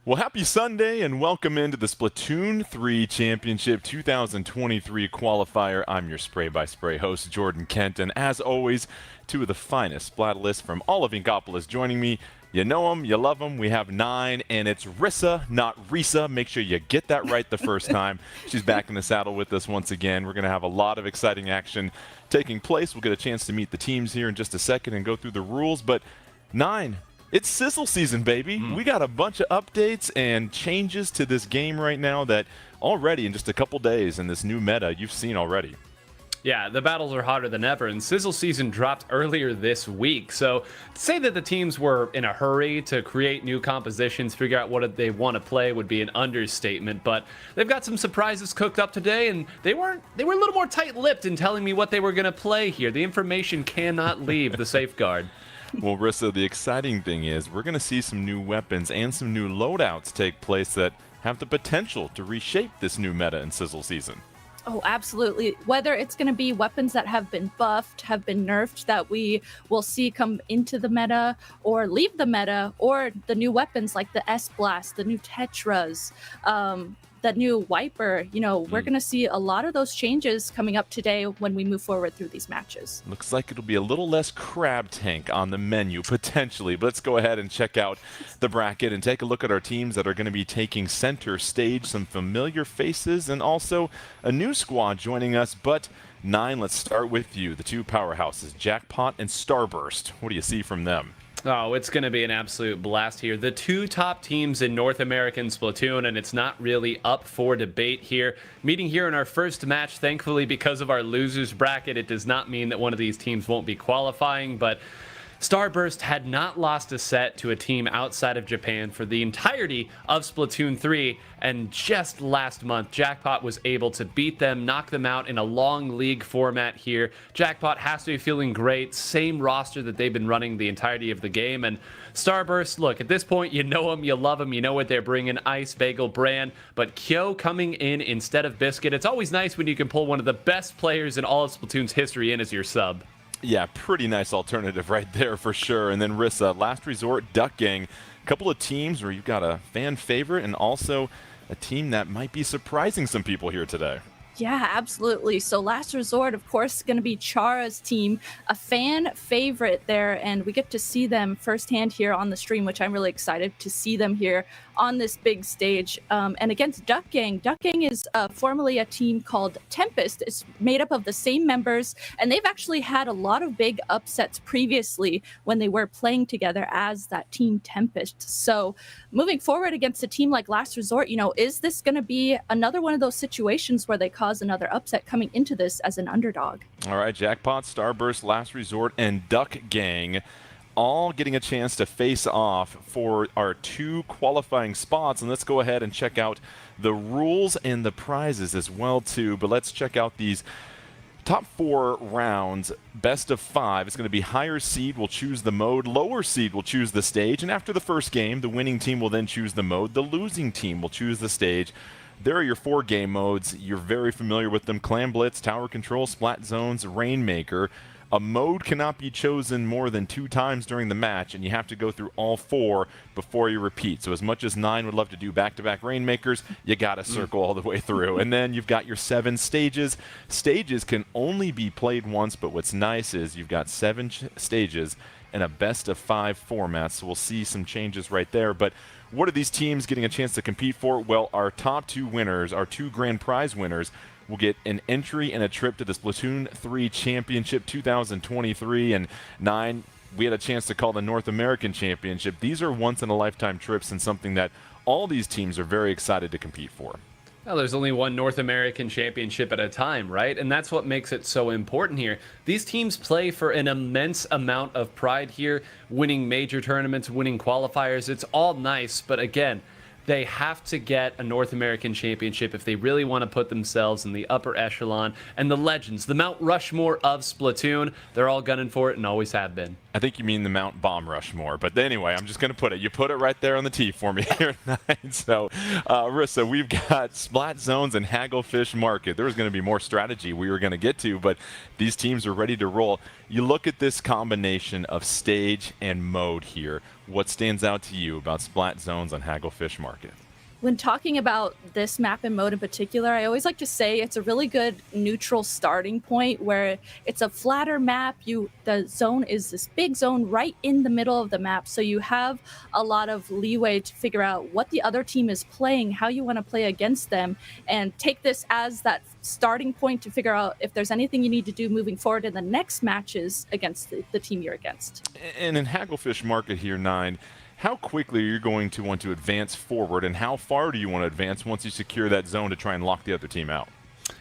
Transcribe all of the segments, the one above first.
Well, happy Sunday and welcome into the Splatoon 3 Championship 2023 qualifier. I'm your spray-by-spray host, Jordan Kent, and as always, two of the finest Splatalists from all of Inkopolis joining me. You know them, you love them. We have 9, and it's Rissa, not Risa. Make sure you get that right the first time. She's back in the saddle with us once again. We're going to have a lot of exciting action taking place. We'll get a chance to meet the teams here in just a second and go through the rules, but 9. It's sizzle season, baby. We got a bunch of updates and changes to this game right now that already in just a couple days in this new meta you've seen already. Yeah, the battles are hotter than ever, and Sizzle Season dropped earlier this week. So to say that the teams were in a hurry to create new compositions, figure out what they want to play would be an understatement. But they've got some surprises cooked up today, and they were a little more tight-lipped in telling me what they were going to play here. The information cannot leave the safeguard. Well, Rissa, the exciting thing is we're going to see some new weapons and some new loadouts take place that have the potential to reshape this new meta in Sizzle Season. Oh, absolutely. Whether it's going to be weapons that have been buffed, have been nerfed, that we will see come into the meta or leave the meta, or the new weapons like the S-Blast, the new Tetras, the new Wiper, we're going to see a lot of those changes coming up today when we move forward through these matches. Looks like it'll be a little less crab tank on the menu, potentially. But let's go ahead and check out the bracket and take a look at our teams that are going to be taking center stage. Some familiar faces and also a new squad joining us. But 9, let's start with you. The two powerhouses, Jackpot and Starburst. What do you see from them? Oh, it's going to be an absolute blast here. The two top teams in North American Splatoon, and it's not really up for debate here. Meeting here in our first match, thankfully, because of our losers bracket, it does not mean that one of these teams won't be qualifying, but Starburst had not lost a set to a team outside of Japan for the entirety of Splatoon 3, and just last month, Jackpot was able to beat them, knock them out in a long league format here. Jackpot has to be feeling great, same roster that they've been running the entirety of the game, and Starburst, look, at this point, you know them, you love them, you know what they're bringing, Ice, Bagel, Bran, but Kyo coming in instead of Biscuit. It's always nice when you can pull one of the best players in all of Splatoon's history in as your sub. Yeah, pretty nice alternative right there for sure. And then Rissa, Last Resort, Duck Gang. A couple of teams where you've got a fan favorite and also a team that might be surprising some people here today. Yeah, absolutely. So Last Resort, of course, is going to be Chara's team, a fan favorite there, and we get to see them firsthand here on the stream, which I'm really excited to see them here on this big stage. And against Duck Gang. Duck Gang is formerly a team called Tempest. It's made up of the same members, and they've actually had a lot of big upsets previously when they were playing together as that team Tempest. So moving forward against a team like Last Resort, is this going to be another one of those situations where they cause another upset coming into this as an underdog? All right, Jackpot, Starburst, Last Resort, and Duck Gang all getting a chance to face off for our 2 qualifying spots. And let's go ahead and check out the rules and the prizes as well too. But let's check out these top 4 rounds. Best of 5. It's going to be higher seed will choose the mode, lower seed will choose the stage, and after the first game, the winning team will then choose the mode, the losing team will choose the stage. There are your 4 game modes. You're very familiar with them: Clan Blitz, Tower Control, Splat Zones, Rainmaker. A mode cannot be chosen more than 2 times during the match, and you have to go through all 4 before you repeat. So as much as 9 would love to do back-to-back Rainmakers, you got to circle all the way through. And then you've got your 7 stages. Stages can only be played once, but what's nice is you've got 7 stages and a best-of-5 format, so we'll see some changes right there. But what are these teams getting a chance to compete for? Well, our top 2 winners, our 2 grand prize winners, will get an entry and a trip to the Splatoon 3 Championship 2023. And 9, we had a chance to call the North American Championship. These are once-in-a-lifetime trips and something that all these teams are very excited to compete for. Well, there's only one North American Championship at a time, right? And that's what makes it so important here. These teams play for an immense amount of pride here, winning major tournaments, winning qualifiers. It's all nice, but again, they have to get a North American Championship if they really want to put themselves in the upper echelon. And the legends, the Mount Rushmore of Splatoon, they're all gunning for it and always have been. I think you mean the Mount Bomb Rushmore, but anyway, I'm just going to put it. You put it right there on the tee for me here tonight. So, Rissa, we've got Splat Zones and Hagglefish Market. There was going to be more strategy we were going to get to, but these teams are ready to roll. You look at this combination of stage and mode here. What stands out to you about Splat Zones on Hagglefish Market? When talking about this map and mode in particular, I always like to say it's a really good neutral starting point where it's a flatter map. The zone is this big zone right in the middle of the map, so you have a lot of leeway to figure out what the other team is playing, how you want to play against them, and take this as that starting point to figure out if there's anything you need to do moving forward in the next matches against the team you're against. And in Hagglefish Market here, 9, how quickly are you going to want to advance forward, and how far do you want to advance once you secure that zone to try and lock the other team out?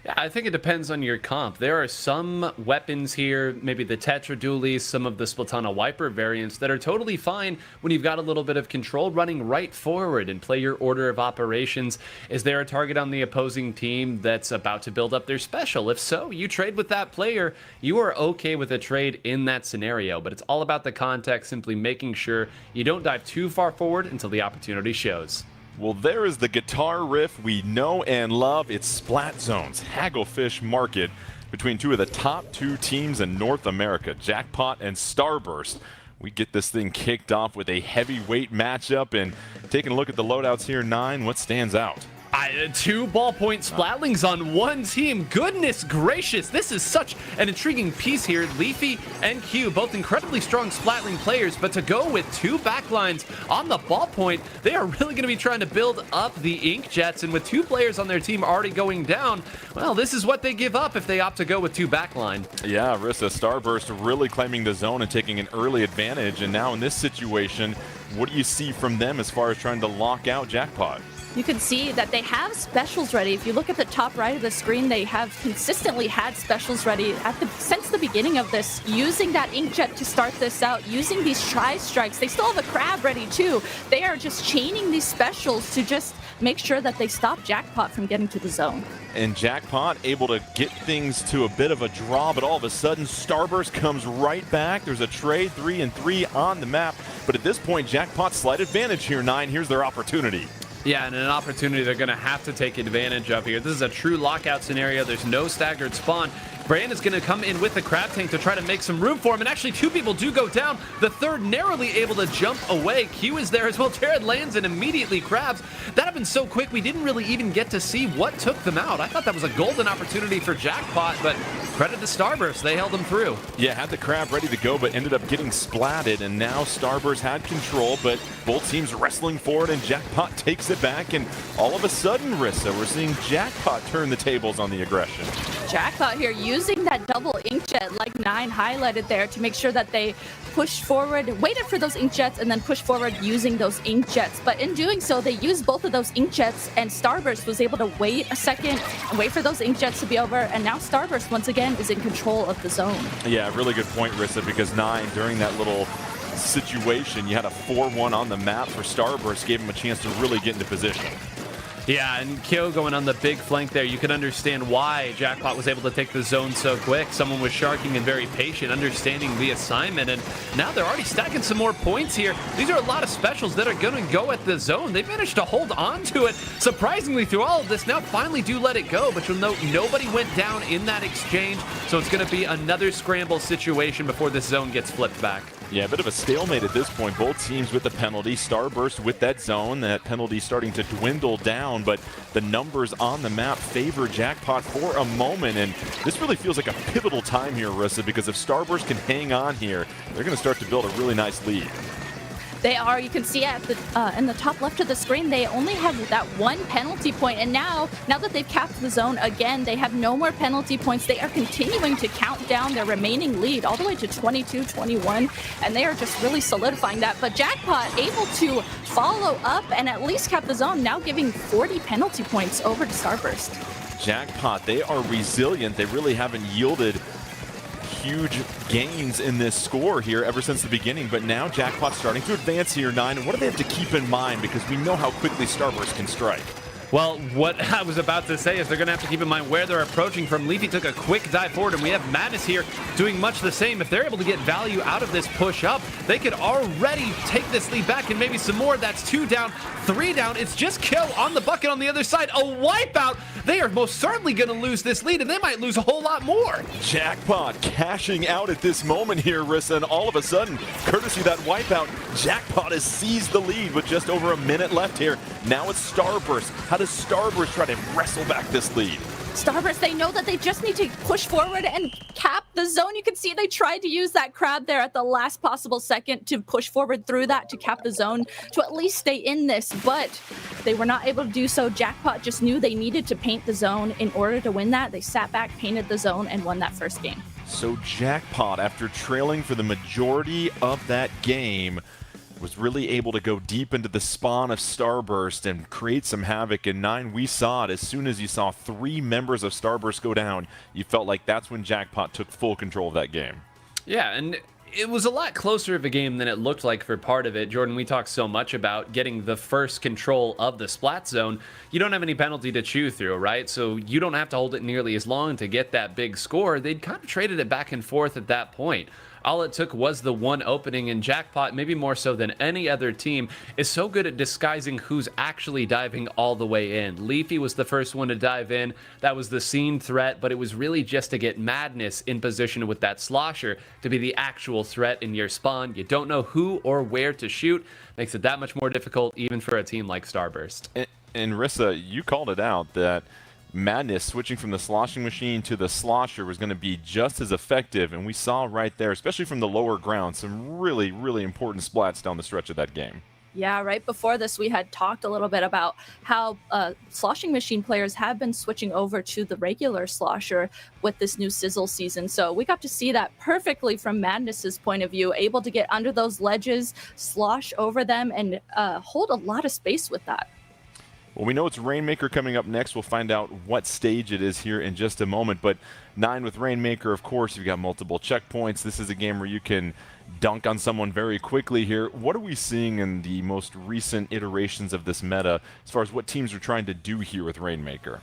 Yeah, I think it depends on your comp. There are some weapons here, maybe the Tetra Dualies, some of the Splatana Wiper variants that are totally fine when you've got a little bit of control running right forward and play your order of operations. Is there a target on the opposing team that's about to build up their special? If so, you trade with that player. You are okay with a trade in that scenario, but it's all about the context, simply making sure you don't dive too far forward until the opportunity shows. Well, there is the guitar riff we know and love. It's Splat Zones, Hagglefish Market, between two of the top 2 teams in North America, Jackpot and Starburst. We get this thing kicked off with a heavyweight matchup, and taking a look at the loadouts here, 9, what stands out? 2 ballpoint Splatlings on one team. Goodness gracious, this is such an intriguing piece here. Leafy and Q, both incredibly strong Splatling players, but to go with 2 backlines on the ballpoint, they are really going to be trying to build up the Inkjets, and with 2 players on their team already going down, well, this is what they give up if they opt to go with 2 backline. Yeah, Rissa, Starburst really claiming the zone and taking an early advantage, and now in this situation, what do you see from them as far as trying to lock out Jackpot? You can see that they have specials ready. If you look at the top right of the screen, they have consistently had specials ready since the beginning of this, using that Inkjet to start this out, using these tri-strikes. They still have a crab ready too. They are just chaining these specials to just make sure that they stop Jackpot from getting to the zone. And Jackpot able to get things to a bit of a draw, but all of a sudden Starburst comes right back. There's a trade, 3 and 3 on the map, but at this point Jackpot's slight advantage here, 9. Here's their opportunity. Yeah, and an opportunity they're going to have to take advantage of here. This is a true lockout scenario. There's no staggered spawn. Brand is going to come in with the crab tank to try to make some room for him, and actually 2 people do go down. The third narrowly able to jump away. Q is there as well. Jared lands and immediately crabs. That happened so quick we didn't really even get to see what took them out. I thought that was a golden opportunity for Jackpot, but credit to Starburst. They held them through. Yeah, had the crab ready to go, but ended up getting splatted, and now Starburst had control, but both teams wrestling forward, and Jackpot takes it back, and all of a sudden, Rissa, we're seeing Jackpot turn the tables on the aggression. Jackpot here using that double Inkjet like 9 highlighted there to make sure that they pushed forward, waited for those Inkjets, and then pushed forward using those Inkjets. But in doing so, they used both of those Inkjets, and Starburst was able to wait a second and wait for those Inkjets to be over, and now Starburst once again is in control of the zone. Yeah, really good point, Rissa, because 9, during that little situation, you had a 4-1 on the map for Starburst, gave him a chance to really get into position. Yeah, and Kyo going on the big flank there. You can understand why Jackpot was able to take the zone so quick. Someone was sharking and very patient, understanding the assignment, and now they're already stacking some more points here. These are a lot of specials that are going to go at the zone. They managed to hold on to it, surprisingly, through all of this. Now finally do let it go, but you'll note nobody went down in that exchange, so it's going to be another scramble situation before this zone gets flipped back. Yeah, a bit of a stalemate at this point. Both teams with the penalty. Starburst with that zone. That penalty starting to dwindle down, but the numbers on the map favor Jackpot for a moment, and this really feels like a pivotal time here, Rissa, because if Starburst can hang on here, they're going to start to build a really nice lead. They are, you can see at the in the top left of the screen, they only have that 1 penalty point, and now that they've capped the zone again, they have no more penalty points. They are continuing to count down their remaining lead all the way to 22-21, and they are just really solidifying that. But Jackpot able to follow up and at least cap the zone, now giving 40 penalty points over to Starburst. Jackpot, they are resilient. They really haven't yielded huge gains in this score here ever since the beginning, but now Jackpot's starting to advance here, 9. And what do they have to keep in mind? Because we know how quickly Starburst can strike. Well, what I was about to say is they're going to have to keep in mind where they're approaching from. Leafy took a quick dive forward, and we have Madness here doing much the same. If they're able to get value out of this push up, they could already take this lead back and maybe some more. That's 2 down, 3 down. It's just kill on the bucket on the other side. A wipeout. They are most certainly going to lose this lead, and they might lose a whole lot more. Jackpot cashing out at this moment here, Rissa, and all of a sudden, courtesy of that wipeout, Jackpot has seized the lead with just over a minute left here. Now it's Starburst. How does Starburst try to wrestle back this lead? Starburst, they know that they just need to push forward and cap the zone. You can see they tried to use that crab there at the last possible second to push forward through that to cap the zone to at least stay in this, but they were not able to do so. Jackpot just knew they needed to paint the zone in order to win that. They sat back, painted the zone, and won that first game. So Jackpot, after trailing for the majority of that game, was really able to go deep into the spawn of Starburst and create some havoc. And 9, we saw it. As soon as you saw 3 members of Starburst go down, you felt like that's when Jackpot took full control of that game. Yeah, and it was a lot closer of a game than it looked like for part of it. Jordan, we talked so much about getting the first control of the splat zone. You don't have any penalty to chew through, right? So you don't have to hold it nearly as long to get that big score. They'd kind of traded it back and forth at that point. All it took was the one opening, and Jackpot, maybe more so than any other team, is so good at disguising who's actually diving all the way in. Leafy was the first one to dive in. That was the scene threat, but it was really just to get Madness in position with that slosher to be the actual threat in your spawn. You don't know who or where to shoot. Makes it that much more difficult, even for a team like Starburst. And Rissa, you called it out that Madness switching from the sloshing machine to the slosher was going to be just as effective, and we saw right there, especially from the lower ground, some really, really important splats down the stretch of that game. Yeah, right before this, we had talked a little bit about how sloshing machine players have been switching over to the regular slosher with this new sizzle season. So we got to see that perfectly from Madness's point of view, able to get under those ledges, slosh over them, and hold a lot of space with that. Well, we know it's Rainmaker coming up next. We'll find out what stage it is here in just a moment. But 9 with Rainmaker, of course, you've got multiple checkpoints. This is a game where you can dunk on someone very quickly here. What are we seeing in the most recent iterations of this meta as far as what teams are trying to do here with Rainmaker?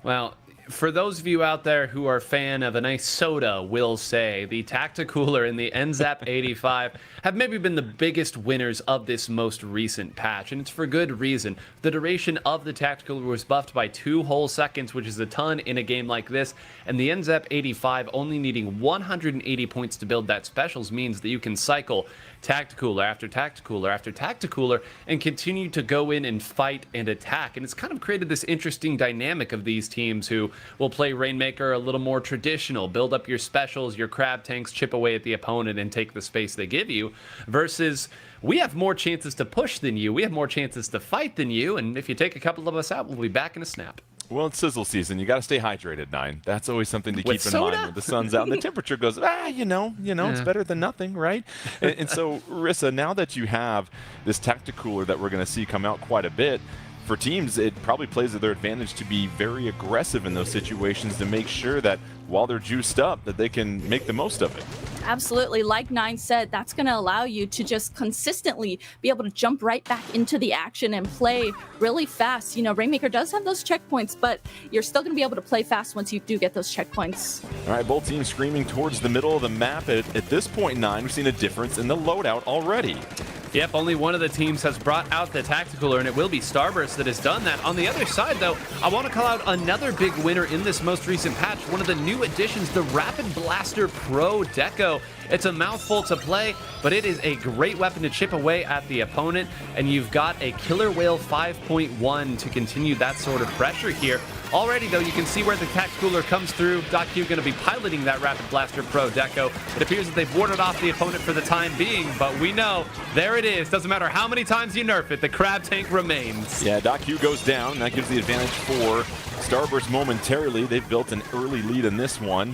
Well, for those of you out there who are a fan of a nice soda, will say the Tacticooler and the NZAP 85 have maybe been the biggest winners of this most recent patch, and it's for good reason. The duration of the Tacticooler was buffed by 2 whole seconds, which is a ton in a game like this, and the NZAP 85 only needing 180 points to build that specials means that you can cycle Tacticooler after Tacticooler after Tacticooler and continue to go in and fight and attack. And it's kind of created this interesting dynamic of these teams who will play Rainmaker a little more traditional, build up your specials, your crab tanks, chip away at the opponent and take the space they give you, versus we have more chances to push than you, we have more chances to fight than you, and if you take a couple of us out, we'll be back in a snap. Well, it's sizzle season. You got to stay hydrated, 9. That's always something to keep in mind when the sun's out and the temperature goes, you know, it's better than nothing, right? and so, Rissa, now that you have this Tacticooler that we're going to see come out quite a bit, for teams, it probably plays to their advantage to be very aggressive in those situations to make sure that while they're juiced up, that they can make the most of it. Absolutely. Like 9 said, that's going to allow you to just consistently be able to jump right back into the action and play really fast. You know, Rainmaker does have those checkpoints, but you're still going to be able to play fast once you do get those checkpoints. All right, both teams screaming towards the middle of the map. At this point, 9, we've seen a difference in the loadout already. Yep, only one of the teams has brought out the Tacticooler, and it will be Starburst that has done that. On the other side, though, I want to call out another big winner in this most recent patch, one of the new additions, the Rapid Blaster Pro Deco. It's a mouthful to play, but it is a great weapon to chip away at the opponent, and you've got a Killer Whale 5.1 to continue that sort of pressure here. Already, though, you can see where the Tacticooler comes through. DocQ going to be piloting that Rapid Blaster Pro Deco. It appears that they've warded off the opponent for the time being, but we know there it is. Doesn't matter how many times you nerf it, the crab tank remains. Yeah, DocQ goes down. That gives the advantage for Starburst momentarily. They've built an early lead in this one,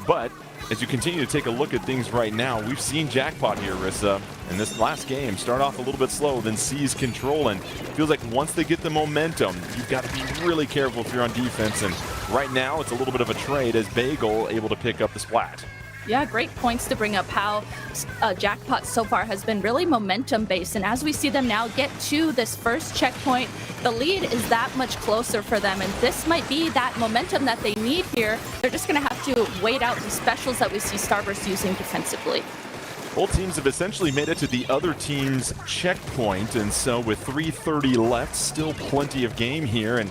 but as you continue to take a look at things right now, we've seen Jackpot here, Rissa, in this last game start off a little bit slow, then seize control, and it feels like once they get the momentum, you've got to be really careful if you're on defense, and right now it's a little bit of a trade as Bagel able to pick up the splat. Yeah, great points to bring up how Jackpot so far has been really momentum based. And as we see them now get to this first checkpoint, the lead is that much closer for them. And this might be that momentum that they need here. They're just going to have to wait out the specials that we see Starburst using defensively. Both teams have essentially made it to the other team's checkpoint, and so with 3:30 left, still plenty of game here. And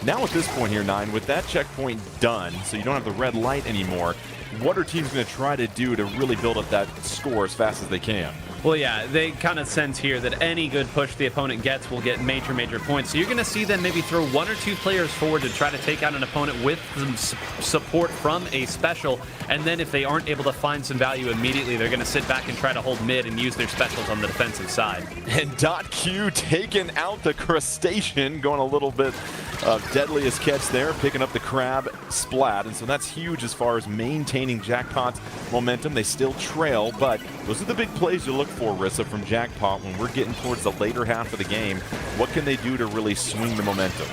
now at this point here, Nine, with that checkpoint done, so you don't have the red light anymore, what are teams going to try to do to really build up that score as fast as they can? Well, yeah, they kind of sense here that any good push the opponent gets will get major points. So you're going to see them maybe throw one or two players forward to try to take out an opponent with some support from a special. And then if they aren't able to find some value immediately, they're going to sit back and try to hold mid and use their specials on the defensive side. And .Q taking out the crustacean, going a little bit of deadliest catch there, picking up the crab splat. And so that's huge as far as maintaining Jackpot's momentum. They still trail, but those are the big plays you look for, Rissa, from Jackpot when we're getting towards the later half of the game. What can they do to really swing the momentum?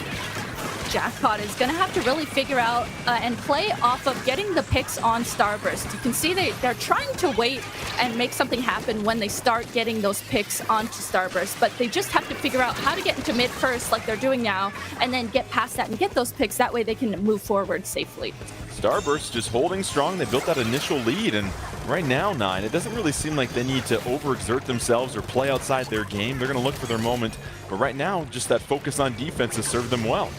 Jackpot is going to have to really figure out and play off of getting the picks on Starburst. You can see they're trying to wait and make something happen when they start getting those picks onto Starburst, but they just have to figure out how to get into mid first like they're doing now, and then get past that and get those picks. That way they can move forward safely. Starburst just holding strong. They built that initial lead, and right now, Nine, it doesn't really seem like they need to overexert themselves or play outside their game. They're going to look for their moment, but right now, just that focus on defense has served them well.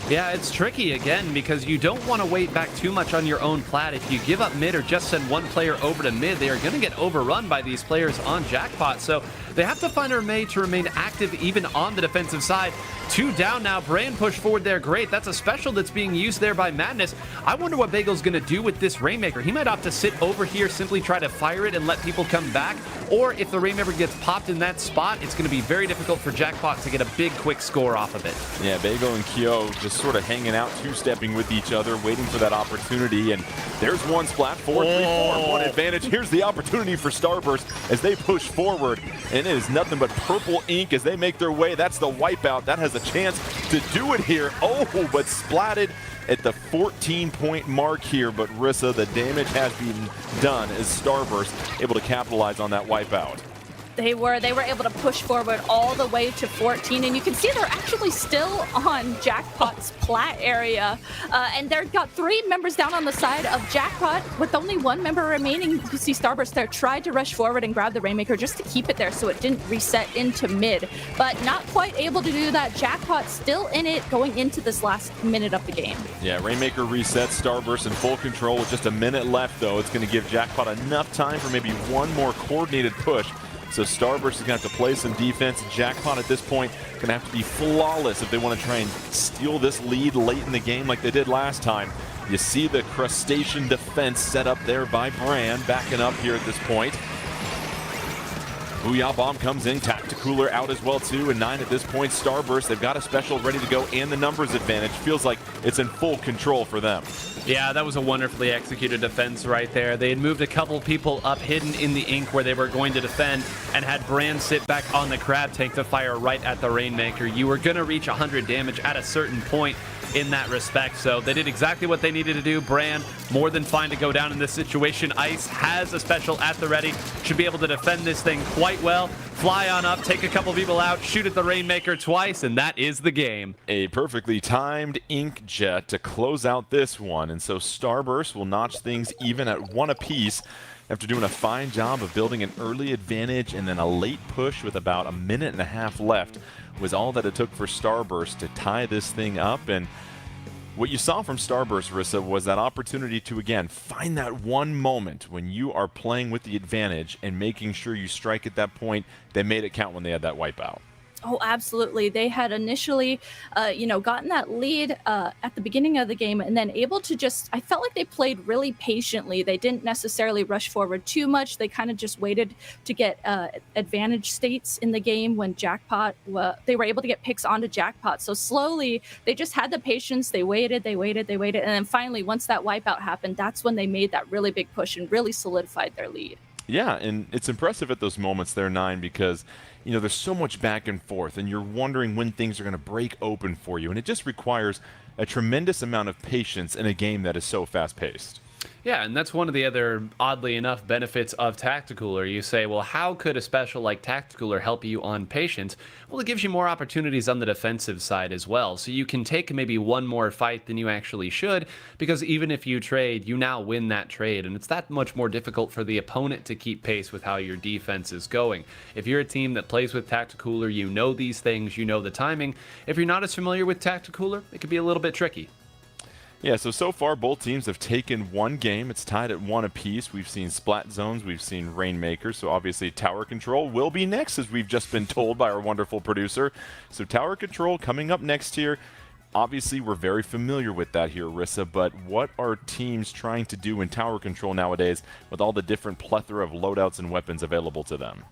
Yeah, it's tricky again because you don't want to wait back too much on your own plat. If you give up mid or just send one player over to mid, they are going to get overrun by these players on Jackpot. So they have to find a way to remain active even on the defensive side. 2 down now. Bran push forward there. Great. That's a special that's being used there by Madness. I wonder what Bagel's going to do with this Rainmaker. He might opt to sit over here, simply try to fire it and let people come back. Or if the Rainmaker gets popped in that spot, it's going to be very difficult for Jackpot to get a big, quick score off of it. Yeah, Bagel and Kyo just sort of hanging out, two-stepping with each other, waiting for that opportunity. And there's one splat, 4-3-4, one advantage. Here's the opportunity for Starburst as they push forward. And it is nothing but purple ink as they make their way. That's the wipeout. That has a chance to do it here. Oh, but splatted at the 14-point mark here. But Rissa, the damage has been done as Starburst able to capitalize on that wipeout. They were able to push forward all the way to 14, and you can see they're actually still on Jackpot's plat area, and they've got 3 members down on the side of Jackpot with only 1 member remaining. You see Starburst there tried to rush forward and grab the Rainmaker just to keep it there so it didn't reset into mid, but not quite able to do that. Jackpot still in it going into this last minute of the game. Yeah, Rainmaker resets, Starburst in full control with just a minute left, though. It's going to give Jackpot enough time for maybe one more coordinated push. So Starburst is going to have to play some defense. Jackpot at this point going to have to be flawless if they want to try and steal this lead late in the game like they did last time. You see the crustacean defense set up there by Bran, backing up here at this point. Booyah Bomb comes in, Tacticooler out as well too, and 9 at this point. Starburst, they've got a special ready to go and the numbers advantage. Feels like it's in full control for them. Yeah, that was a wonderfully executed defense right there. They had moved a couple people up hidden in the ink where they were going to defend and had Bran sit back on the crab tank to fire right at the Rainmaker. You were going to reach 100 damage at a certain point in that respect. So they did exactly what they needed to do. Bran, more than fine to go down in this situation. Ice has a special at the ready. Should be able to defend this thing quite well. Fly on up, take a couple people out, shoot at the Rainmaker twice, and that is the game. A perfectly timed ink jet to close out this one. And so Starburst will notch things even at 1 apiece after doing a fine job of building an early advantage, and then a late push with about a minute and a half left was all that it took for Starburst to tie this thing up. And what you saw from Starburst, Rissa, was that opportunity to, again, find that one moment when you are playing with the advantage and making sure you strike at that point. They made it count when they had that wipeout. Oh, absolutely. They had initially, gotten that lead at the beginning of the game and then able to just, I felt like they played really patiently. They didn't necessarily rush forward too much. They kind of just waited to get advantage states in the game when Jackpot, they were able to get picks onto Jackpot. So slowly, they just had the patience. They waited. And then finally, once that wipeout happened, that's when they made that really big push and really solidified their lead. Yeah, and it's impressive at those moments there, 9, because there's so much back and forth, and you're wondering when things are going to break open for you, and it just requires a tremendous amount of patience in a game that is so fast-paced. Yeah, and that's one of the other, oddly enough, benefits of Tacticooler. You say, well, how could a special like Tacticooler help you on Patience? Well, it gives you more opportunities on the defensive side as well. So you can take maybe one more fight than you actually should, because even if you trade, you now win that trade. And it's that much more difficult for the opponent to keep pace with how your defense is going. If you're a team that plays with Tacticooler, you know these things, you know the timing. If you're not as familiar with Tacticooler, it can be a little bit tricky. Yeah, so far both teams have taken one game. It's tied at 1 apiece. We've seen Splat Zones, we've seen Rainmaker, so obviously Tower Control will be next, as we've just been told by our wonderful producer. So Tower Control coming up next here. Obviously, we're very familiar with that here, Rissa, but what are teams trying to do in Tower Control nowadays with all the different plethora of loadouts and weapons available to them?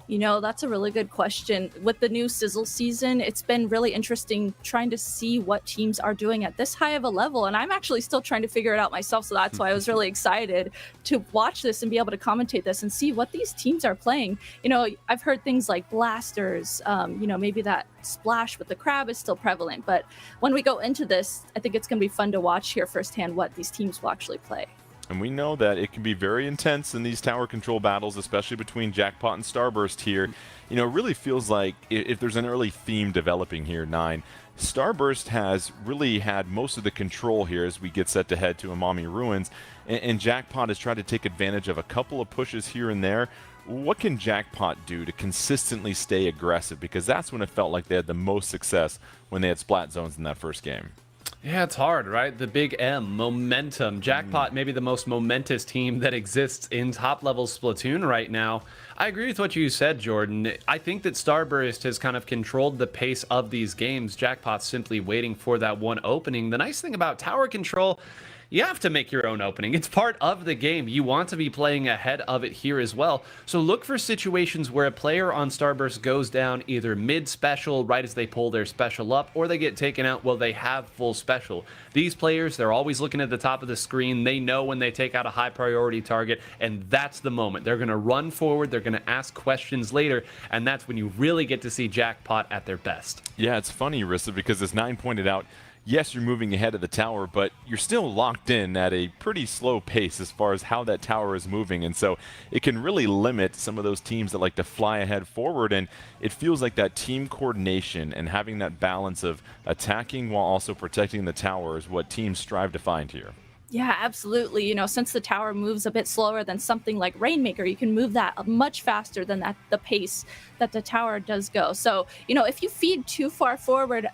You know, that's a really good question. With the new Sizzle season, it's been really interesting trying to see what teams are doing at this high of a level. And I'm actually still trying to figure it out myself. So that's why I was really excited to watch this and be able to commentate this and see what these teams are playing. You know, I've heard things like blasters, you know, maybe that splash with the crab is still prevalent. But when we go into this, I think it's going to be fun to watch here firsthand what these teams will actually play. And we know that it can be very intense in these tower control battles, especially between Jackpot and Starburst here. You know, it really feels like if there's an early theme developing here, 9, Starburst has really had most of the control here as we get set to head to Amami Ruins. And Jackpot has tried to take advantage of a couple of pushes here and there. What can Jackpot do to consistently stay aggressive? Because that's when it felt like they had the most success, when they had Splat Zones in that first game. Yeah, it's hard, right? The big M, momentum. Jackpot may be the most momentous team that exists in top-level Splatoon right now. I agree with what you said, Jordan. I think that Starburst has kind of controlled the pace of these games. Jackpot's simply waiting for that one opening. The nice thing about tower control, you have to make your own opening. It's part of the game. You want to be playing ahead of it here as well. So look for situations where a player on Starburst goes down either mid-special, right as they pull their special up, or they get taken out while they have full special. These players, they're always looking at the top of the screen. They know when they take out a high-priority target, and that's the moment. They're going to run forward. They're going to ask questions later, and that's when you really get to see Jackpot at their best. Yeah, it's funny, Rissa, because as 9 pointed out, yes, you're moving ahead of the tower, but you're still locked in at a pretty slow pace as far as how that tower is moving. And so it can really limit some of those teams that like to fly ahead forward. And it feels like that team coordination and having that balance of attacking while also protecting the tower is what teams strive to find here. Yeah, absolutely. You know, since the tower moves a bit slower than something like Rainmaker, you can move that much faster than the pace that the tower does go. So, you know, if you feed too far forward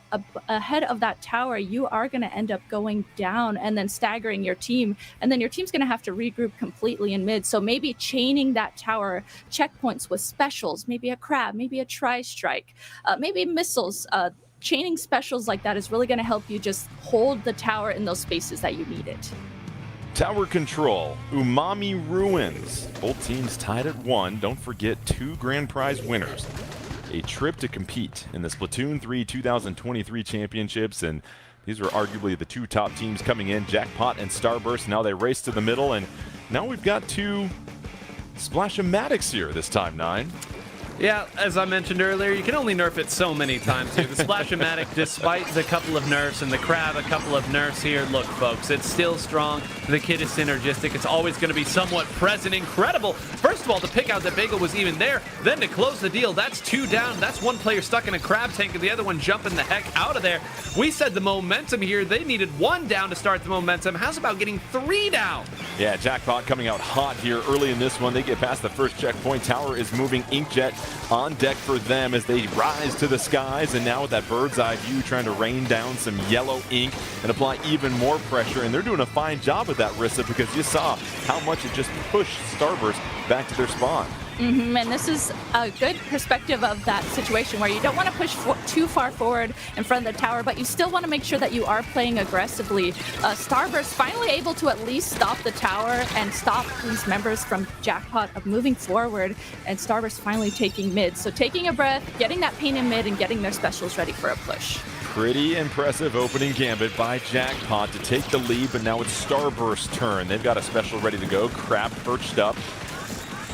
ahead of that tower, you are going to end up going down and then staggering your team. And then your team's going to have to regroup completely in mid. So maybe chaining that tower checkpoints with specials, maybe a crab, maybe a tri-strike, maybe missiles. Chaining specials like that is really going to help you just hold the tower in those spaces that you need it. Tower control, Umami Ruins. Both teams tied at 1. Don't forget 2 grand prize winners. A trip to compete in the Splatoon 3 2023 championships, and these are arguably the 2 top teams coming in, Jackpot and Starburst. Now they race to the middle, and now we've got 2 Splash-O-Matics here this time, 9. Yeah, as I mentioned earlier, you can only nerf it so many times here. The Splash-O-Matic, despite the couple of nerfs, and the Crab a couple of nerfs here, look, folks, it's still strong. The kit is synergistic. It's always going to be somewhat present. Incredible. First of all, to pick out that Bagel was even there. Then to close the deal, that's 2 down. That's one player stuck in a Crab tank, and the other one jumping the heck out of there. We said the momentum here, they needed 1 down to start the momentum. How's about getting 3 down? Yeah, Jackpot coming out hot here early in this one. They get past the first checkpoint. Tower is moving. Inkjet on deck for them as they rise to the skies, and now with that bird's eye view trying to rain down some yellow ink and apply even more pressure. And they're doing a fine job with that, Rissa, because you saw how much it just pushed Starburst back to their spawn. And this is a good perspective of that situation where you don't want to push too far forward in front of the tower, but you still want to make sure that you are playing aggressively. Starburst finally able to at least stop the tower and stop these members from Jackpot of moving forward, and Starburst finally taking mid. So taking a breath, getting that pain in mid, and getting their specials ready for a push. Pretty impressive opening gambit by Jackpot to take the lead, but now it's Starburst's turn. They've got a special ready to go. Crab perched up.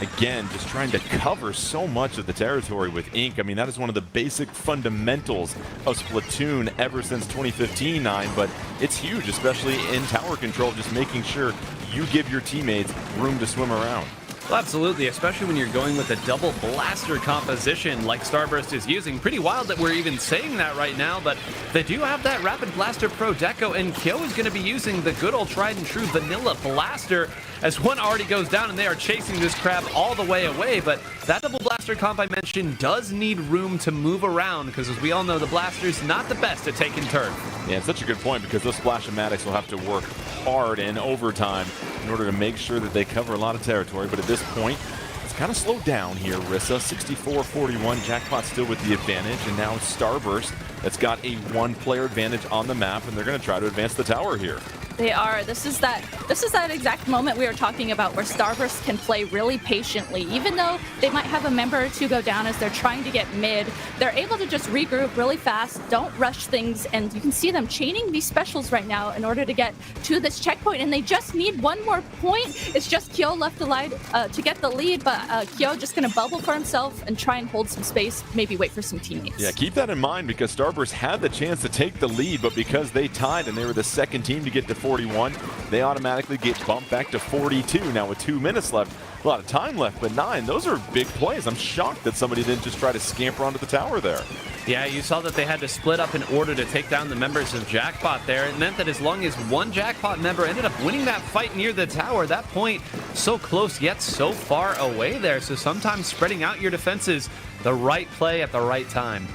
Again, just trying to cover so much of the territory with Ink. I mean, that is one of the basic fundamentals of Splatoon ever since 2015, 9, but it's huge, especially in tower control, just making sure you give your teammates room to swim around. Well, absolutely, especially when you're going with a double blaster composition like Starburst is using. Pretty wild that we're even saying that right now, but they do have that Rapid Blaster Pro Deco, and Kyo is going to be using the good old tried and true vanilla blaster as one already goes down, and they are chasing this crab all the way away. But that double blaster comp I mentioned does need room to move around, because as we all know, the blaster's not the best at taking turf. Yeah, it's such a good point, because those Splash-O-Matics will have to work hard in overtime in order to make sure that they cover a lot of territory. But at this point, it's kind of slowed down here. Rissa 64-41, Jackpot still with the advantage, and now Starburst that's got a one-player advantage on the map, and they're going to try to advance the tower here. They are. This is that exact moment we were talking about where Starburst can play really patiently. Even though they might have a member or two go down as they're trying to get mid, they're able to just regroup really fast, don't rush things, and you can see them chaining these specials right now in order to get to this checkpoint, and they just need one more point. It's just Kyo left alive to get the lead, but Kyo just going to bubble for himself and try and hold some space, maybe wait for some teammates. Yeah, keep that in mind, because Starburst had the chance to take the lead, but because they tied and they were the second team to get to 41, they automatically get bumped back to 42. Now with 2 minutes left, a lot of time left, but 9, those are big plays. I'm shocked that somebody didn't just try to scamper onto the tower there. Yeah, you saw that they had to split up in order to take down the members of Jackpot there. It meant that as long as one Jackpot member ended up winning that fight near the tower, that point so close yet so far away there. So sometimes spreading out your defenses, the right play at the right time.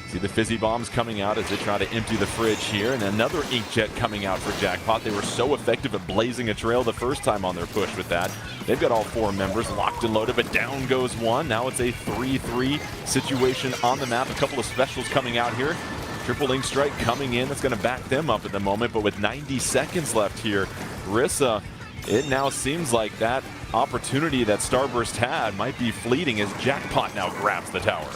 See the fizzy bombs coming out as they try to empty the fridge here, and another inkjet coming out for Jackpot. They were so effective at blazing a trail the first time on their push with that. They've got all 4 members locked and loaded, but down goes one. Now it's a 3-3 situation on the map. A couple of specials coming out here. Triple Ink Strike coming in. That's going to back them up at the moment, but with 90 seconds left here, Rissa, it now seems like that opportunity that Starburst had might be fleeting as Jackpot now grabs the tower.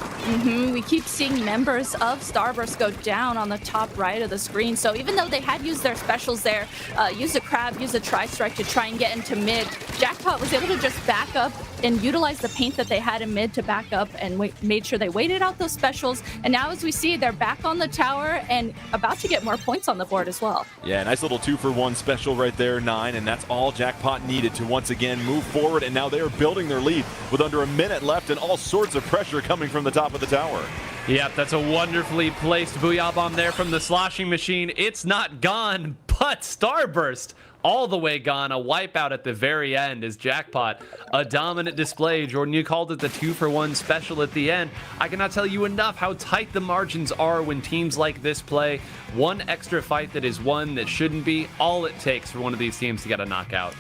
We keep seeing members of Starburst go down on the top right of the screen. So even though they had used their specials there, use a crab, use a tri-strike to try and get into mid, Jackpot was able to just back up and utilize the paint that they had in mid to back up and made sure they waited out those specials. And now as we see, they're back on the tower and about to get more points on the board as well. Yeah, nice little 2-for-1 special right there, 9, and that's all Jackpot needed to once again move forward, and now they are building their lead with under a minute left and all sorts of pressure coming from the top of the tower. Yep, that's a wonderfully placed Booyah Bomb there from the sloshing machine. It's not gone, but Starburst all the way gone. A wipeout at the very end is Jackpot. A dominant display. Jordan, you called it the 2-for-1 special at the end. I cannot tell you enough how tight the margins are when teams like this play. One extra fight that is won that shouldn't be, all it takes for one of these teams to get a knockout.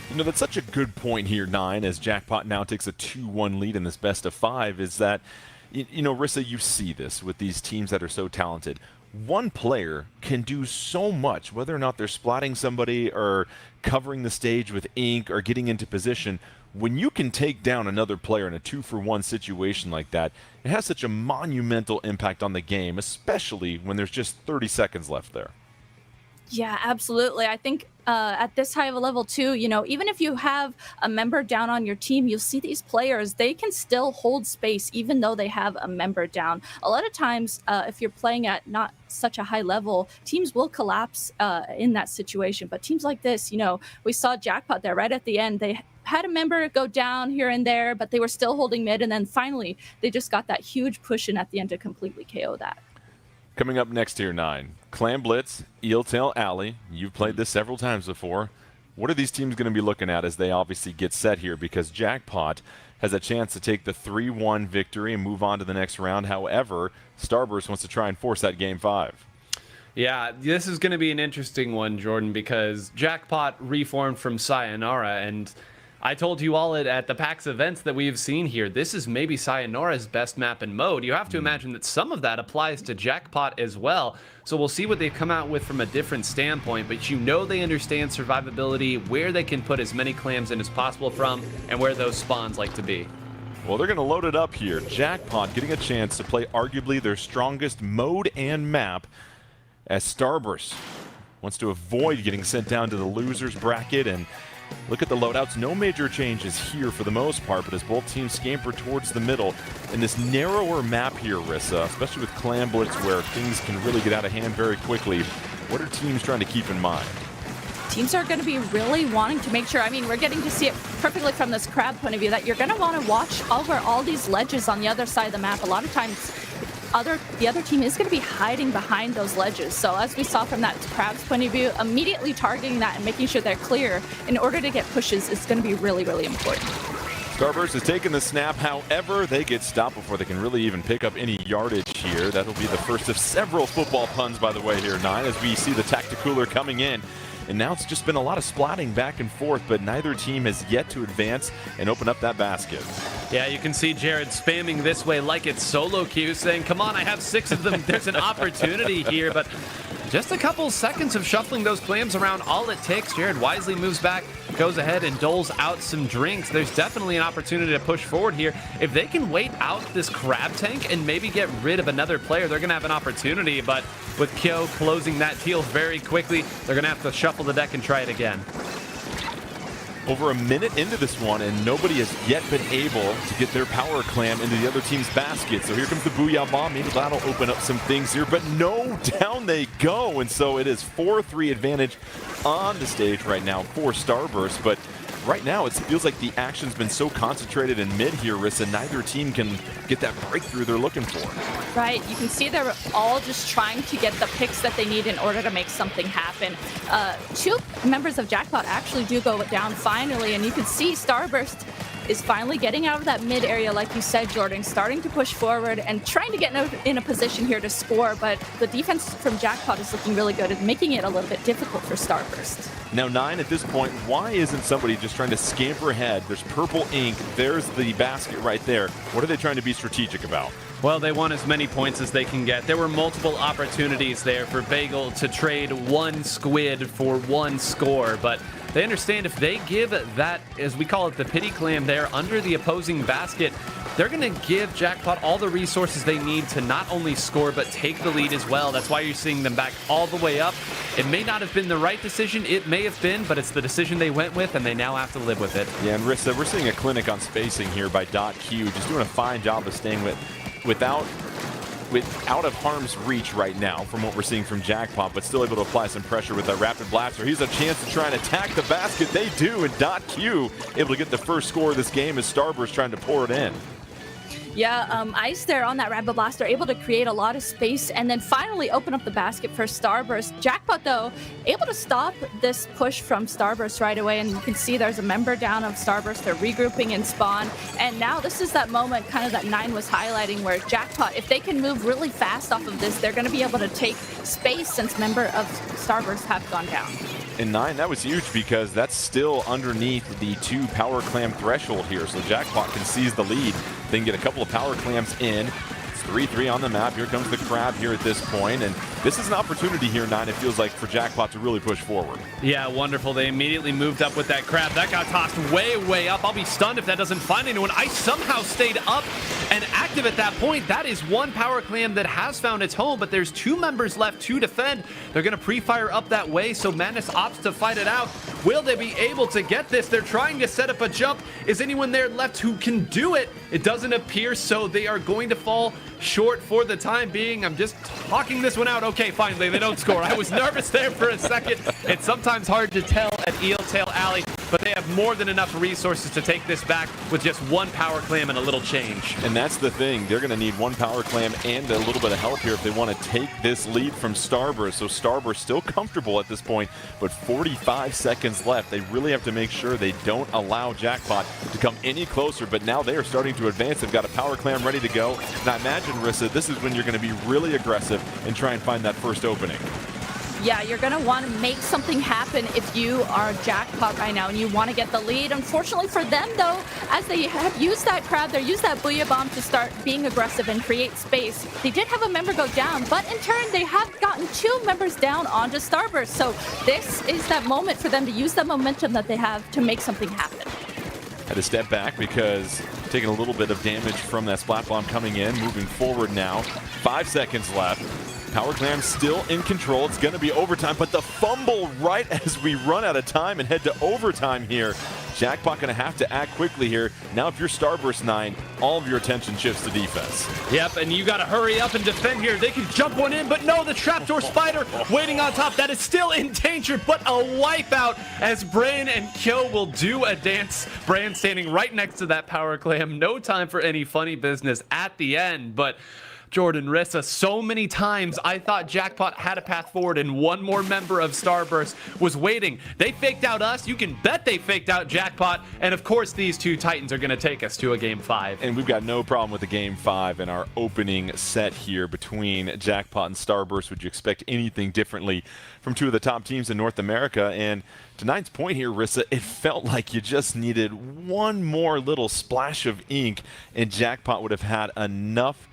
You know, that's such a good point here, 9, as Jackpot now takes a 2-1 lead in this best of 5, is that, you know, Rissa, you see this with these teams that are so talented. One player can do so much, whether or not they're splatting somebody or covering the stage with ink or getting into position. When you can take down another player in a 2-for-1 situation like that, it has such a monumental impact on the game, especially when there's just 30 seconds left there. Yeah, absolutely. I think at this high of a level too, you know, even if you have a member down on your team, you'll see these players, they can still hold space even though they have a member down. A lot of times, if you're playing at not such a high level, teams will collapse in that situation. But teams like this, you know, we saw Jackpot there right at the end. They had a member go down here and there, but they were still holding mid. And then finally, they just got that huge push in at the end to completely KO that. Coming up next here, 9, Clan Blitz, Eeltail Alley. You've played this several times before. What are these teams going to be looking at as they obviously get set here? Because Jackpot has a chance to take the 3-1 victory and move on to the next round. However, Starburst wants to try and force that game 5. Yeah, this is going to be an interesting one, Jordan, because Jackpot reformed from Sayonara, and I told you all at the PAX events that we've seen here, this is maybe Sayonara's best map and mode. You have to imagine that some of that applies to Jackpot as well. So we'll see what they come out with from a different standpoint, but you know they understand survivability, where they can put as many clams in as possible from, and where those spawns like to be. Well, they're going to load it up here. Jackpot getting a chance to play arguably their strongest mode and map as Starburst wants to avoid getting sent down to the losers bracket, and Look at the loadouts. No major changes here for the most part, but as both teams scamper towards the middle in this narrower map here, Rissa, especially with Clam Blitz where things can really get out of hand very quickly, what are teams trying to keep in mind? Teams are going to be really wanting to make sure, I mean, we're getting to see it perfectly from this crab point of view, that you're going to want to watch over all these ledges on the other side of the map. A lot of times, the other team is going to be hiding behind those ledges. So as we saw from that crab's point of view, immediately targeting that and making sure they're clear in order to get pushes is going to be really, really important. Starburst has taken the snap. However, they get stopped before they can really even pick up any yardage here. That'll be the first of several football puns, by the way, here, Nine, as we see the Tacticooler coming in. And now it's just been a lot of splatting back and forth, but neither team has yet to advance and open up that basket. Yeah, you can see Jared spamming this way like it's solo queue, saying, come on, I have 6 of them. There's an opportunity here, but just a couple seconds of shuffling those clams around, all it takes. Jared wisely moves back, goes ahead and doles out some drinks. There's definitely an opportunity to push forward here. If they can wait out this crab tank and maybe get rid of another player, they're going to have an opportunity. But with Kyo closing that deal very quickly, they're going to have to shuffle the deck and try it again. Over a minute into this one, and nobody has yet been able to get their power clam into the other team's basket. So here comes the Booyah Bomb. Maybe that'll open up some things here, but no, down they go. And so it is 4-3 advantage on the stage right now for Starburst. But right now, it feels like the action's been so concentrated in mid here, Rissa, neither team can get that breakthrough they're looking for. Right, you can see they're all just trying to get the picks that they need in order to make something happen. 2 members of Jackpot actually do go down finally, and you can see Starburst is finally getting out of that mid area, like you said, Jordan, starting to push forward and trying to get in a position here to score, but the defense from Jackpot is looking really good and making it a little bit difficult for Starburst. Now, Nine, at this point, why isn't somebody just trying to scamper ahead? There's purple ink. There's the basket right there. What are they trying to be strategic about? Well, they want as many points as they can get. There were multiple opportunities there for Bagel to trade 1 squid for 1 score, but they understand if they give that, as we call it, the pity clam there under the opposing basket, they're going to give Jackpot all the resources they need to not only score, but take the lead as well. That's why you're seeing them back all the way up. It may not have been the right decision. It may have been, but it's the decision they went with, and they now have to live with it. Yeah, and Rissa, we're seeing a clinic on spacing here by .Q, just doing a fine job of staying without of harm's reach right now from what we're seeing from Jackpot, but still able to apply some pressure with that rapid blaster. He's a chance to try and attack the basket. They do, and .Q able to get the first score of this game as Starburst trying to pour it in. Yeah, Ice there on that Rapid Blaster, able to create a lot of space and then finally open up the basket for Starburst. Jackpot, though, able to stop this push from Starburst right away, and you can see there's a member down of Starburst. They're regrouping in spawn, and now this is that moment kind of that Nine was highlighting where Jackpot, if they can move really fast off of this, they're going to be able to take space since member of Starburst have gone down. And Nine, that was huge because that's still underneath the 2 power clam threshold here. So Jackpot can seize the lead. They can get a couple of power clams in. It's 3-3 on the map. Here comes the crab here at this point. And this is an opportunity here, Nine, it feels like, for Jackpot to really push forward. Yeah, wonderful. They immediately moved up with that crab. That got tossed way, way up. I'll be stunned if that doesn't find anyone. I somehow stayed up and active at that point. That is 1 power clam that has found its home, but there's 2 members left to defend. They're going to pre-fire up that way, so Madness opts to fight it out. Will they be able to get this? They're trying to set up a jump. Is anyone there left who can do it? It doesn't appear so. They are going to fall short for the time being. I'm just talking this one out. Okay, finally, they don't score. I was nervous there for a second. It's sometimes hard to tell at Eel Tail Alley, but they have more than enough resources to take this back with just 1 power clam and a little change. And that's the thing. They're going to need 1 power clam and a little bit of help here if they want to take this lead from Starburst. So Starburst still comfortable at this point, but 45 seconds left. They really have to make sure they don't allow Jackpot to come any closer, but now they are starting to advance. They've got a power clam ready to go. And I imagine, Rissa, this is when you're going to be really aggressive and try and find that first opening. Yeah, you're going to want to make something happen if you are Jackpot right now and you want to get the lead. Unfortunately for them, though, as they have used that crab, they used that Booyah Bomb to start being aggressive and create space. They did have a member go down, but in turn, they have gotten 2 members down onto Starburst. So this is that moment for them to use the momentum that they have to make something happen. Had to step back because taking a little bit of damage from that splat bomb coming in, moving forward now. 5 seconds left. Power Clam still in control. It's going to be overtime, but the fumble right as we run out of time and head to overtime here. Jackpot going to have to act quickly here. Now if you're Starburst 9, all of your attention shifts to defense. Yep, and you got to hurry up and defend here. They can jump one in, but no, the trapdoor spider waiting on top. That is still in danger, but a wipeout as Bran and Kyo will do a dance. Bran standing right next to that Power Clam. No time for any funny business at the end, but Jordan, Rissa, so many times I thought Jackpot had a path forward and one more member of Starburst was waiting. They faked out us. You can bet they faked out Jackpot. And of course, these two Titans are going to take us to a Game 5. And we've got no problem with the Game 5 in our opening set here between Jackpot and Starburst. Would you expect anything differently from two of the top teams in North America? And to Nine's point here, Rissa, it felt like you just needed one more little splash of ink and Jackpot would have had enough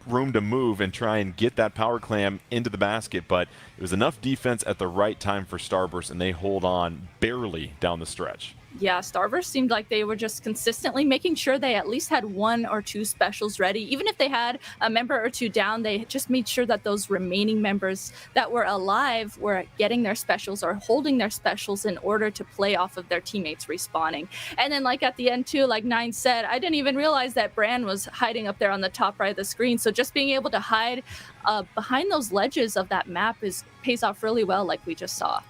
room to move and try and get that Power Clam into the basket, but it was enough defense at the right time for Starburst, and they hold on barely down the stretch. Yeah, Starburst seemed like they were just consistently making sure they at least had 1 or 2 specials ready. Even if they had a member or two down, they just made sure that those remaining members that were alive were getting their specials or holding their specials in order to play off of their teammates respawning. And then like at the end too, like Nine said, I didn't even realize that Bran was hiding up there on the top right of the screen. So just being able to hide behind those ledges of that map pays off really well, like we just saw.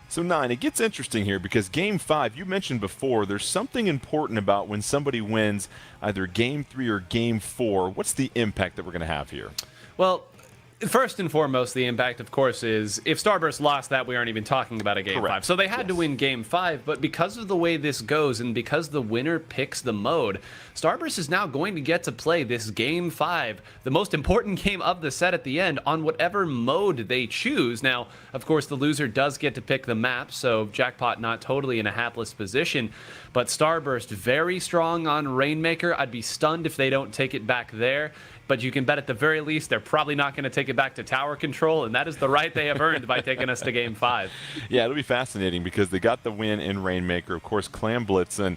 So Nine, it gets interesting here because Game 5, you mentioned before, there's something important about when somebody wins either Game 3 or Game 4. What's the impact that we're going to have here? Well, first and foremost, the impact, of course, is if Starburst lost that, we aren't even talking about a Game 5. So they had to win Game 5, but because of the way this goes and because the winner picks the mode, Starburst is now going to get to play this Game 5, the most important game of the set at the end, on whatever mode they choose. Now, of course, the loser does get to pick the map, so Jackpot not totally in a hapless position, but Starburst very strong on Rainmaker. I'd be stunned if they don't take it back there. But you can bet at the very least they're probably not going to take it back to tower control, and that is the right they have earned by taking us to Game 5. Yeah, it'll be fascinating because they got the win in Rainmaker, of course, Clam Blitz, and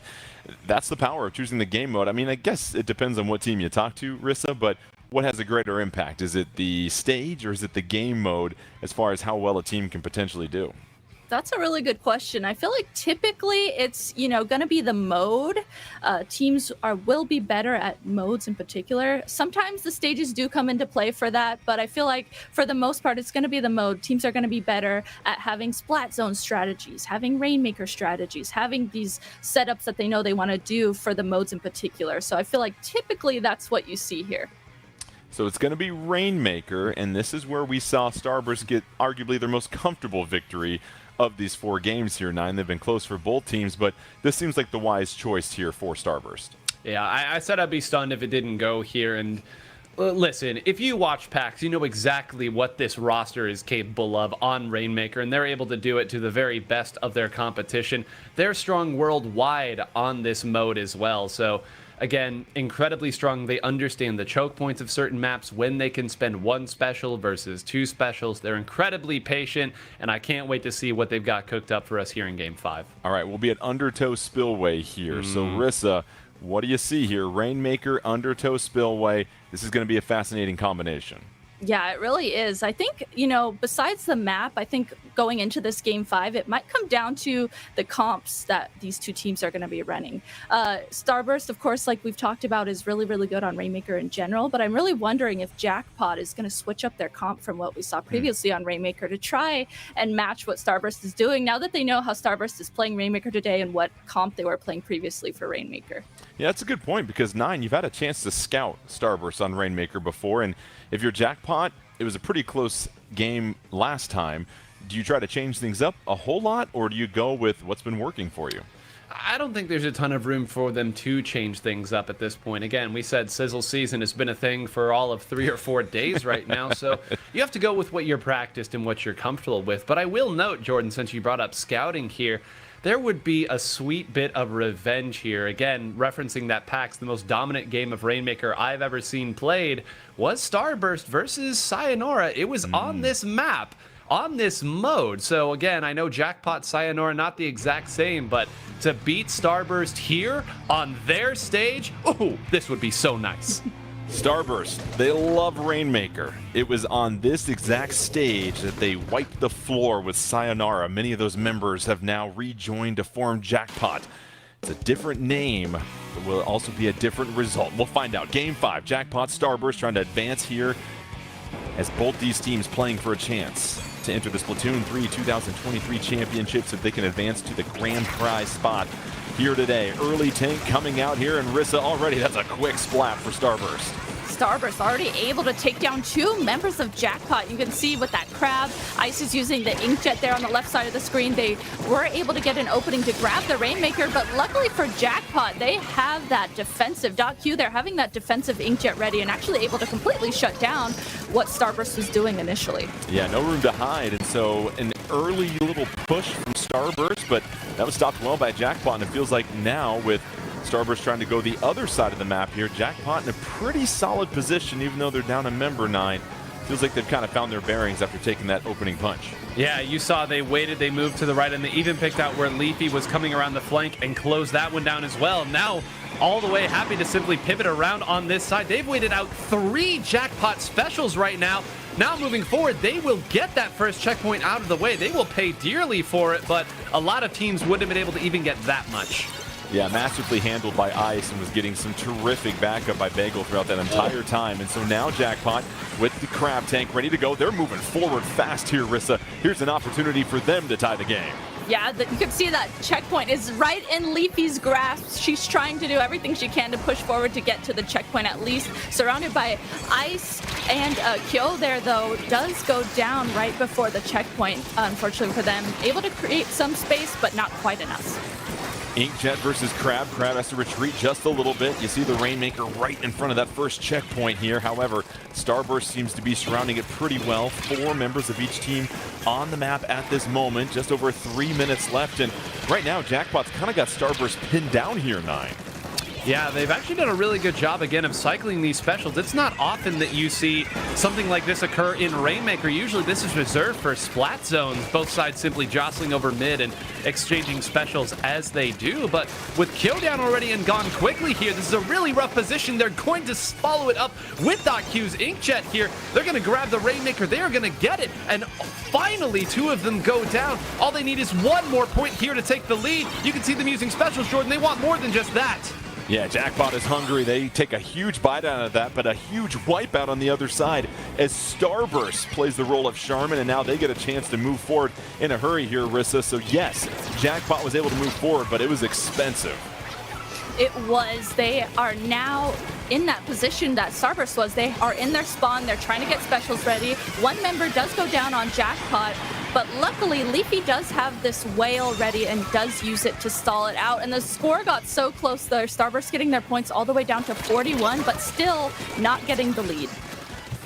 that's the power of choosing the game mode. I mean, I guess it depends on what team you talk to, Rissa, but what has a greater impact? Is it the stage or is it the game mode as far as how well a team can potentially do? That's a really good question. I feel like typically it's, going to be the mode. Teams will be better at modes in particular. Sometimes the stages do come into play for that, but I feel like for the most part, it's going to be the mode. Teams are going to be better at having splat zone strategies, having Rainmaker strategies, having these setups that they know they want to do for the modes in particular. So I feel like typically that's what you see here. So it's going to be Rainmaker, and this is where we saw Starburst get arguably their most comfortable victory of these 4 games here, Nine. They've been close for both teams, but this seems like the wise choice here for Starburst. Yeah, I said I'd be stunned if it didn't go here, and listen, if you watch PAX, you know exactly what this roster is capable of on Rainmaker, and they're able to do it to the very best of their competition. They're strong worldwide on this mode as well, so again, incredibly strong. They understand the choke points of certain maps, when they can spend 1 special versus 2 specials. They're incredibly patient, and I can't wait to see what they've got cooked up for us here in Game 5. All right, we'll be at Undertow Spillway here. So, Rissa, what do you see here? Rainmaker, Undertow Spillway. This is going to be a fascinating combination. Yeah, it really is. I think, besides the map, I think going into this Game 5, it might come down to the comps that these two teams are going to be running. Starburst, of course, like we've talked about, is really, really good on Rainmaker in general, but I'm really wondering if Jackpot is going to switch up their comp from what we saw previously on Rainmaker to try and match what Starburst is doing now that they know how Starburst is playing Rainmaker today and what comp they were playing previously for Rainmaker. Yeah, that's a good point because, Nine, you've had a chance to scout Starburst on Rainmaker before, and if you're Jackpot, it was a pretty close game last time. Do you try to change things up a whole lot, or do you go with what's been working for you? I don't think there's a ton of room for them to change things up at this point. Again, we said Sizzle Season has been a thing for all of 3 or 4 days right now, so you have to go with what you're practiced and what you're comfortable with. But I will note, Jordan, since you brought up scouting here, there would be a sweet bit of revenge here. Again, referencing that PAX, the most dominant game of Rainmaker I've ever seen played was Starburst versus Sayonara. It was on this map, on this mode. So again, I know Jackpot, Sayonara, not the exact same, but to beat Starburst here on their stage, oh, this would be so nice. Starburst, they love Rainmaker. It was on this exact stage that they wiped the floor with Sayonara. Many of those members have now rejoined to form Jackpot. It's a different name, but will also be a different result. We'll find out. Game 5, Jackpot, Starburst trying to advance here as both these teams playing for a chance to enter the Splatoon 3 2023 championships if they can advance to the grand prize spot here today. Early tank coming out here, and Rissa already, that's a quick splat for Starburst. Starburst already able to take down 2 members of Jackpot. You can see with that crab, Ice is using the inkjet there on the left side of the screen. They were able to get an opening to grab the Rainmaker, but luckily for Jackpot, they have that defensive .Q. They're having that defensive inkjet ready and actually able to completely shut down what Starburst was doing initially. Yeah, no room to hide, and so an early little push from Starburst, but that was stopped well by Jackpot, and it feels like now with Starburst trying to go the other side of the map here, Jackpot in a pretty solid position, even though they're down a member 9. Feels like they've kind of found their bearings after taking that opening punch. Yeah, you saw they waited, they moved to the right, and they even picked out where Leafy was coming around the flank and closed that one down as well. Now, all the way happy to simply pivot around on this side. They've waited out 3 Jackpot specials right now. Now moving forward, they will get that first checkpoint out of the way. They will pay dearly for it, but a lot of teams wouldn't have been able to even get that much. Yeah, masterfully handled by Ice, and was getting some terrific backup by Bagel throughout that entire time. And so now Jackpot with the crab tank ready to go. They're moving forward fast here, Rissa. Here's an opportunity for them to tie the game. Yeah, you can see that checkpoint is right in Leafy's grasp. She's trying to do everything she can to push forward to get to the checkpoint at least. Surrounded by Ice and Kyo there, though, does go down right before the checkpoint, unfortunately for them. Able to create some space, but not quite enough. Inkjet versus Crab. Crab has to retreat just a little bit. You see the Rainmaker right in front of that first checkpoint here. However, Starburst seems to be surrounding it pretty well. 4 members of each team on the map at this moment. Just over 3 minutes left. And right now, Jackpot's kind of got Starburst pinned down here, 9. Yeah, they've actually done a really good job, again, of cycling these specials. It's not often that you see something like this occur in Rainmaker. Usually this is reserved for splat zones, both sides simply jostling over mid and exchanging specials as they do. But with Kyo down already and gone quickly here, this is a really rough position. They're going to follow it up with .Q's inkjet here. They're going to grab the Rainmaker. They are going to get it. And finally, 2 of them go down. All they need is 1 more point here to take the lead. You can see them using specials, Jordan. They want more than just that. Yeah, Jackpot is hungry. They take a huge bite out of that, but a huge wipeout on the other side as Starburst plays the role of Charmin, and now they get a chance to move forward in a hurry here, Rissa. So yes, Jackpot was able to move forward, but it was expensive. It was. They are now in that position that Starburst was. They are in their spawn. They're trying to get specials ready. 1 member does go down on Jackpot, but luckily Leafy does have this whale ready and does use it to stall it out. And the score got so close there. Starburst getting their points all the way down to 41, but still not getting the lead.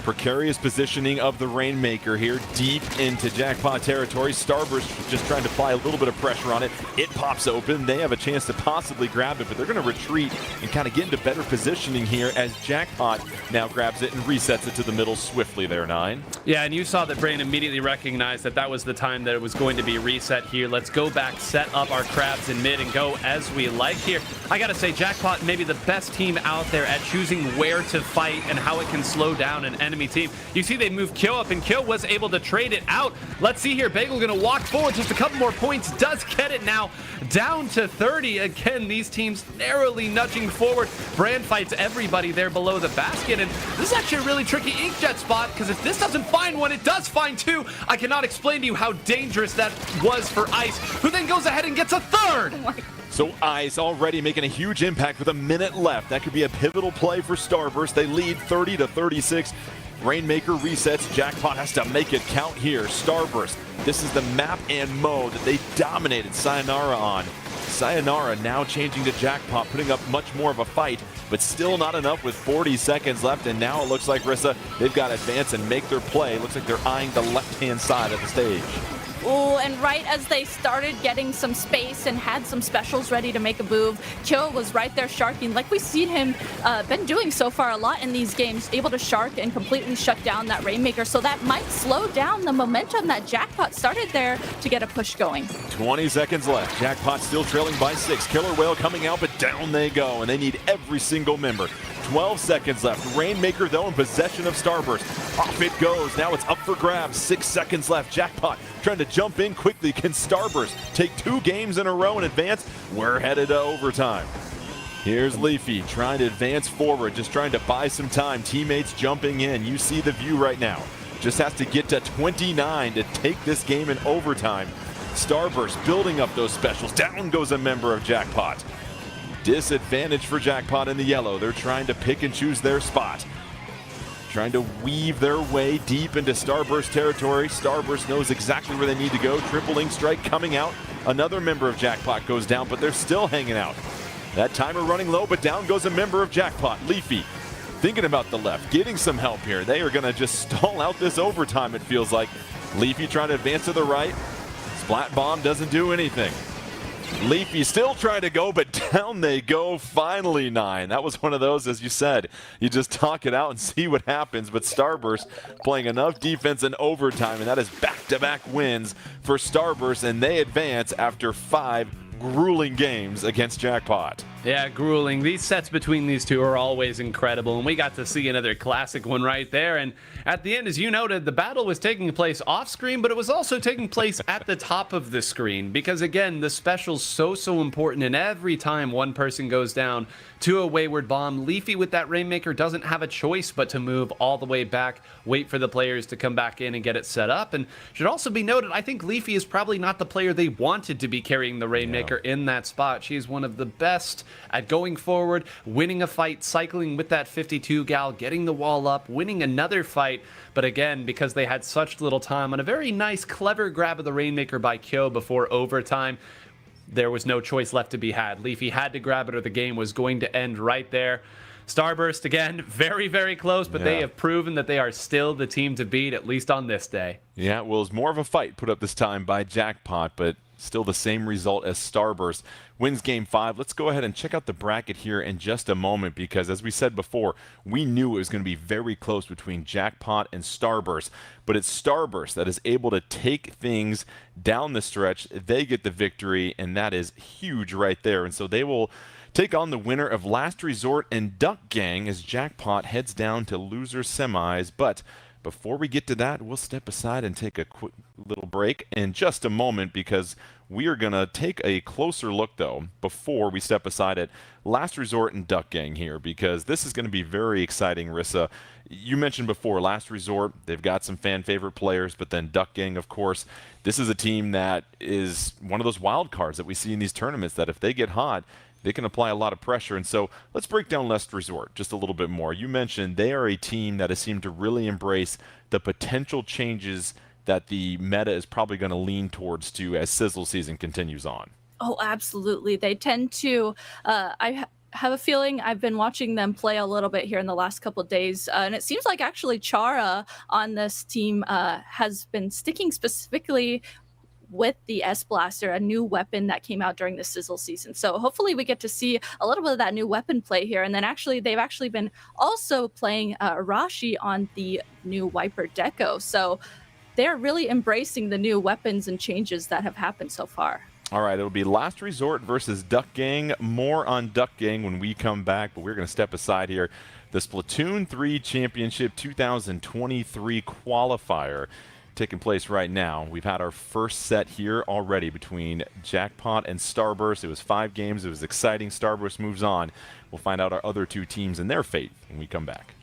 Precarious positioning of the Rainmaker here deep into Jackpot territory. Starburst just trying to apply a little bit of pressure on it. It pops open. They have a chance to possibly grab it, but they're going to retreat and kind of get into better positioning here as Jackpot now grabs it and resets it to the middle swiftly there, 9. Yeah, and you saw that Brain immediately recognized that that was the time that it was going to be reset here. Let's go back, set up our crabs in mid, and go as we like here. I got to say, Jackpot may be the best team out there at choosing where to fight and how it can slow down an enemy team. You see they moved Kyo up, and Kyo was able to trade it out. Let's see here. Bagel going to walk forward. Just a couple more points. Does get it now down to 30. Again, these teams narrowly nudging forward. Brand fights everybody there below the basket, and this is actually a really tricky inkjet spot, because if this doesn't find 1, it does find 2. I cannot explain to you how dangerous that was for Ice, who then goes ahead and gets a 3rd. So Ice already making a huge impact with a minute left. That could be a pivotal play for Starburst. They lead 30-36. Rainmaker resets. Jackpot has to make it count here. Starburst, this is the map and mode that they dominated Sayonara on. Sayonara now changing to Jackpot, putting up much more of a fight, but still not enough with 40 seconds left. And now it looks like, Rissa, they've got to advance and make their play. Looks like they're eyeing the left-hand side of the stage. Ooh, and right as they started getting some space and had some specials ready to make a move, Kyo was right there sharking, like we've seen him been doing so far a lot in these games, able to shark and completely shut down that Rainmaker. So that might slow down the momentum that Jackpot started there to get a push going. 20 seconds left. Jackpot still trailing by 6. Killer Whale coming out, but down they go, and they need every single member. 12 seconds left. Rainmaker, though, in possession of Starburst. Off it goes. Now it's up for grabs. 6 seconds left. Jackpot trying to jump in quickly. Can Starburst take 2 games in a row in advance? We're headed to overtime. Here's Leafy trying to advance forward, just trying to buy some time. Teammates jumping in. You see the view right now. Just has to get to 29 to take this game in overtime. Starburst building up those specials. Down goes a member of Jackpot. Disadvantage for Jackpot in the yellow. They're trying to pick and choose their spot. Trying to weave their way deep into Starburst territory. Starburst knows exactly where they need to go. Triple Ink Strike coming out. Another member of Jackpot goes down, but they're still hanging out. That timer running low, but down goes a member of Jackpot. Leafy thinking about the left, getting some help here. They are going to just stall out this overtime, it feels like. Leafy trying to advance to the right. Splat Bomb doesn't do anything. Leafy still trying to go, but down they go. Finally 9. That was one of those, as you said, you just talk it out and see what happens. But Starburst playing enough defense in overtime, and that is back-to-back wins for Starburst, and they advance after 5 grueling games against Jackpot. Yeah, grueling. These sets between these two are always incredible, and we got to see another classic one right there. And at the end, as you noted, the battle was taking place off screen, but it was also taking place at the top of the screen because, again, the special's so important, and every time one person goes down to a wayward bomb, Leafy with that Rainmaker doesn't have a choice but to move all the way back, wait for the players to come back in and get it set up. And should also be noted, I think Leafy is probably not the player they wanted to be carrying the Rainmaker in that spot. She's one of the best at going forward, winning a fight, cycling with that 52 gal, getting the wall up, winning another fight. But again, because they had such little time on a very nice, clever grab of the Rainmaker by Kyo before overtime, there was no choice left to be had. Leafy had to grab it or the game was going to end right there. Starburst, again, very close, but they have proven that they are still the team to beat, at least on this day. Yeah, well, it was more of a fight put up this time by Jackpot, but still the same result as Starburst. Wins Game 5. Let's go ahead and check out the bracket here in just a moment because, as we said before, we knew it was going to be very close between Jackpot and Starburst. But it's Starburst that is able to take things down the stretch. They get the victory, and that is huge right there. And so they will take on the winner of Last Resort and Duck Gang as Jackpot heads down to loser semis. But before we get to that, we'll step aside and take a quick little break in just a moment because we are going to take a closer look, though, before we step aside at Last Resort and Duck Gang here because this is going to be very exciting, Rissa. You mentioned before, Last Resort, they've got some fan favorite players, but then Duck Gang, of course, this is a team that is one of those wild cards that we see in these tournaments that if they get hot, they can apply a lot of pressure. And so let's break down Last Resort just a little bit more. You mentioned they are a team that has seemed to really embrace the potential changes that the meta is probably going to lean towards too as Sizzle season continues on. Oh, absolutely. They tend to, have a feeling I've been watching them play a little bit here in the last couple of days. And it seems like actually Chara on this team has been sticking specifically with the S Blaster, a new weapon that came out during the Sizzle season. So hopefully we get to see a little bit of that new weapon play here. And then actually they've actually been also playing Arashi on the new Wiper Deco. So they're really embracing the new weapons and changes that have happened so far. All right, it'll be Last Resort versus Duck Gang. More on Duck Gang when we come back, but we're going to step aside here. The Splatoon 3 Championship 2023 Qualifier taking place right now. We've had our first set here already between Jackpot and Starburst. It was 5 games. It was exciting. Starburst moves on. We'll find out our other 2 teams and their fate when we come back.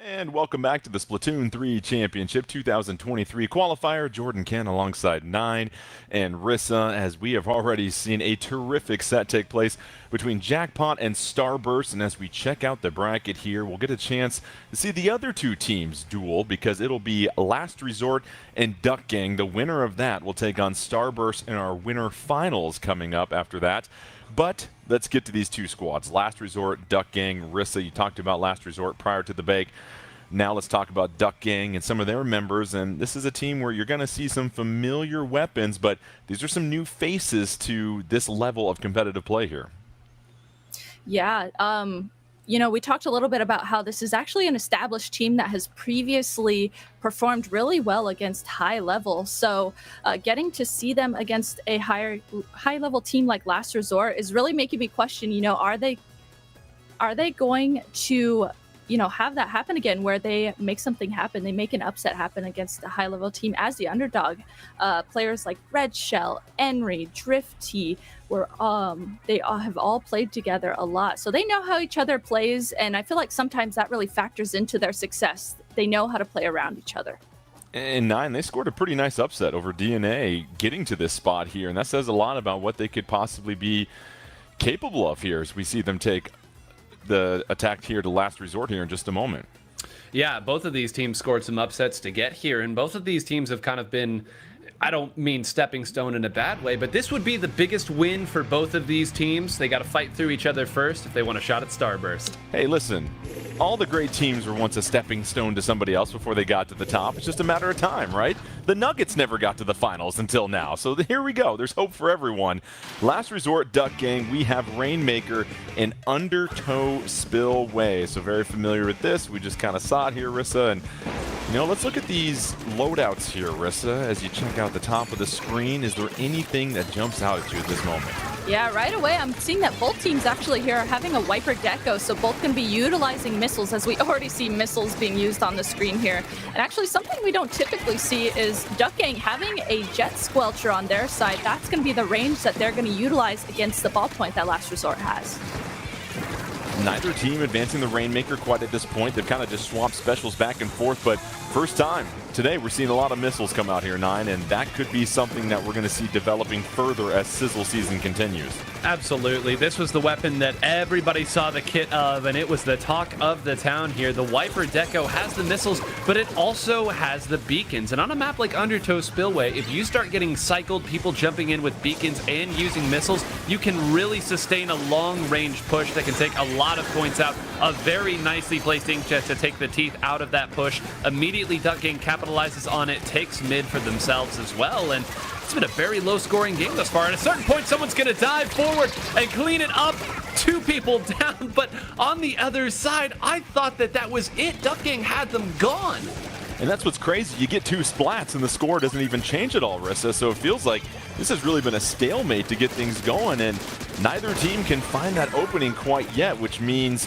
And welcome back to the Splatoon 3 Championship 2023 qualifier. Jordan Ken alongside 9 and Rissa, as we have already seen a terrific set take place between Jackpot and Starburst. And as we check out the bracket here, we'll get a chance to see the other two teams duel, because it'll be Last Resort and Duck Gang. The winner of that will take on Starburst in our winter finals coming up after that. But let's get to these two squads. Last Resort, Duck Gang, Rissa. You talked about Last Resort prior to the break. Now let's talk about Duck Gang and some of their members. And this is a team where you're going to see some familiar weapons, but these are some new faces to this level of competitive play here. Yeah, you know, we talked a little bit about how this is actually an established team that has previously performed really well against high level. So getting to see them against a high level team like Last Resort is really making me question, you know, are they going to, you know, have that happen again, where they make something happen, they make an upset happen against a high level team as the underdog. Players like Red Shell, Enry, Drifty, they all have all played together a lot, so they know how each other plays, and I feel like sometimes that really factors into their success. They know how to play around each other. And 9, they scored a pretty nice upset over DNA getting to this spot here, and that says a lot about what they could possibly be capable of here as we see them take the attack here to Last Resort here in just a moment. Yeah, both of these teams scored some upsets to get here, and both of these teams have kind of been, I don't mean stepping stone in a bad way, but this would be the biggest win for both of these teams. They got to fight through each other first if they want a shot at Starburst. Hey, listen, all the great teams were once a stepping stone to somebody else before they got to the top. It's just a matter of time, right? The Nuggets never got to the finals until now, so here we go. There's hope for everyone. Last Resort, Duck Gang, we have Rainmaker and Undertow Spillway. So very familiar with this. We just kind of saw it here, Rissa, and you know, let's look at these loadouts here, Rissa, as you check out the top of the screen. Is there anything that jumps out at you at this moment? Yeah, right away I'm seeing that both teams actually here are having a Wiper Deco, so both can be utilizing missiles, as we already see missiles being used on the screen here. And actually something we don't typically see is Duck Gang having a Jet Squelcher on their side. That's going to be the range that they're going to utilize against the ballpoint that Last Resort has. Neither team advancing the Rainmaker quite at this point. They've kind of just swapped specials back and forth, but first time today we're seeing a lot of missiles come out here, 9, and that could be something that we're going to see developing further as Sizzle season continues. Absolutely. This was the weapon that everybody saw the kit of, and it was the talk of the town here. The Wiper Deco has the missiles, but it also has the beacons. And on a map like Undertow Spillway, if you start getting cycled, people jumping in with beacons and using missiles, you can really sustain a long-range push that can take a lot of points out. A very nicely placed inkjet to take the teeth out of that push. Immediately Duck Gang capitalizes on it, takes mid for themselves as well, and it's been a very low-scoring game thus far. At a certain point, someone's going to dive forward and clean it up. 2 people down, but on the other side, I thought that was it. Duck Gang had them gone. And that's what's crazy. You get 2 splats and the score doesn't even change at all, Rissa. So it feels like this has really been a stalemate to get things going, and neither team can find that opening quite yet, which means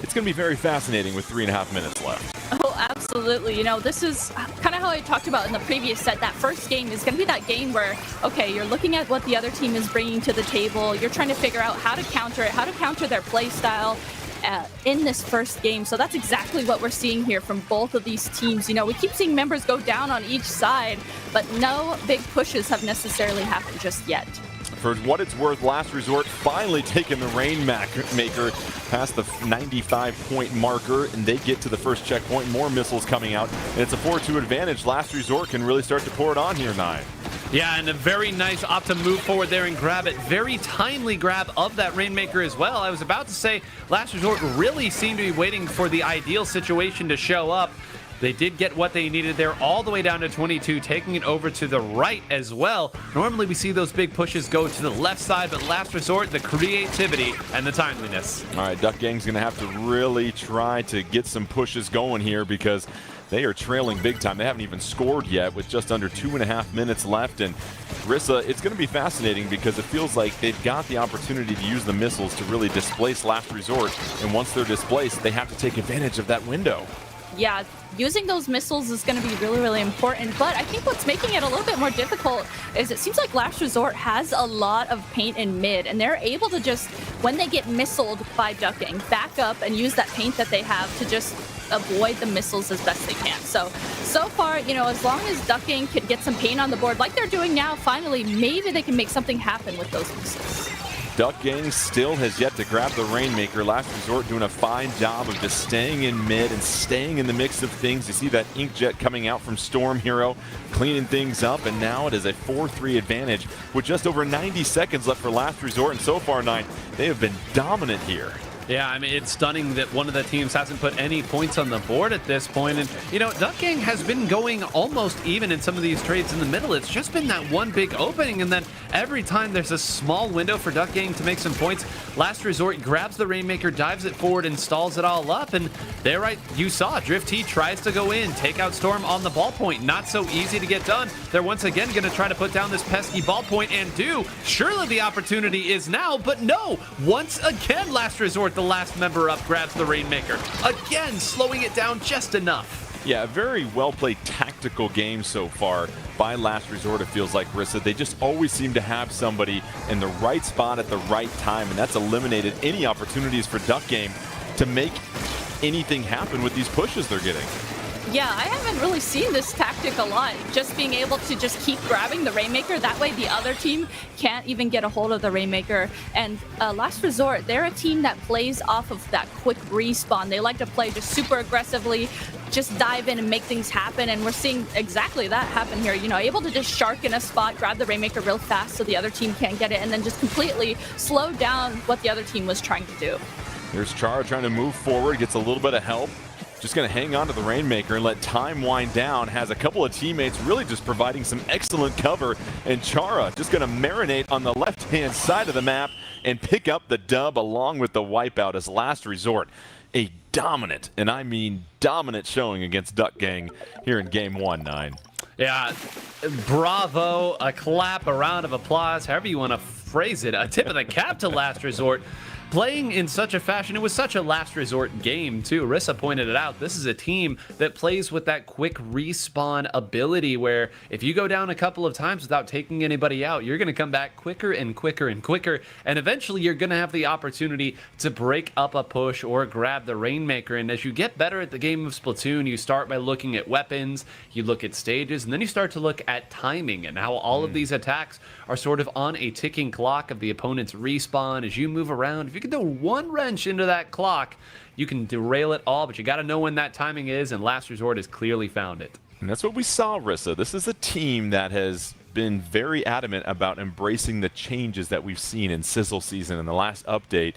it's going to be very fascinating with 3.5 minutes left. Oh, absolutely. You know, this is kind of how I talked about in the previous set. That first game is going to be that game where, okay, you're looking at what the other team is bringing to the table. You're trying to figure out how to counter it, how to counter their play style in this first game. So that's exactly what we're seeing here from both of these teams. You know, we keep seeing members go down on each side, but no big pushes have necessarily happened just yet. For what it's worth, Last Resort finally taking the Rainmaker past the 95-point marker, and they get to the first checkpoint. More missiles coming out, and it's a 4-2 advantage. Last Resort can really start to pour it on here, 9. Yeah, and a very nice opt to move forward there and grab it. Very timely grab of that Rainmaker as well. I was about to say Last Resort really seemed to be waiting for the ideal situation to show up. They did get what they needed there, all the way down to 22, taking it over to the right as well. Normally we see those big pushes go to the left side, but Last Resort, the creativity and the timeliness. All right, Duck Gang's going to have to really try to get some pushes going here, because they are trailing big time. They haven't even scored yet with just under 2.5 minutes left. And Rissa, it's going to be fascinating because it feels like they've got the opportunity to use the missiles to really displace Last Resort. And once they're displaced, they have to take advantage of that window. Yeah, using those missiles is going to be really, really important. But I think what's making it a little bit more difficult is it seems like Last Resort has a lot of paint in mid, and they're able to just, when they get missiled by Duck Gang, back up and use that paint that they have to just avoid the missiles as best they can. So far, as long as Duck Gang could get some paint on the board like they're doing now, finally, maybe they can make something happen with those missiles. Duck Gang still has yet to grab the Rainmaker. Last Resort doing a fine job of just staying in mid and staying in the mix of things. You see that Inkjet coming out from Storm Hero, cleaning things up, and now it is a 4-3 advantage with just over 90 seconds left for Last Resort. And so far, Nine, they have been dominant here. Yeah, I mean, it's stunning that one of the teams hasn't put any points on the board at this point. And, Duck Gang has been going almost even in some of these trades in the middle. It's just been that one big opening, and then every time there's a small window for Duck Gang to make some points, Last Resort grabs the Rainmaker, dives it forward, and stalls it all up. And there, right, you saw Drift T tries to go in, take out Storm on the ballpoint. Not so easy to get done. They're once again going to try to put down this pesky ballpoint and do. Surely the opportunity is now, but no. Once again, Last Resort, the last member up, grabs the Rainmaker. Again, slowing it down just enough. Yeah, a very well-played tactical game so far by Last Resort, it feels like, Rissa. They just always seem to have somebody in the right spot at the right time, and that's eliminated any opportunities for Duck Game to make anything happen with these pushes they're getting. Yeah, I haven't really seen this tactic a lot. Just being able to just keep grabbing the Rainmaker. That way the other team can't even get a hold of the Rainmaker. And Last Resort, they're a team that plays off of that quick respawn. They like to play just super aggressively, just dive in and make things happen. And we're seeing exactly that happen here. Able to just shark in a spot, grab the Rainmaker real fast so the other team can't get it, and then just completely slow down what the other team was trying to do. Here's Chara trying to move forward, gets a little bit of help. Just going to hang on to the Rainmaker and let time wind down. Has a couple of teammates really just providing some excellent cover. And Chara just going to marinate on the left-hand side of the map and pick up the dub along with the wipeout as Last Resort. A dominant, and I mean dominant, showing against Duck Gang here in Game 1, 9. Yeah, bravo, a clap, a round of applause, however you want to phrase it. A tip of the cap to Last Resort. Playing in such a fashion, it was such a Last Resort game too. Rissa pointed it out. This is a team that plays with that quick respawn ability where if you go down a couple of times without taking anybody out, you're going to come back quicker and quicker and quicker, and eventually you're going to have the opportunity to break up a push or grab the Rainmaker. And as you get better at the game of Splatoon, you start by looking at weapons, you look at stages, and then you start to look at timing and how all of these attacks are sort of on a ticking clock of the opponent's respawn. As you move around, if you can throw one wrench into that clock, you can derail it all, but you got to know when that timing is, and Last Resort has clearly found it. And that's what we saw, Rissa. This is a team that has been very adamant about embracing the changes that we've seen in Sizzle Season in the last update,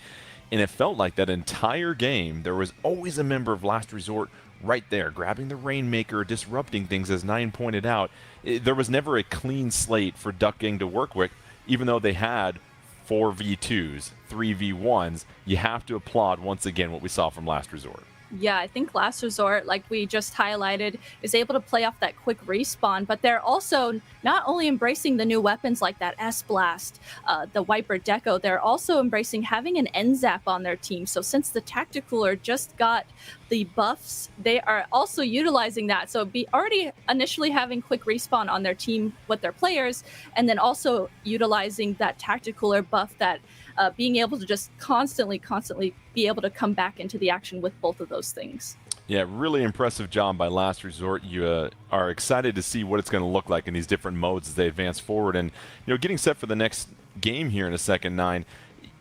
and it felt like that entire game, there was always a member of Last Resort right there, grabbing the Rainmaker, disrupting things, as Nine pointed out. There was never a clean slate for Duck Gang to work with, even though they had 4v2s, 3v1s. You have to applaud once again what we saw from Last Resort. Yeah, I think Last Resort, like we just highlighted, is able to play off that quick respawn, but they're also not only embracing the new weapons like that S-Blast, the Wiper Deco, they're also embracing having an N-Zap on their team. So since the Tacticooler just got the buffs, they are also utilizing that. So already initially having quick respawn on their team with their players, and then also utilizing that Tacticooler buff, that being able to just constantly be able to come back into the action with both of those things. Yeah, really impressive job by Last Resort. You are excited to see what it's going to look like in these different modes as they advance forward. And, getting set for the next game here in a second, Nine,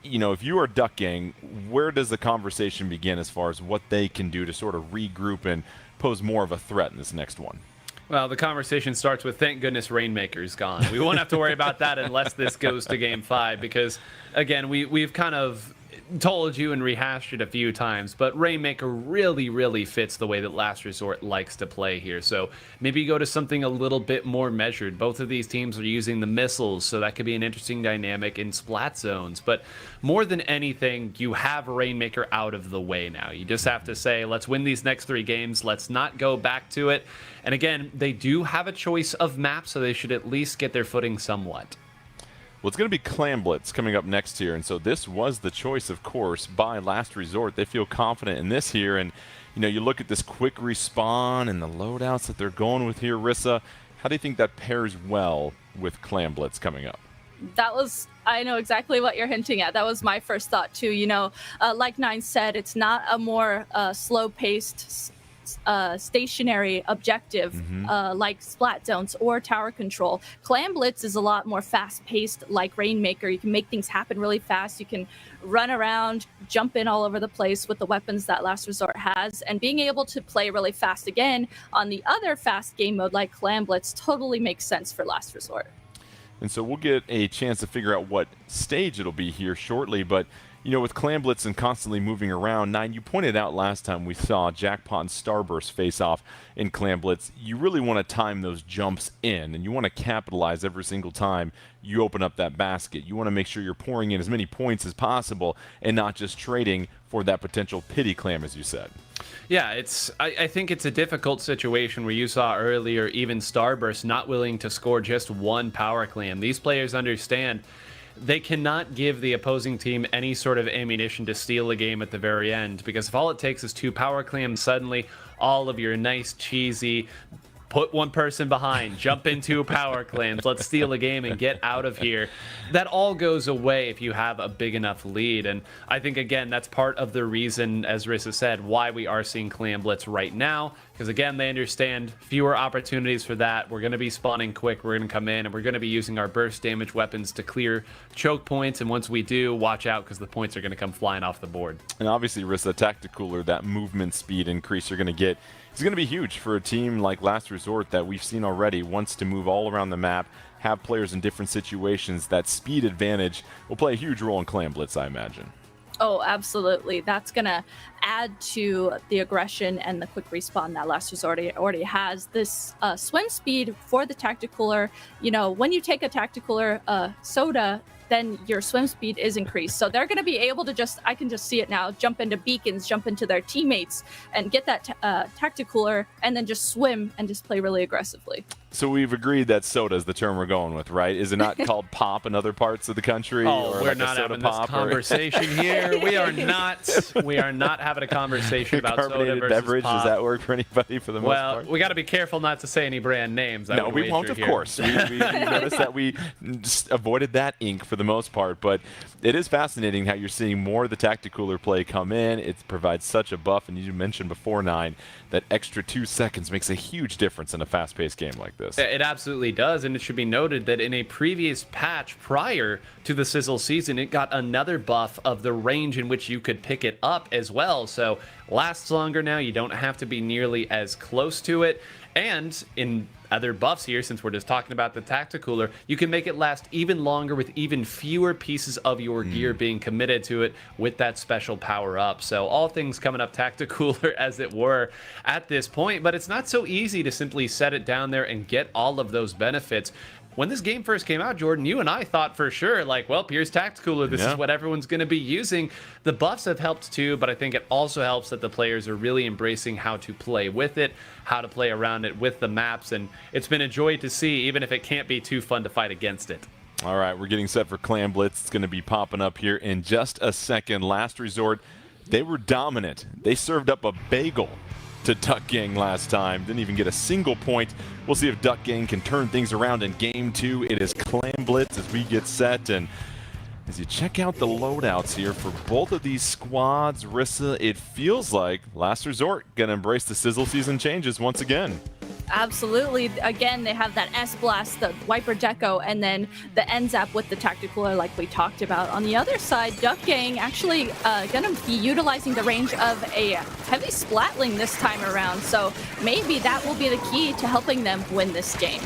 if you are Duck Gang, where does the conversation begin as far as what they can do to sort of regroup and pose more of a threat in this next one? Well, the conversation starts with, thank goodness Rainmaker's gone. We won't have to worry about that unless this goes to Game 5, because, again, we've kind of told you and rehashed it a few times, but Rainmaker really fits the way that Last Resort likes to play here. So maybe go to something a little bit more measured. Both of these teams are using the missiles, so that could be an interesting dynamic in splat zones. But more than anything, you have Rainmaker out of the way now. You just have to say, let's win these next 3 games. Let's not go back to it. And again, they do have a choice of maps, so they should at least get their footing somewhat. Well, it's going to be Clam Blitz coming up next here, and so this was the choice, of course, by Last Resort. They feel confident in this here, and you look at this quick respawn and the loadouts that they're going with here, Rissa. How do you think that pairs well with Clam Blitz coming up? I know exactly what you're hinting at. That was my first thought too. Like Nine said, it's not a more slow-paced stationary objective like splat zones or tower control. Clam Blitz is a lot more fast-paced, like Rainmaker. You can make things happen really fast. You can run around, jump in all over the place with the weapons that Last Resort has, and being able to play really fast again on the other fast game mode like Clam Blitz totally makes sense for Last Resort. And so we'll get a chance to figure out what stage it'll be here shortly, but you know, with Clam Blitz and constantly moving around, Nine, you pointed out last time we saw Jackpot and Starburst face off in Clam Blitz. You really want to time those jumps in, and you want to capitalize every single time you open up that basket. You want to make sure you're pouring in as many points as possible and not just trading for that potential pity clam, as you said. Yeah, I think it's a difficult situation where you saw earlier even Starburst not willing to score just one power clam. These players understand they cannot give the opposing team any sort of ammunition to steal a game at the very end, because if all it takes is 2 power clams, suddenly all of your nice, cheesy, put one person behind, jump into power clams, let's steal a game and get out of here, that all goes away if you have a big enough lead. And I think, again, that's part of the reason, as Rissa said, why we are seeing Clam Blitz right now, because, again, they understand fewer opportunities for that. We're going to be spawning quick, we're going to come in, and we're going to be using our burst damage weapons to clear choke points, and once we do, watch out, because the points are going to come flying off the board. And obviously, Rissa, Tacticooler, that movement speed increase you're going to get is going to be huge for a team like Last Resort that we've seen already wants to move all around the map, have players in different situations. That speed advantage will play a huge role in Clam Blitz, I imagine. Oh, absolutely. That's going to add to the aggression and the quick respawn that Last Resort already has. This swim speed for the Tacticooler, you know, when you take a Tacticooler soda, then your swim speed is increased. So they're going to be able to just, I can just see it now, jump into beacons, jump into their teammates, and get that Tacticooler, and then just swim and just play really aggressively. So we've agreed that soda is the term we're going with, right? Is it not called pop in other parts of the country? Oh, or we're like not a soda having pop this conversation here. We are not having a conversation about soda carbonated versus beverage. pop. Does that work for anybody for the most part? Well, we got to be careful not to say any brand names. No, we won't, of course. We noticed that we just avoided that ink for the most part, but it is fascinating how you're seeing more of the Tacticooler play come in. It provides such a buff, and you mentioned before, Nine, that extra 2 seconds makes a huge difference in a fast-paced game like this. It absolutely does, and it should be noted that in a previous patch prior to the Sizzle season, it got another buff of the range in which you could pick it up as well. So lasts longer now. You don't have to be nearly as close to it. And in other buffs here, since we're just talking about the Tacticooler, you can make it last even longer with even fewer pieces of your gear being committed to it with that special power up. So all things coming up Tacticooler, as it were, at this point. But it's not so easy to simply set it down there and get all of those benefits. When this game first came out, Jordan, you and I thought for sure, like, well, here's Tacticooler. This is what everyone's going to be using. The buffs have helped too, but I think it also helps that the players are really embracing how to play with it, how to play around it with the maps, and it's been a joy to see, even if it can't be too fun to fight against it. All right, we're getting set for Clam Blitz. It's going to be popping up here in just a second. Last Resort, they were dominant. They served up a bagel to Duck Gang last time. Didn't even get a single point. We'll see if Duck Gang can turn things around in Game 2. It is Clam Blitz as we get set. And as you check out the loadouts here for both of these squads, Rissa, it feels like Last Resort going to embrace the Sizzle season changes once again. Absolutely. Again, they have that S-Blast, the Wiper Deco, and then the NZAP with the Tacticooler like we talked about. On the other side, Duck Gang actually going to be utilizing the range of a heavy Splatling this time around. So maybe that will be the key to helping them win this game.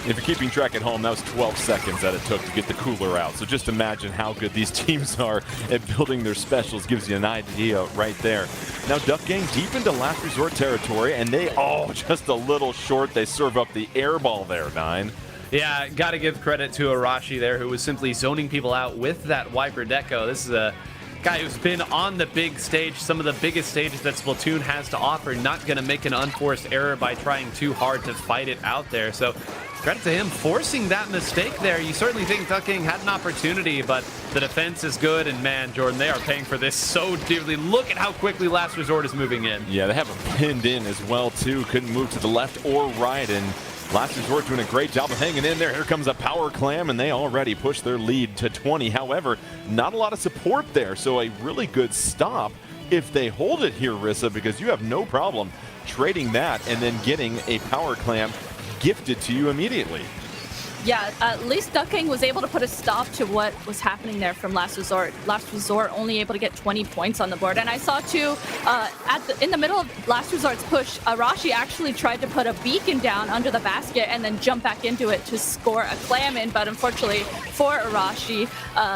If you're keeping track at home, that was 12 seconds that it took to get the cooler out. So just imagine how good these teams are at building their specials. Gives you an idea right there. Now Duck Gang deep into Last Resort territory, and they, just a little short. They serve up the air ball there, Nine. Yeah, got to give credit to Arashi there, who was simply zoning people out with that Wiper Deco. This is a guy who's been on the big stage, some of the biggest stages that Splatoon has to offer, not going to make an unforced error by trying too hard to fight it out there. So credit to him forcing that mistake there. You certainly think Duck Gang had an opportunity, but the defense is good, and man, Jordan, they are paying for this so dearly. Look at how quickly Last Resort is moving in. Yeah, they have him pinned in as well, too. Couldn't move to the left or right, and Last Resort doing a great job of hanging in there. Here comes a power clam, and they already push their lead to 20. However, not a lot of support there, so a really good stop if they hold it here, Rissa, because you have no problem trading that and then getting a power clam gifted to you immediately. Yeah, at least Duck Gang was able to put a stop to what was happening there from Last Resort. Last Resort only able to get 20 points on the board. And I saw too, in the middle of Last Resort's push, Arashi actually tried to put a beacon down under the basket and then jump back into it to score a clam in. But unfortunately for Arashi,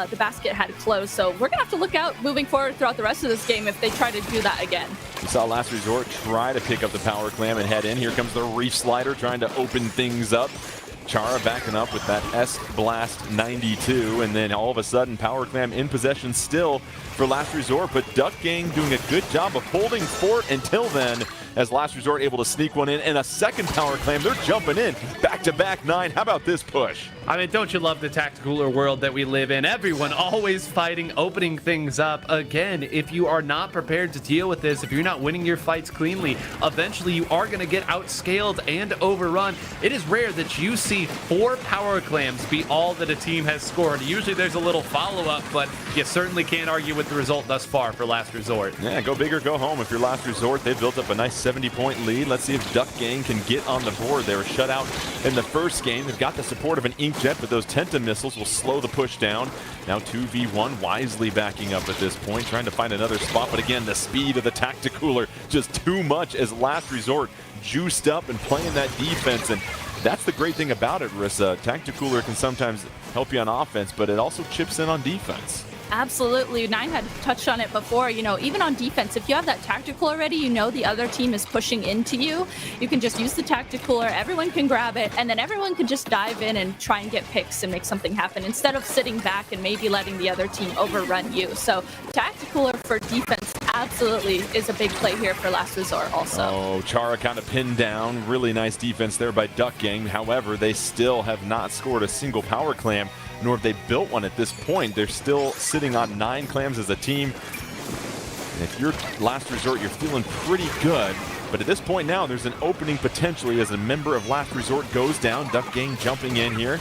the basket had closed. So we're going to have to look out moving forward throughout the rest of this game if they try to do that again. We saw Last Resort try to pick up the power clam and head in. Here comes the Reef Slider trying to open things up. Chara backing up with that S-Blast 92, and then all of a sudden Power Clam in possession still for Last Resort, but Duck Gang doing a good job of holding fort until then, as Last Resort able to sneak one in, and a second Power Clam. They're jumping in back-to-back 9. How about this push? I mean, don't you love the tacticooler world that we live in? Everyone always fighting, opening things up. Again, if you are not prepared to deal with this, if you're not winning your fights cleanly, eventually you are going to get outscaled and overrun. It is rare that you see 4 power clams be all that a team has scored. Usually there's a little follow-up, but you certainly can't argue with the result thus far for Last Resort. Yeah, go big or go home. If you're Last Resort, they built up a nice 70-point lead. Let's see if Duck Gang can get on the board. They were shut out in the first game. They've got the support of an Inkjet, but those Tenta missiles will slow the push down. Now 2v1, wisely backing up at this point, trying to find another spot. But again, the speed of the Tacticooler just too much as Last Resort juiced up and playing that defense. And that's the great thing about it, Rissa. Tacticooler can sometimes help you on offense, but it also chips in on defense. Absolutely. Nine had touched on it before. You know, even on defense, if you have that tactical already, you know the other team is pushing into you. You can just use the tacticooler, everyone can grab it, and then everyone can just dive in and try and get picks and make something happen instead of sitting back and maybe letting the other team overrun you. So tacticooler for defense absolutely is a big play here for Last Resort also. Oh, Chara kind of pinned down. Really nice defense there by Duck Gang. However, they still have not scored a single power clam, nor have they built one at this point. They're still sitting on 9 clams as a team. And if you're Last Resort, you're feeling pretty good. But at this point now, there's an opening potentially as a member of Last Resort goes down. Duck Gang jumping in here.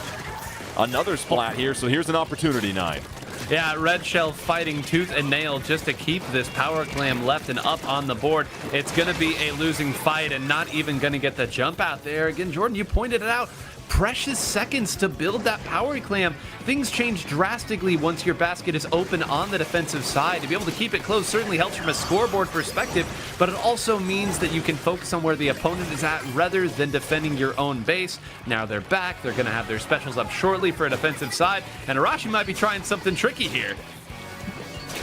Another splat here, so here's an opportunity, 9. Yeah, Red Shell fighting tooth and nail just to keep this power clam left and up on the board. It's going to be a losing fight and not even going to get the jump out there. Again, Jordan, you pointed it out. Precious seconds to build that power clam. Things change drastically once your basket is open on the defensive side. To be able to keep it close certainly helps from a scoreboard perspective, but it also means that you can focus on where the opponent is at rather than defending your own base. Now they're back. They're going to have their specials up shortly for a defensive side, and Arashi might be trying something tricky here.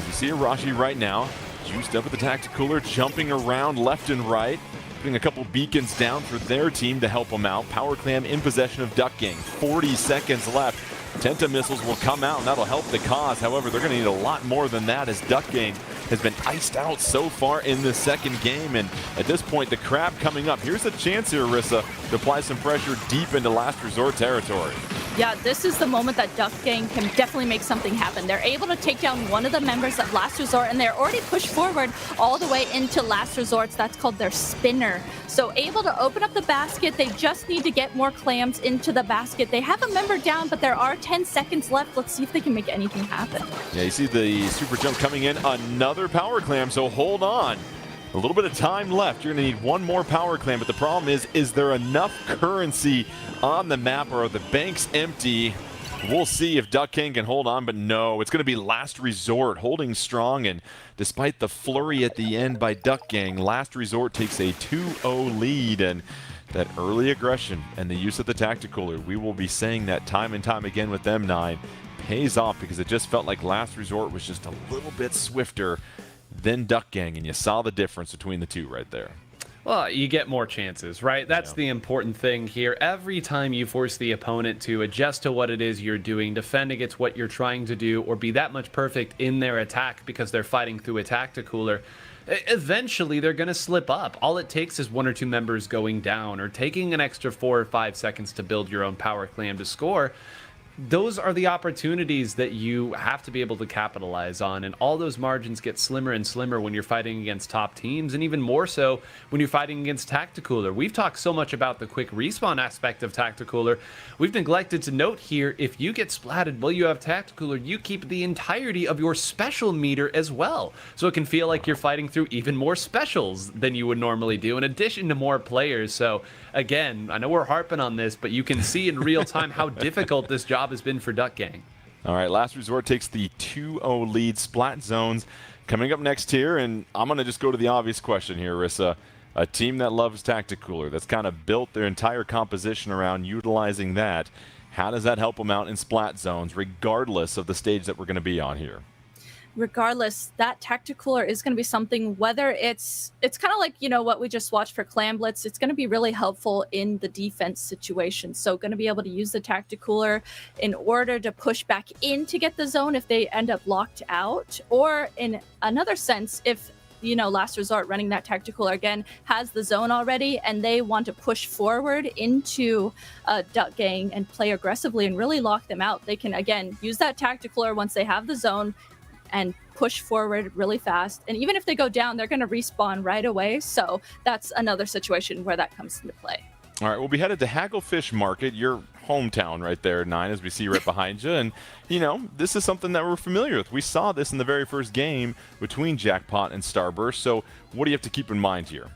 You see Arashi right now, juiced up at the Tacticooler, jumping around left and right. Putting a couple beacons down for their team to help them out. Power Clam in possession of Duck Gang. 40 seconds left. Tenta missiles will come out, and that'll help the cause. However, they're going to need a lot more than that as Duck Gang has been iced out so far in the second game. And at this point, the crab coming up. Here's a chance here, Rissa, to apply some pressure deep into Last Resort territory. Yeah, this is the moment that Duck Gang can definitely make something happen. They're able to take down one of the members of Last Resort, and they're already pushed forward all the way into Last Resorts. That's called their spinner. So able to open up the basket. They just need to get more clams into the basket. They have a member down, but there are 10 seconds left. Let's see if they can make anything happen. Yeah, you see the super jump coming in. Another power clam, so hold on. A little bit of time left. You're going to need one more power clam, but the problem is there enough currency on the map, or are the banks empty? We'll see if Duck King can hold on, but no, it's going to be Last Resort holding strong, and despite the flurry at the end by Duck Gang, Last Resort takes a 2-0 lead, and that early aggression and the use of the Tacticooler, we will be saying that time and time again with them, 9, pays off because it just felt like Last Resort was just a little bit swifter than Duck Gang, and you saw the difference between the two right there. Well, you get more chances, right? That's the important thing here. Every time you force the opponent to adjust to what it is you're doing, defend against what you're trying to do, or be that much perfect in their attack because they're fighting through a Tacticooler, eventually they're going to slip up. All it takes is 1 or 2 members going down or taking an extra 4 or 5 seconds to build your own power clam to score. those are the opportunities that you have to be able to capitalize on, and all those margins get slimmer and slimmer when you're fighting against top teams, and even more so when you're fighting against Tacticooler. We've talked so much about the quick respawn aspect of Tacticooler. We've neglected to note here, if you get splatted while you have Tacticooler, you keep the entirety of your special meter as well. So it can feel like you're fighting through even more specials than you would normally do, in addition to more players. So again, I know we're harping on this, but you can see in real time how difficult this job has been for Duck Gang. All right, Last Resort takes the 2-0 lead. Splat Zones coming up next here, and I'm going to just go to the obvious question here, Rissa. A team that loves Tacticooler, that's kind of built their entire composition around utilizing that. How does that help them out in Splat Zones, regardless of the stage that we're going to be on here? Regardless, that Tacticooler is going to be something, whether it's kind of like, you know, what we just watched for Clan Blitz, it's going to be really helpful in the defense situation. So going to be able to use the Tacticooler in order to push back in to get the zone if they end up locked out, or in another sense, if, you know, Last Resort running that Tacticooler again has the zone already and they want to push forward into Duck Gang and play aggressively and really lock them out, they can again use that Tacticooler once they have the zone and push forward really fast. And even if they go down, they're going to respawn right away. So that's another situation where that comes into play. All right, we'll be headed to Hagglefish Market, your hometown right there, Nine, as we see right behind you. And, you know, this is something that we're familiar with. We saw this in the very first game between Jackpot and Starburst. So what do you have to keep in mind here?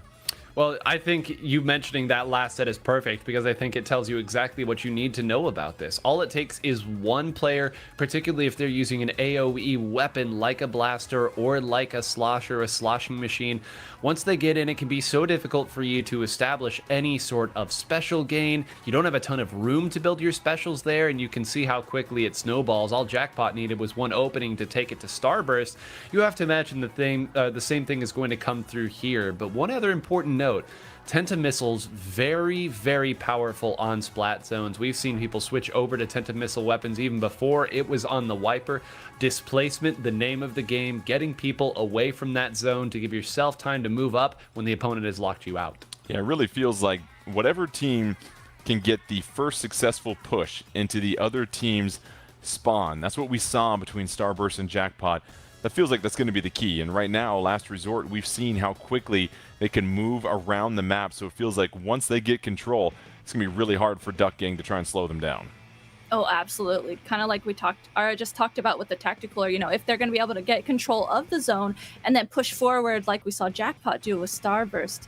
Well, I think you mentioning that last set is perfect, because I think it tells you exactly what you need to know about this. All it takes is one player, particularly if they're using an AoE weapon like a blaster or like a slosher, a sloshing machine. Once they get in, it can be so difficult for you to establish any sort of special gain. You don't have a ton of room to build your specials there, and you can see how quickly it snowballs. All Jackpot needed was one opening to take it to Starburst. You have to imagine the same thing is going to come through here. But one other important note, Tenta missiles, very, very powerful on Splat Zones. We've seen people switch over to Tenta missile weapons even before it was on the wiper. Displacement, the name of the game, getting people away from that zone to give yourself time to move up when the opponent has locked you out. Yeah, it really feels like whatever team can get the first successful push into the other team's spawn. That's what we saw between Starburst and Jackpot. That feels like that's going to be the key. And right now, Last Resort, we've seen how quickly they can move around the map. So it feels like once they get control, it's going to be really hard for Duck Gang to try and slow them down. Oh, absolutely. Kind of like we just talked about with the Tacticooler, you know, if they're going to be able to get control of the zone and then push forward like we saw Jackpot do with Starburst,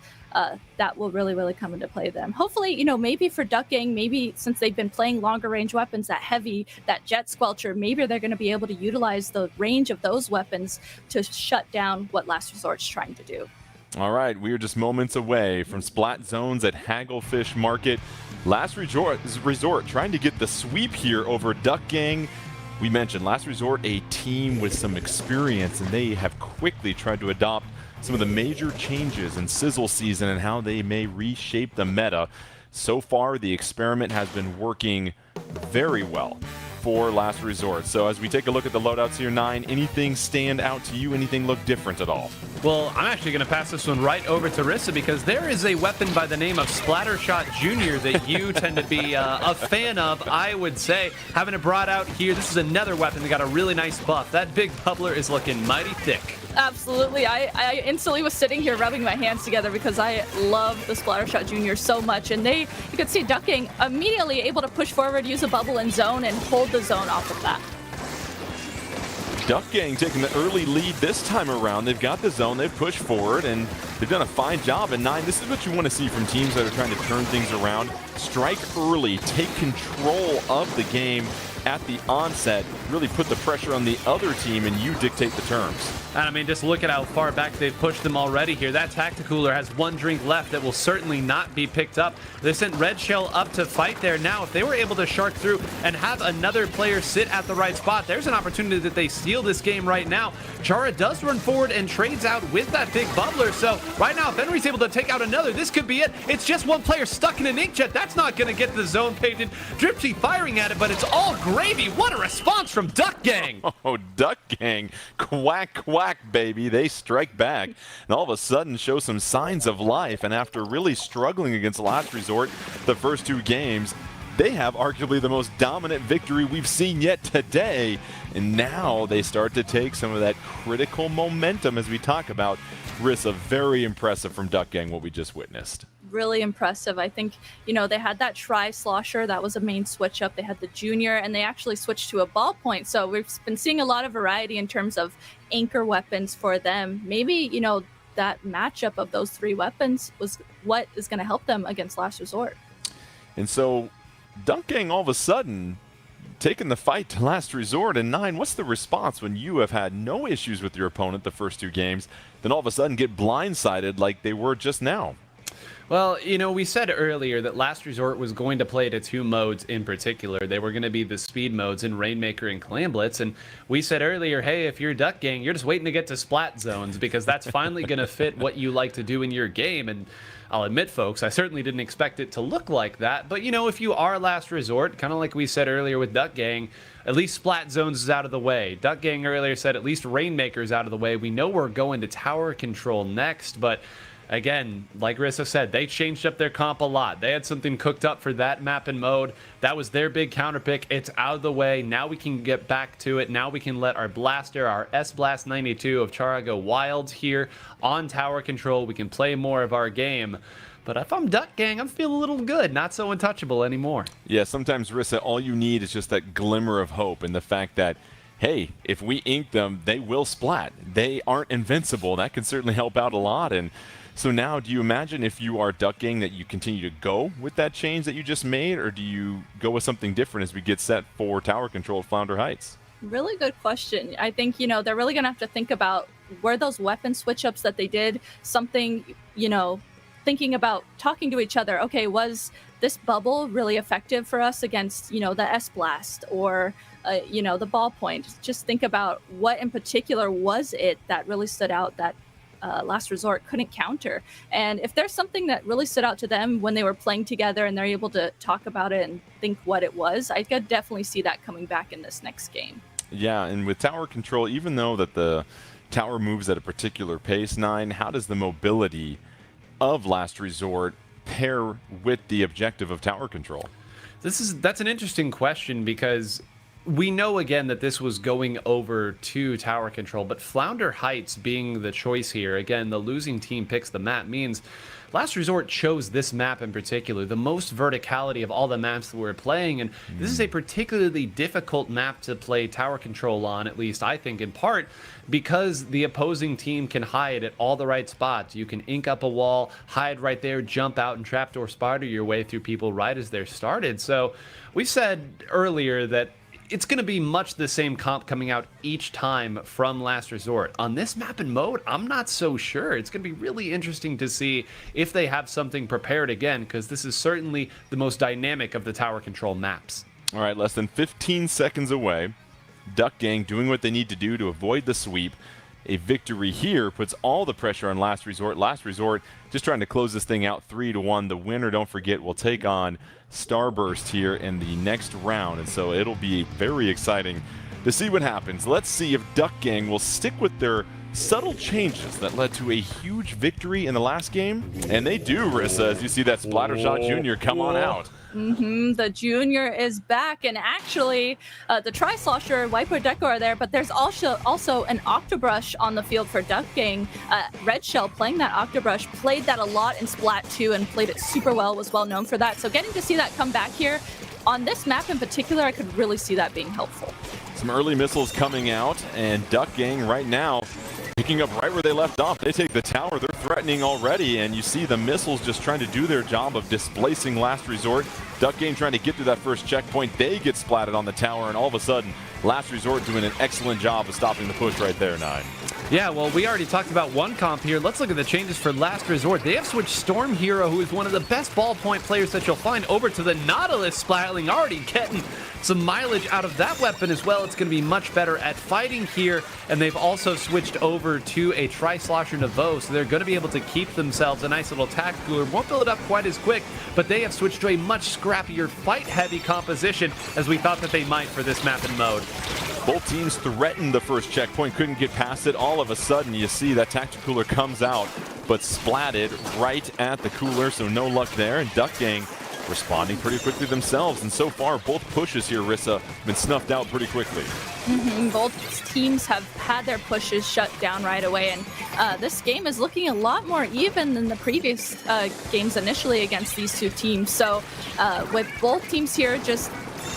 that will really, really come into play them. Hopefully, you know, maybe for Duck Gang, maybe since they've been playing longer range weapons, that heavy, that Jet Squelcher, maybe they're going to be able to utilize the range of those weapons to shut down what Last Resort's trying to do. All right, we are just moments away from Splat Zones at Hagglefish Market. Last Resort trying to get the sweep here over Duck Gang. We mentioned Last Resort, a team with some experience, and they have quickly tried to adopt some of the major changes in Sizzle Season and how they may reshape the meta. So far, the experiment has been working very well for Last Resort. So as we take a look at the loadouts here, Nine, anything stand out to you? Anything look different at all? Well, I'm actually going to pass this one right over to Rissa, because there is a weapon by the name of Splattershot Jr. that you tend to be a fan of, I would say. Having it brought out here, this is another weapon that got a really nice buff. That big bubbler is looking mighty thick. Absolutely. I instantly was sitting here rubbing my hands together because I love the Splattershot Jr. so much. And you could see Duck Gang immediately able to push forward, use a bubble and zone, and hold the zone off of that. Duck Gang taking the early lead this time around. They've got the zone, they've pushed forward, and they've done a fine job. And Nine, this is what you want to see from teams that are trying to turn things around. Strike early, take control of the game at the onset, really put the pressure on the other team, and you dictate the terms. And I mean, just look at how far back they've pushed them already here. That Tacticooler has one drink left that will certainly not be picked up. They sent Red Shell up to fight there. Now, if they were able to shark through and have another player sit at the right spot, there's an opportunity that they steal this game right now. Chara does run forward and trades out with that big bubbler. So right now, if Henry's able to take out another, this could be it. It's just one player stuck in an inkjet. That's not going to get the zone painted. Dripsy firing at it, but it's all gravy. What a response from Duck Gang. Oh, Duck Gang, quack, quack, baby. They strike back and all of a sudden show some signs of life. And after really struggling against Last Resort the first two games, they have arguably the most dominant victory we've seen yet today. And now they start to take some of that critical momentum as we talk about. Rissa, very impressive from Duck Gang what we just witnessed. Really impressive. I think, they had that tri-slosher. That was a main switch up. They had the junior, and they actually switched to a ballpoint. So we've been seeing a lot of variety in terms of anchor weapons for them. Maybe, that matchup of those 3 weapons was what is going to help them against Last Resort. And so Duck Gang all of a sudden taking the fight to Last Resort. And 9, what's the response when you have had no issues with your opponent the first 2 games, then all of a sudden get blindsided like they were just now? Well, we said earlier that Last Resort was going to play to 2 modes in particular. They were going to be the speed modes in Rainmaker and Clan Blitz. And we said earlier, hey, if you're Duck Gang, you're just waiting to get to Splat Zones because that's finally going to fit what you like to do in your game. And I'll admit, folks, I certainly didn't expect it to look like that. But, if you are Last Resort, kind of like we said earlier with Duck Gang, at least Splat Zones is out of the way. Duck Gang earlier said at least Rainmaker's out of the way. We know we're going to tower control next, but again, like Rissa said, they changed up their comp a lot. They had something cooked up for that map and mode. That was their big counter pick. It's out of the way. Now we can get back to it. Now we can let our blaster, our S-Blast 92 of Chara go wild here on tower control. We can play more of our game. But if I'm Duck Gang, I'm feeling a little good. Not so untouchable anymore. Yeah, sometimes, Rissa, all you need is just that glimmer of hope and the fact that, hey, if we ink them, they will splat. They aren't invincible. That can certainly help out a lot. And so now, do you imagine if you are Duck Gang that you continue to go with that change that you just made, or do you go with something different as we get set for tower control at Flounder Heights? Really good question. I think, they're really going to have to think about were those weapon switch-ups that they did something, thinking about talking to each other. Okay, was this bubble really effective for us against, the S-Blast or, the ballpoint? Just think about what in particular was it that really stood out that Last Resort couldn't counter. And if there's something that really stood out to them when they were playing together and they're able to talk about it and think what it was, I could definitely see that coming back in this next game. Yeah, and with tower control, even though that the tower moves at a particular pace, 9, how does the mobility of Last Resort pair with the objective of tower control? That's an interesting question because we know again that this was going over to tower control, but Flounder Heights being the choice here, again, the losing team picks the map, means Last Resort chose this map in particular, the most verticality of all the maps that we're playing, and this is a particularly difficult map to play tower control on, at least I think in part, because the opposing team can hide at all the right spots. You can ink up a wall, hide right there, jump out, and trapdoor spider your way through people right as they're started. So we said earlier that it's going to be much the same comp coming out each time from Last Resort. On this map and mode, I'm not so sure. It's going to be really interesting to see if they have something prepared again, because this is certainly the most dynamic of the tower control maps. All right, less than 15 seconds away. Duck Gang doing what they need to do to avoid the sweep. A victory here puts all the pressure on Last Resort. Last Resort just trying to close this thing out 3-1. The winner, don't forget, will take on Starburst here in the next round. And so it'll be very exciting to see what happens. Let's see if Duck Gang will stick with their subtle changes that led to a huge victory in the last game. And they do, Rissa, as you see that Splattershot Junior come on out. The junior is back, and actually the Tri-Slosher and Wiper Deco are there, but there's also an Octobrush on the field for Duck Gang. Red Shell playing that Octobrush, played that a lot in Splat 2 and played it super well, was well known for that. So getting to see that come back here on this map in particular, I could really see that being helpful. Some early missiles coming out, and Duck Gang right now picking up right where they left off. They take the tower, they're threatening already, and you see the missiles just trying to do their job of displacing Last Resort. Duck Gang trying to get through that first checkpoint. They get splatted on the tower, and all of a sudden, Last Resort doing an excellent job of stopping the push right there, 9. Yeah, well, we already talked about one comp here. Let's look at the changes for Last Resort. They have switched Storm Hero, who is one of the best ballpoint players that you'll find, over to the Nautilus Splatling, already getting some mileage out of that weapon as well. It's going to be much better at fighting here, and they've also switched over to a Tri-Slosher Nouveau, so they're going to be able to keep themselves a nice little tack cooler. Won't build it up quite as quick, but they have switched to a much scrappier, fight-heavy composition, as we thought that they might for this map and mode. Both teams threatened the first checkpoint, couldn't get past it. All of a sudden, you see that tactical cooler comes out, but splatted right at the cooler, so no luck there. And Duck Gang responding pretty quickly themselves. And so far, both pushes here, Rissa, have been snuffed out pretty quickly. Both teams have had their pushes shut down right away, and this game is looking a lot more even than the previous games initially against these two teams. So with both teams here just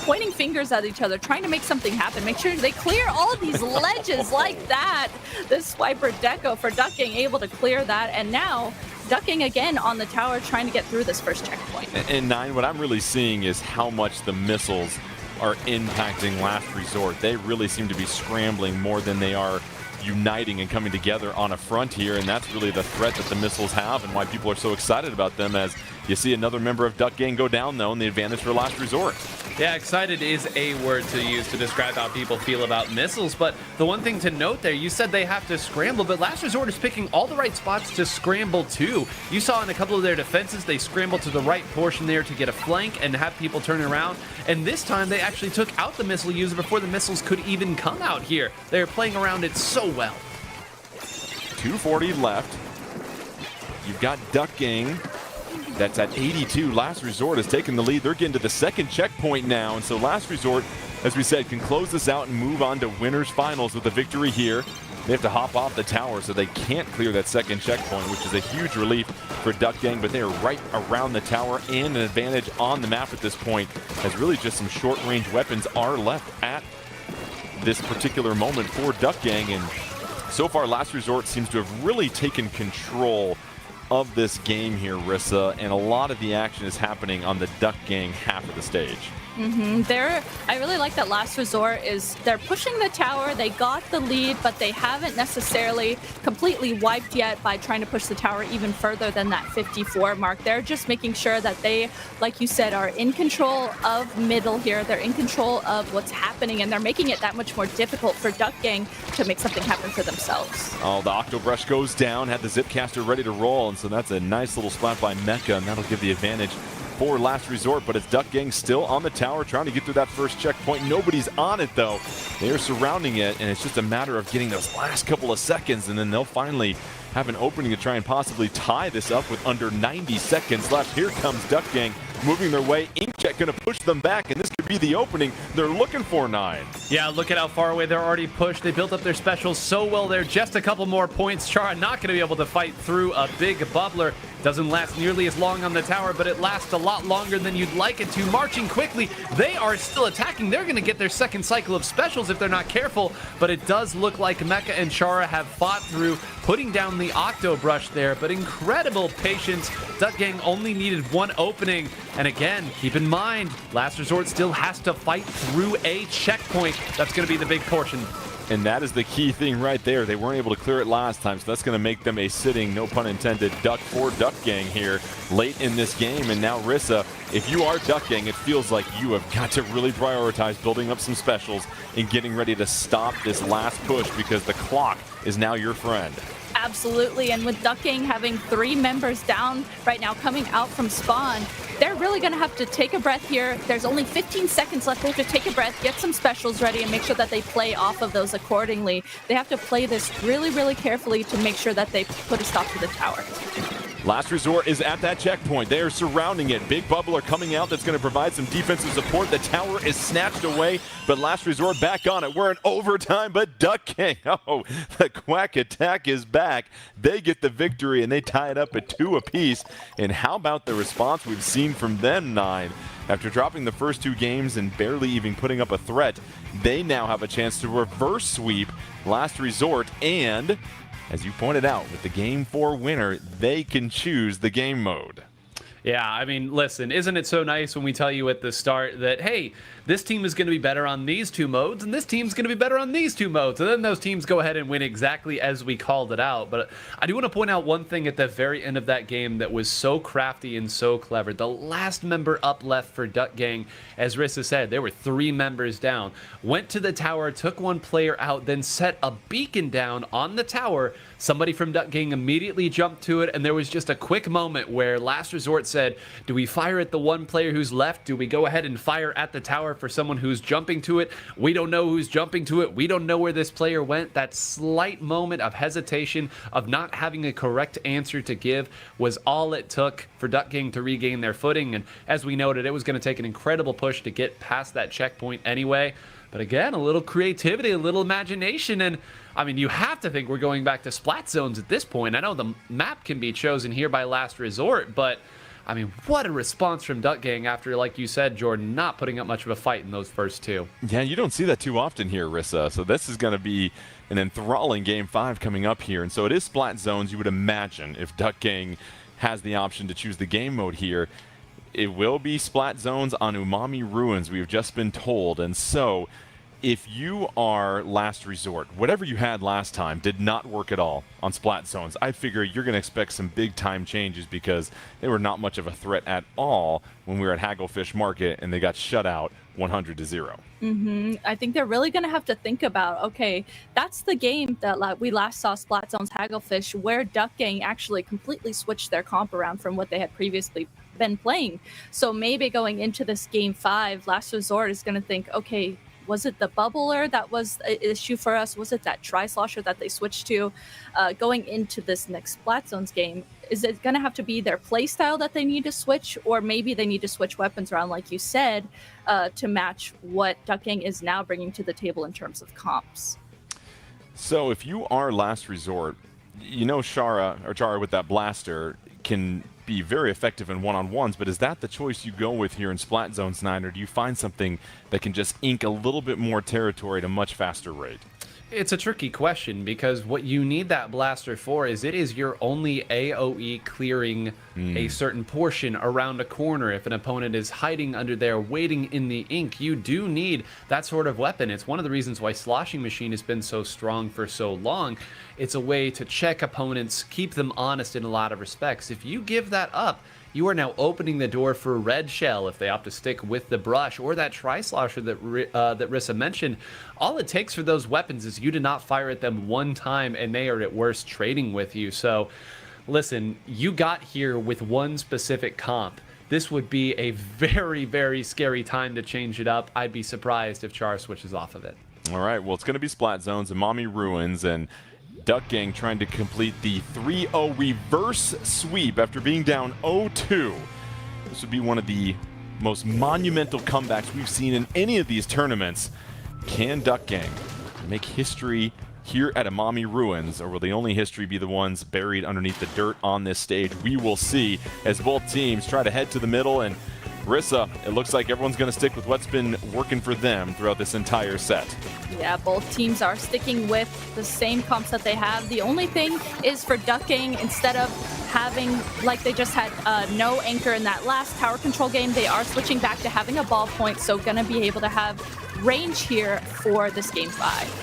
pointing fingers at each other, trying to make something happen, make sure they clear all of these ledges like that. This swiper Deco for Duck Gang able to clear that, and now ducking again on the tower, trying to get through this first checkpoint. And Nine, what I'm really seeing is how much the missiles are impacting Last Resort. They really seem to be scrambling more than they are uniting and coming together on a front here, and that's really the threat that the missiles have and why people are so excited about them, as you see another member of Duck Gang go down, though, and the advantage for Last Resort. Yeah, excited is a word to use to describe how people feel about missiles, but the one thing to note there, you said they have to scramble, but Last Resort is picking all the right spots to scramble too. You saw in a couple of their defenses, they scrambled to the right portion there to get a flank and have people turn around, and this time they actually took out the missile user before the missiles could even come out here. They're playing around it so well. 240 left. You've got Duck Gang. That's at 82. Last Resort has taken the lead. They're getting to the second checkpoint now. And so Last Resort, as we said, can close this out and move on to winners finals with a victory here. They have to hop off the tower, so they can't clear that second checkpoint, which is a huge relief for Duck Gang, but they are right around the tower and an advantage on the map at this point, as really just some short-range weapons are left at this particular moment for Duck Gang. And so far, Last Resort seems to have really taken control of this game here, Rissa, and a lot of the action is happening on the Duck Gang half of the stage. I really like that Last Resort they're pushing the tower. They got the lead, but they haven't necessarily completely wiped yet by trying to push the tower even further than that 54 mark. They're just making sure that they, like you said, are in control of middle here. They're in control of what's happening, and they're making it that much more difficult for Duck Gang to make something happen for themselves. Oh, the Octobrush goes down, had the Zipcaster ready to roll, and so that's a nice little splat by Mecha, and that'll give the advantage for Last Resort, but it's Duck Gang still on the tower trying to get through that first checkpoint. Nobody's on it, though. They are surrounding it, and it's just a matter of getting those last couple of seconds, and then they'll finally have an opening to try and possibly tie this up with under 90 seconds left. Here comes Duck Gang moving their way. Inkjet going to push them back, and this could be the opening they're looking for, Nine. Yeah, look at how far away they're already pushed. They built up their specials so well there. Just a couple more points. Chara not going to be able to fight through a big bubbler. Doesn't last nearly as long on the tower, but it lasts a lot longer than you'd like it to. Marching quickly, they are still attacking. They're going to get their second cycle of specials if they're not careful, but it does look like Mecha and Chara have fought through, putting down the Octobrush there, but incredible patience. Duck Gang only needed one opening, and again, keep in mind, Last Resort still has to fight through a checkpoint. That's going to be the big portion. And that is the key thing right there. They weren't able to clear it last time, so that's going to make them a sitting, no pun intended, duck for Duck Gang here late in this game. And now, Rissa, if you are Duck Gang, it feels like you have got to really prioritize building up some specials and getting ready to stop this last push, because the clock is now your friend. Absolutely, and with Duck Gang having 3 members down right now coming out from spawn, they're really going to have to take a breath here. There's only 15 seconds left. They have to take a breath, get some specials ready, and make sure that they play off of those accordingly. They have to play this really, really carefully to make sure that they put a stop to the tower. Last Resort is at that checkpoint. They are surrounding it. Big Bubbler coming out that's going to provide some defensive support. The tower is snatched away, but Last Resort back on it. We're in overtime, but Duck Gang, oh, the Quack attack is back. They get the victory, and they tie it up at 2 apiece. And how about the response we've seen from them, Nine? After dropping the first 2 games and barely even putting up a threat, they now have a chance to reverse sweep Last Resort, and as you pointed out, with the Game 4 winner, they can choose the game mode. Yeah, I mean, listen, isn't it so nice when we tell you at the start that, hey, this team is going to be better on these 2 modes, and this team's going to be better on these 2 modes, and then those teams go ahead and win exactly as we called it out. But I do want to point out one thing at the very end of that game that was so crafty and so clever. The last member up left for Duck Gang, as Rissa said, there were 3 members down, went to the tower, took 1 player out, then set a beacon down on the tower. Somebody from Duck Gang immediately jumped to it, and there was just a quick moment where Last Resort said, said, do we fire at the one player who's left? Do we go ahead and fire at the tower for someone who's jumping to it? We don't know who's jumping to it. We don't know where this player went. That slight moment of hesitation, of not having a correct answer to give, was all it took for Duck Gang to regain their footing. And as we noted, it was going to take an incredible push to get past that checkpoint anyway. But again, a little creativity, a little imagination, and I mean, you have to think we're going back to splat zones at this point. I know the map can be chosen here by last resort, but I mean, what a response from Duck Gang after, like you said, Jordan, not putting up much of a fight in those first two. Yeah, you don't see that too often here, Rissa. So this is going to be an enthralling Game 5 coming up here. And so it is splat zones, you would imagine, if Duck Gang has the option to choose the game mode here. It will be splat zones on Umami Ruins, we've just been told. And so if you are last resort, whatever you had last time did not work at all on splat zones. I figure you're going to expect some big time changes because they were not much of a threat at all when we were at Hagglefish Market and they got shut out 100-0. I think they're really going to have to think about, okay, that's the game that we last saw Splat Zones Hagglefish, where Duck Gang actually completely switched their comp around from what they had previously been playing. So maybe going into this Game 5, Last Resort is going to think, okay, was it the bubbler that was an issue for us? Was it that tri-slosher that they switched to? Going into this next Splat Zones game, is it going to have to be their playstyle that they need to switch? Or maybe they need to switch weapons around, like you said, to match what Duck Gang is now bringing to the table in terms of comps? So if you are last resort, you know Chara with that blaster can be very effective in one-on-ones, but is that the choice you go with here in Splat Zones 9, or do you find something that can just ink a little bit more territory at a much faster rate? It's a tricky question because what you need that blaster for is it is your only AoE clearing a certain portion around a corner. If an opponent is hiding under there waiting in the ink, you do need that sort of weapon. It's one of the reasons why Sloshing Machine has been so strong for so long. It's a way to check opponents, keep them honest in a lot of respects. If you give that up, you are now opening the door for Red Shell if they opt to stick with the brush, or that Tri-Slosher that Rissa mentioned. All it takes for those weapons is you to not fire at them one time, and they are at worst trading with you. So, listen, you got here with one specific comp. This would be a very, very scary time to change it up. I'd be surprised if Char switches off of it. All right, well, it's going to be Splat Zones and Umami Ruins, and Duck Gang trying to complete the 3-0 reverse sweep after being down 0-2. This would be one of the most monumental comebacks we've seen in any of these tournaments. Can Duck Gang make history here at Umami Ruins, or will the only history be the ones buried underneath the dirt on this stage? We will see as both teams try to head to the middle. And Rissa, it looks like everyone's going to stick with what's been working for them throughout this entire set. Yeah, both teams are sticking with the same comps that they have. The only thing is for Duck Gang, instead of having, like they just had no anchor in that last tower control game, they are switching back to having a ball point, so going to be able to have range here for this Game 5.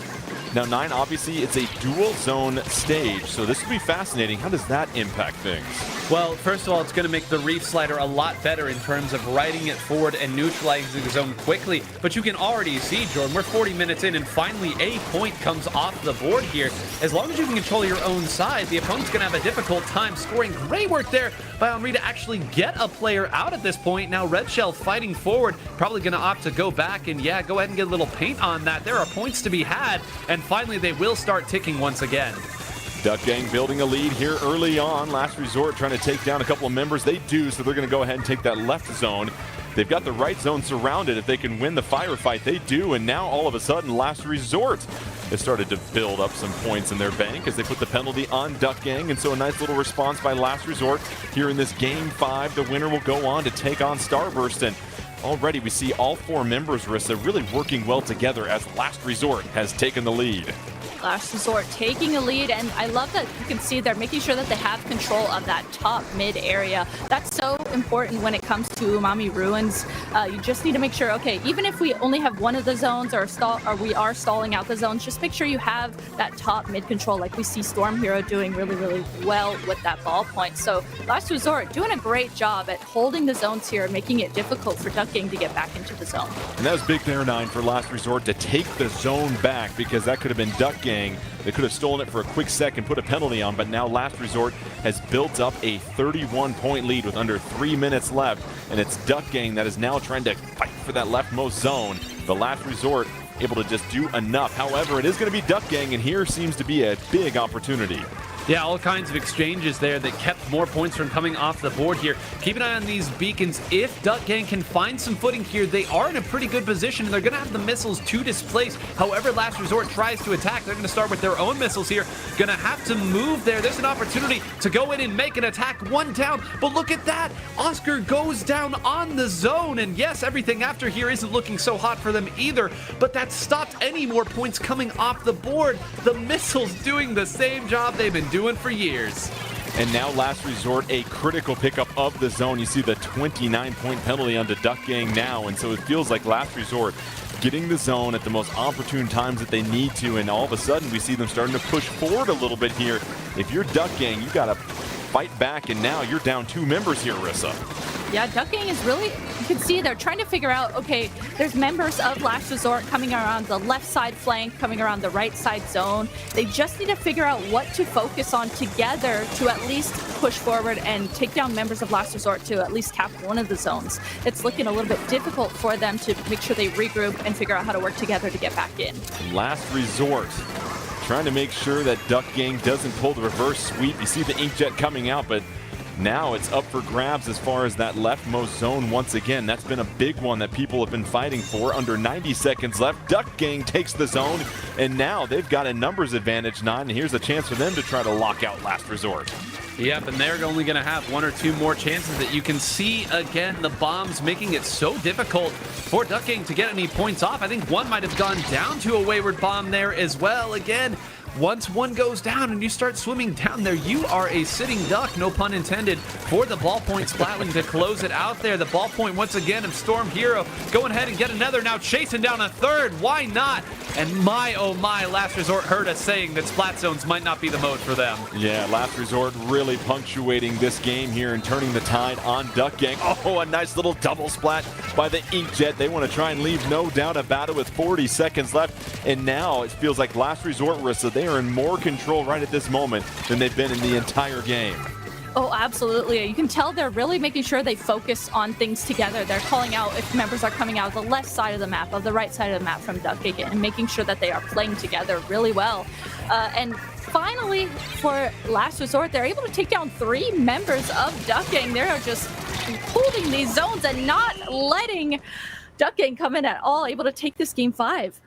Now, 9, obviously, it's a dual zone stage, so this will be fascinating. How does that impact things? Well, first of all, it's going to make the Reef Slider a lot better in terms of riding it forward and neutralizing the zone quickly. But you can already see, Jordan, we're 40 minutes in, and finally a point comes off the board here. As long as you can control your own side, the opponent's going to have a difficult time scoring. Great work there by Henri to actually get a player out at this point. Now, Red Shell fighting forward, probably going to opt to go back and, yeah, go ahead and get a little paint on that. There are points to be had, and finally they will start ticking once again. Duck Gang building a lead here early on. Last resort trying to take down a couple of members. They do, so they're going to go ahead and take that left zone. They've got the right zone surrounded. If they can win the firefight, they do. And now all of a sudden, Last Resort has started to build up some points in their bank as they put the penalty on Duck Gang. And so a nice little response by Last Resort here in this Game 5. The winner will go on to take on Starburst. And already we see all 4 members, Rissa, really working well together as Last Resort has taken the lead. Last Resort taking a lead, and I love that you can see they're making sure that they have control of that top mid area. That's so important when it comes to Umami Ruins. You just need to make sure, okay, even if we only have one of the zones or we are stalling out the zones, just make sure you have that top mid control, like we see Storm Hero doing really, really well with that ball point. So Last Resort doing a great job at holding the zones here, making it difficult for Duck Gang to get back into the zone. And that was big there, 9, for Last Resort to take the zone back, because that could have been Duck Gang They could have stolen it for a quick second, put a penalty on, but now Last Resort has built up a 31-point lead with under 3 minutes left, and it's Duck Gang that is now trying to fight for that leftmost zone. The Last Resort able to just do enough. However, it is going to be Duck Gang, and here seems to be a big opportunity. Yeah, all kinds of exchanges there that kept more points from coming off the board here. Keep an eye on these beacons. If Duck Gang can find some footing here, they are in a pretty good position, and they're going to have the missiles to displace. However, Last Resort tries to attack. They're going to start with their own missiles here. Going to have to move there. There's an opportunity to go in and make an attack. One down, but look at that. Oscar goes down on the zone, and yes, everything after here isn't looking so hot for them either, but that stopped any more points coming off the board. The missiles doing the same job they've been doing for years. And now Last Resort, a critical pickup of the zone. You see the 29-point penalty onto Duck Gang now, and so it feels like Last Resort getting the zone at the most opportune times that they need to, and all of a sudden we see them starting to push forward a little bit here. If you're Duck Gang, you got to fight back, and now you're down 2 members here, Rissa. Yeah, Duck Gang is really, you can see they're trying to figure out, okay, there's members of Last Resort coming around the left side flank, coming around the right side zone. They just need to figure out what to focus on together to at least push forward and take down members of Last Resort to at least cap one of the zones. It's looking a little bit difficult for them to make sure they regroup and figure out how to work together to get back in. Last Resort trying to make sure that Duck Gang doesn't pull the reverse sweep. You see the Inkjet coming out, but now it's up for grabs as far as that leftmost zone once again. That's been a big one that people have been fighting for. Under 90 seconds left, Duck Gang takes the zone, and now they've got a numbers advantage, 9, and here's a chance for them to try to lock out Last Resort. Yep, and they're only going to have 1 or 2 more chances. That you can see again the bombs making it so difficult for Duck Gang to get any points off. I think one might have gone down to a wayward bomb there as well. Again, once one goes down and you start swimming down there, you are a sitting duck, no pun intended, for the ballpoint Splatling to close it out there. The ballpoint once again of Storm Hero going ahead and get another, now chasing down a third. Why not? And my, oh my, Last Resort heard us saying that Splat Zones might not be the mode for them. Yeah, Last Resort really punctuating this game here and turning the tide on Duck Gang. Oh, a nice little double splat by the Inkjet. They want to try and leave no doubt about it with 40 seconds left. And now it feels like Last Resort, Rissa, they are in more control right at this moment than they've been in the entire game. Oh, absolutely. You can tell they're really making sure they focus on things together. They're calling out if members are coming out of the left side of the map, of the right side of the map from Duck Gang, and making sure that they are playing together really well. And finally, for Last Resort, they're able to take down 3 members of Duck Gang. They're just holding these zones and not letting Duck Gang come in at all, able to take this game 5.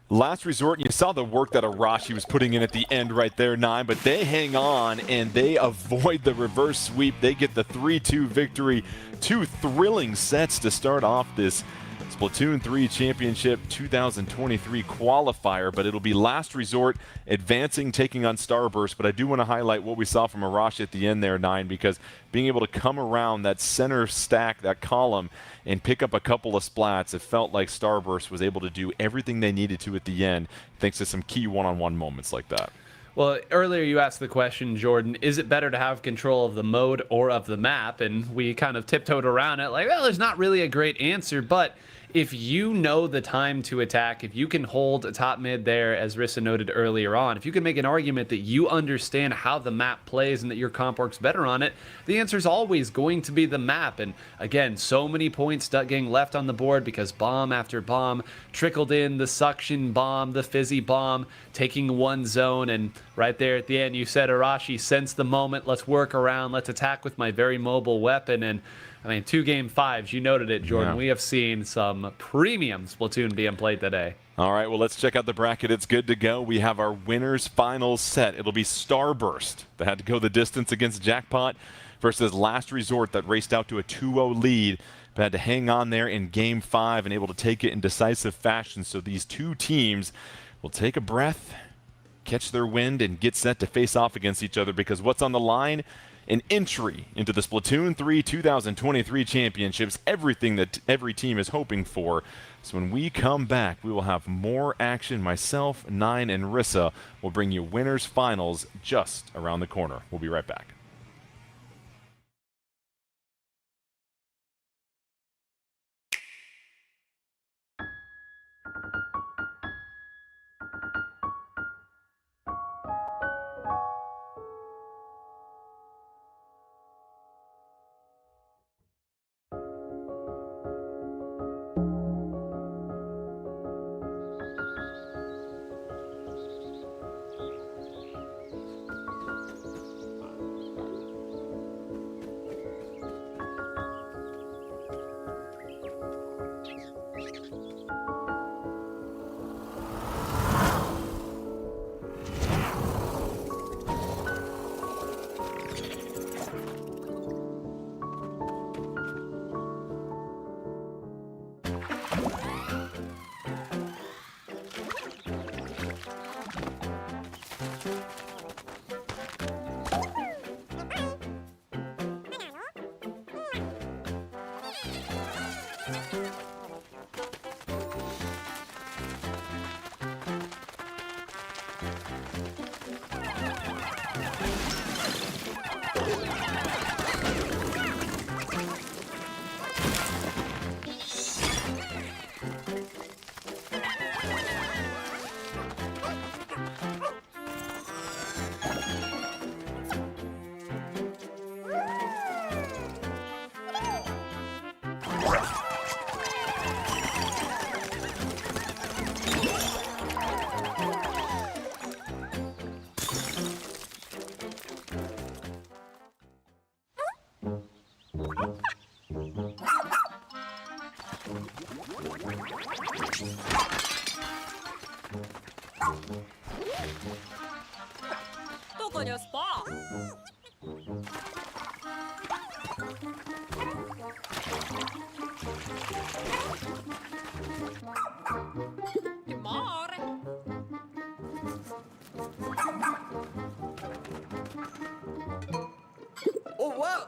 Last Resort, you saw the work that Arashi was putting in at the end right there, 9, but they hang on and they avoid the reverse sweep. They get the 3-2 victory. 2 thrilling sets to start off this Splatoon 3 Championship 2023 qualifier, but it'll be Last Resort advancing, taking on Starburst. But I do want to highlight what we saw from Arashi at the end there, 9, because being able to come around that center stack, that column, and pick up a couple of splats, it felt like Starburst was able to do everything they needed to at the end, thanks to some key one-on-one moments like that. Well, earlier you asked the question, Jordan, is it better to have control of the mode or of the map? And we kind of tiptoed around it like, well, there's not really a great answer, but if you know the time to attack, if you can hold a top mid there, as Rissa noted earlier on, if you can make an argument that you understand how the map plays and that your comp works better on it, the answer is always going to be the map. And again, so many points Duck Gang left on the board because bomb after bomb trickled in, the suction bomb, the fizzy bomb, taking one zone. And right there at the end, you said, Arashi, sense the moment, let's work around, let's attack with my very mobile weapon. And I mean, 2 game 5s, you noted it, Jordan. Yeah. We have seen some premium Splatoon being played today. All right, well, let's check out the bracket. It's good to go. We have our winners finals set. It'll be Starburst that had to go the distance against Jackpot versus Last Resort that raced out to a 2-0 lead, but had to hang on there in game 5 and able to take it in decisive fashion. So these 2 teams will take a breath, catch their wind, and get set to face off against each other, because what's on the line? An entry into the Splatoon 3 2023 championships, everything that every team is hoping for. So when we come back, we will have more action. Myself, 9, and Rissa will bring you winners finals just around the corner. We'll be right back. どこにスパMare. Oh wow!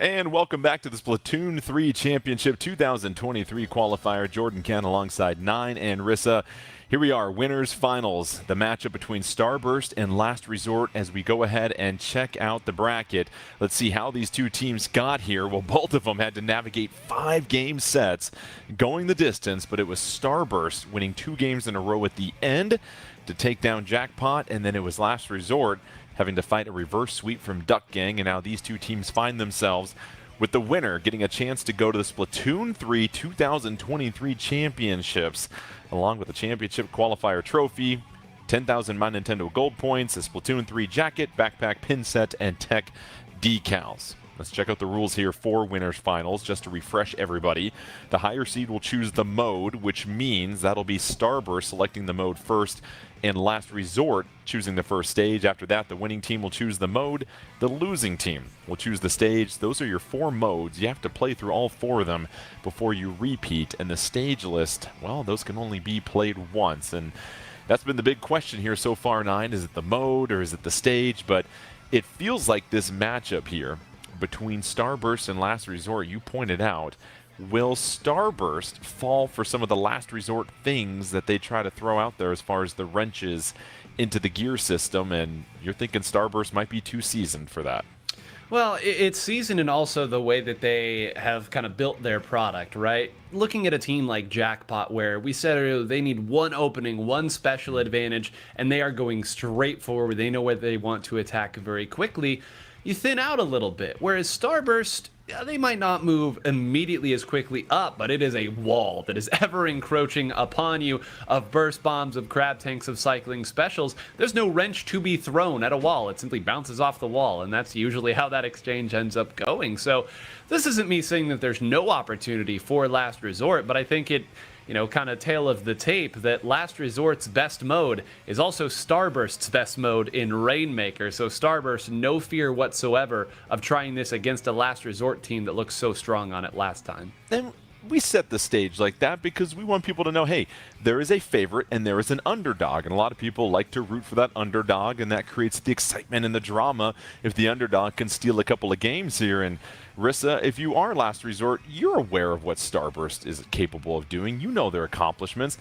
And welcome back to the Splatoon 3 Championship 2023 qualifier. Jordan Ken alongside Nine and Rissa. Here we are, winners finals, the matchup between Starburst and Last Resort as we go ahead and check out the bracket. Let's see how these two teams got here. Well, both of them had to navigate 5 game sets going the distance, but it was Starburst winning 2 games in a row at the end to take down Jackpot, and then it was Last Resort having to fight a reverse sweep from Duck Gang, and now these two teams find themselves with the winner getting a chance to go to the Splatoon 3 2023 championships, along with the championship qualifier trophy, 10,000 My Nintendo Gold points, a Splatoon 3 jacket, backpack, pin set, and tech decals. Let's check out the rules here for winners finals just to refresh everybody. The higher seed will choose the mode, which means that'll be Starburst selecting the mode first and Last Resort choosing the first stage. After that, the winning team will choose the mode. The losing team will choose the stage. Those are your 4 modes. You have to play through all 4 of them before you repeat. And the stage list, well, those can only be played once. And that's been the big question here so far, Nine. Is it the mode or is it the stage? But it feels like this matchup here between Starburst and Last Resort, you pointed out, will Starburst fall for some of the Last Resort things that they try to throw out there as far as the wrenches into the gear system? And you're thinking Starburst might be too seasoned for that. Well, it's seasoned and also the way that they have kind of built their product, right? Looking at a team like Jackpot, where we said earlier they need one opening, one special advantage, and they are going straight forward. They know where they want to attack very quickly. You thin out a little bit, whereas Starburst, they might not move immediately as quickly up, but it is a wall that is ever encroaching upon you of burst bombs, of crab tanks, of cycling specials. There's no wrench to be thrown at a wall. It simply bounces off the wall, and that's usually how that exchange ends up going. So this isn't me saying that there's no opportunity for Last Resort, but I think it, kind of tale of the tape that Last Resort's best mode is also Starburst's best mode in Rainmaker. So Starburst, no fear whatsoever of trying this against a Last Resort team that looks so strong on it last time. And we set the stage like that because we want people to know, hey, there is a favorite and there is an underdog. And a lot of people like to root for that underdog, and that creates the excitement and the drama if the underdog can steal a couple of games here. And Rissa, if you are Last Resort, you're aware of what Starburst is capable of doing. You know their accomplishments.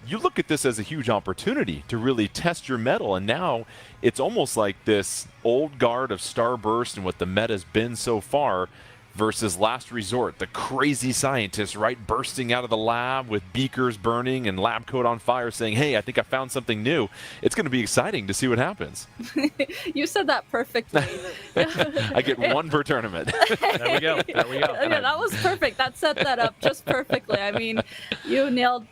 You look at this as a huge opportunity to really test your mettle, and now it's almost like this old guard of Starburst and what the meta's been so far versus Last Resort, the crazy scientists, right, bursting out of the lab with beakers burning and lab coat on fire saying, hey, I think I found something new. It's going to be exciting to see what happens. You said that perfectly. I get 1 per tournament. There we go. Yeah, that was perfect. That set that up just perfectly. I mean, you nailed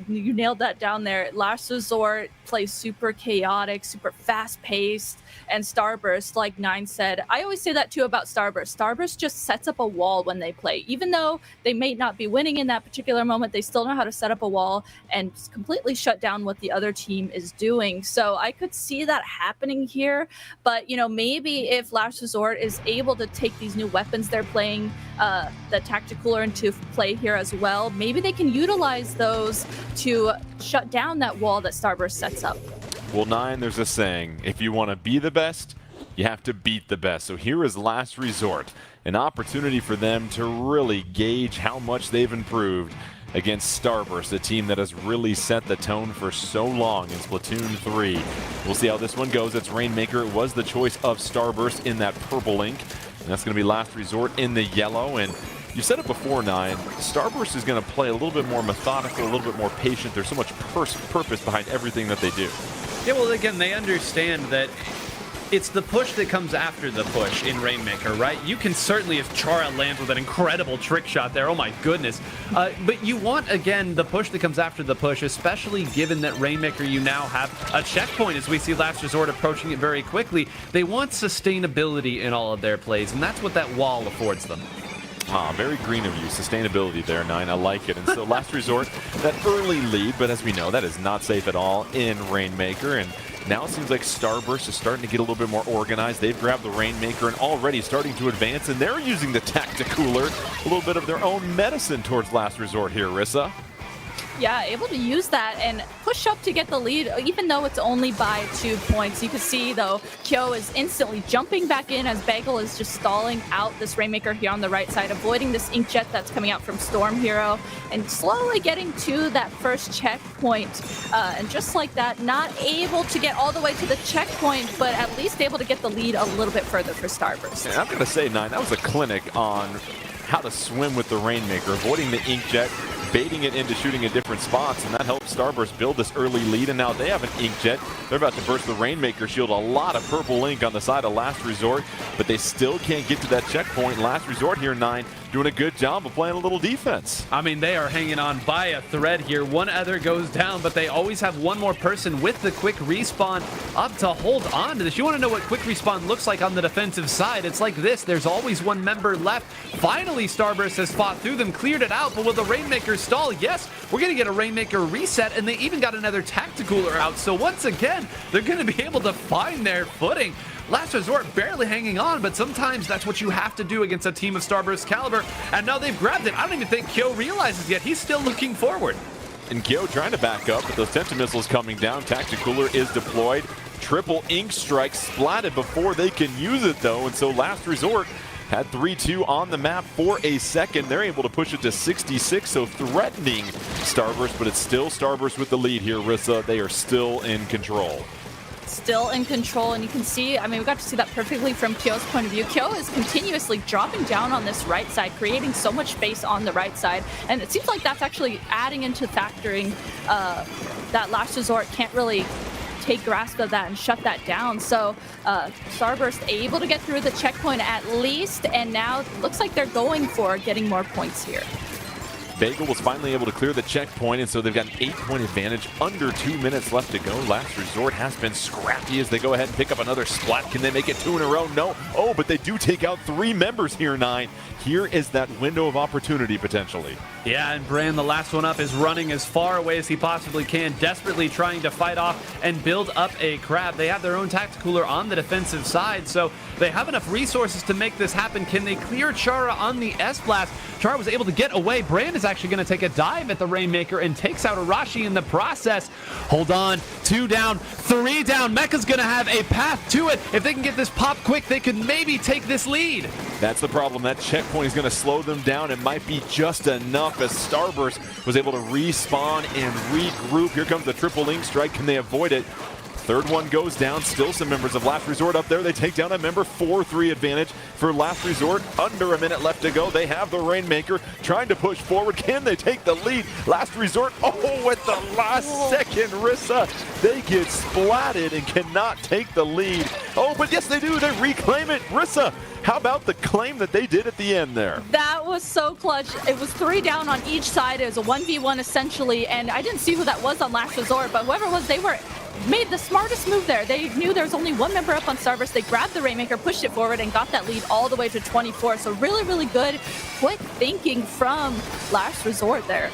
that down there. Last Resort plays super chaotic, super fast-paced, and Starburst, like Nine said, I always say that too about Starburst. Starburst just sets up a wall when they play. Even though they may not be winning in that particular moment, they still know how to set up a wall and completely shut down what the other team is doing. So I could see that happening here, but maybe if Last Resort is able to take these new weapons they're playing, the Tacticooler into play here as well, maybe they can utilize those to shut down that wall that Starburst sets up. Well, Nine, there's a saying, if you want to be the best, you have to beat the best. So here is Last Resort, an opportunity for them to really gauge how much they've improved against Starburst, a team that has really set the tone for so long in Splatoon 3. We'll see how this one goes. It's Rainmaker. It was the choice of Starburst in that purple ink, and that's going to be Last Resort in the yellow. And you said it before, Nine, Starburst is going to play a little bit more methodical, a little bit more patient. There's so much purpose behind everything that they do. Yeah, well, again, they understand that it's the push that comes after the push in Rainmaker, right? You can certainly, if Chara lands with an incredible trick shot there, oh my goodness. But you want, again, the push that comes after the push, especially given that Rainmaker, you now have a checkpoint as we see Last Resort approaching it very quickly. They want sustainability in all of their plays, and that's what that wall affords them. Very green of you. Sustainability there, Nine. I like it. And so Last Resort, that early lead, but as we know, that is not safe at all in Rainmaker. And now it seems like Starburst is starting to get a little bit more organized. They've grabbed the Rainmaker and already starting to advance, and they're using the Tacticooler, a little bit of their own medicine towards Last Resort here, Rissa. Yeah, able to use that and push up to get the lead, even though it's only by 2 points. You can see, though, Kyo is instantly jumping back in as Bagel is just stalling out this Rainmaker here on the right side, avoiding this Inkjet that's coming out from Storm Hero, and slowly getting to that first checkpoint. And just like that, not able to get all the way to the checkpoint, but at least able to get the lead a little bit further for Starburst. And I'm going to say, Nine, that was a clinic on how to swim with the Rainmaker, avoiding the Inkjet, baiting it into shooting in different spots, and that helped Starburst build this early lead. And now they have an Inkjet. They're about to burst the Rainmaker shield. A lot of purple ink on the side of Last Resort, but they still can't get to that checkpoint. Last Resort here, Nine, doing a good job of playing a little defense. I mean, they are hanging on by a thread here. One other goes down, but they always have one more person with the quick respawn up to hold on to this. You want to know what quick respawn looks like on the defensive side? It's like this. There's always one member left. Finally, Starburst has fought through them, cleared it out, but will the Rainmaker stall? Yes, we're going to get a Rainmaker reset, and they even got another Tacticooler out. So once again, they're going to be able to find their footing. Last Resort barely hanging on, but sometimes that's what you have to do against a team of Starburst caliber. And now they've grabbed it. I don't even think Kyo realizes yet. He's still looking forward. And Kyo trying to back up, but those Tenta missiles coming down. Tacticooler is deployed. Triple Ink Strike splatted before they can use it, though. And so Last Resort had 3-2 on the map for a second. They're able to push it to 66, so threatening Starburst, but it's still Starburst with the lead here, Rissa. They are still in control. Still in control, and you can see, I mean, we got to see that perfectly from Kyo's point of view. Kyo is continuously dropping down on this right side, creating so much space on the right side, and it seems like that's actually adding into factoring that Last Resort can't really take grasp of that and shut that down. So Starburst able to get through the checkpoint at least, and now it looks like they're going for getting more points here. Bagel was finally able to clear the checkpoint, and so they've got an 8-point advantage. Under 2 minutes left to go. Last Resort has been scrappy as they go ahead and pick up another splat. Can they make it 2 in a row? No. Oh, but they do take out 3 members here, Nine. Here is that window of opportunity, potentially. Yeah, and Brand, the last one up, is running as far away as he possibly can, desperately trying to fight off and build up a crab. They have their own Tacticooler on the defensive side, so they have enough resources to make this happen. Can they clear Chara on the S-Blast? Chara was able to get away. Brand is actually going to take a dive at the Rainmaker and takes out Arashi in the process. Hold on, 2 down, 3 down. Mecha's going to have a path to it. If they can get this pop quick, they could maybe take this lead. That's the problem. That checkpoint is going to slow them down. It might be just enough as Starburst was able to respawn and regroup. Here comes the triple Ink Strike. Can they avoid it? Third one goes down. Still some members of Last Resort up there. They take down a member. 4-3 advantage for Last Resort. Under a minute left to go. They have the Rainmaker trying to push forward. Can they take the lead? Last Resort, oh, at the last second, Rissa. They get splatted and cannot take the lead. Oh, but yes, they do. They reclaim it. Rissa, how about the claim that they did at the end there? That was so clutch. It was 3 down on each side. It was a 1v1 essentially, and I didn't see who that was on Last Resort, but whoever it was, they made the smartest move there. They knew there was only one member up on Starburst. They grabbed the Rainmaker, pushed it forward, and got that lead all the way to 24. So really, really good, quick thinking from Last Resort there.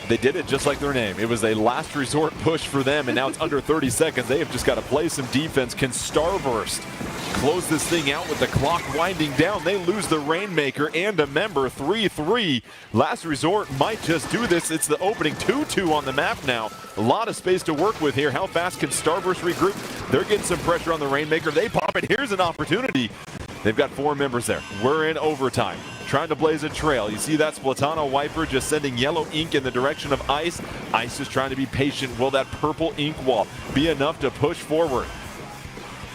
They did it just like their name. It was a last resort push for them, and now it's under 30 seconds. They have just got to play some defense. Can Starburst close this thing out with the clock winding down? They lose the Rainmaker and a member. 3-3. Last Resort might just do this. It's the opening 2-2 on the map now. A lot of space to work with here. How fast can Starburst regroup? They're getting some pressure on the Rainmaker. They pop it. Here's an opportunity. They've got 4 members there. We're in overtime. Trying to blaze a trail. You see that Splatana Wiper just sending yellow ink in the direction of Ice. Ice is trying to be patient. Will that purple ink wall be enough to push forward?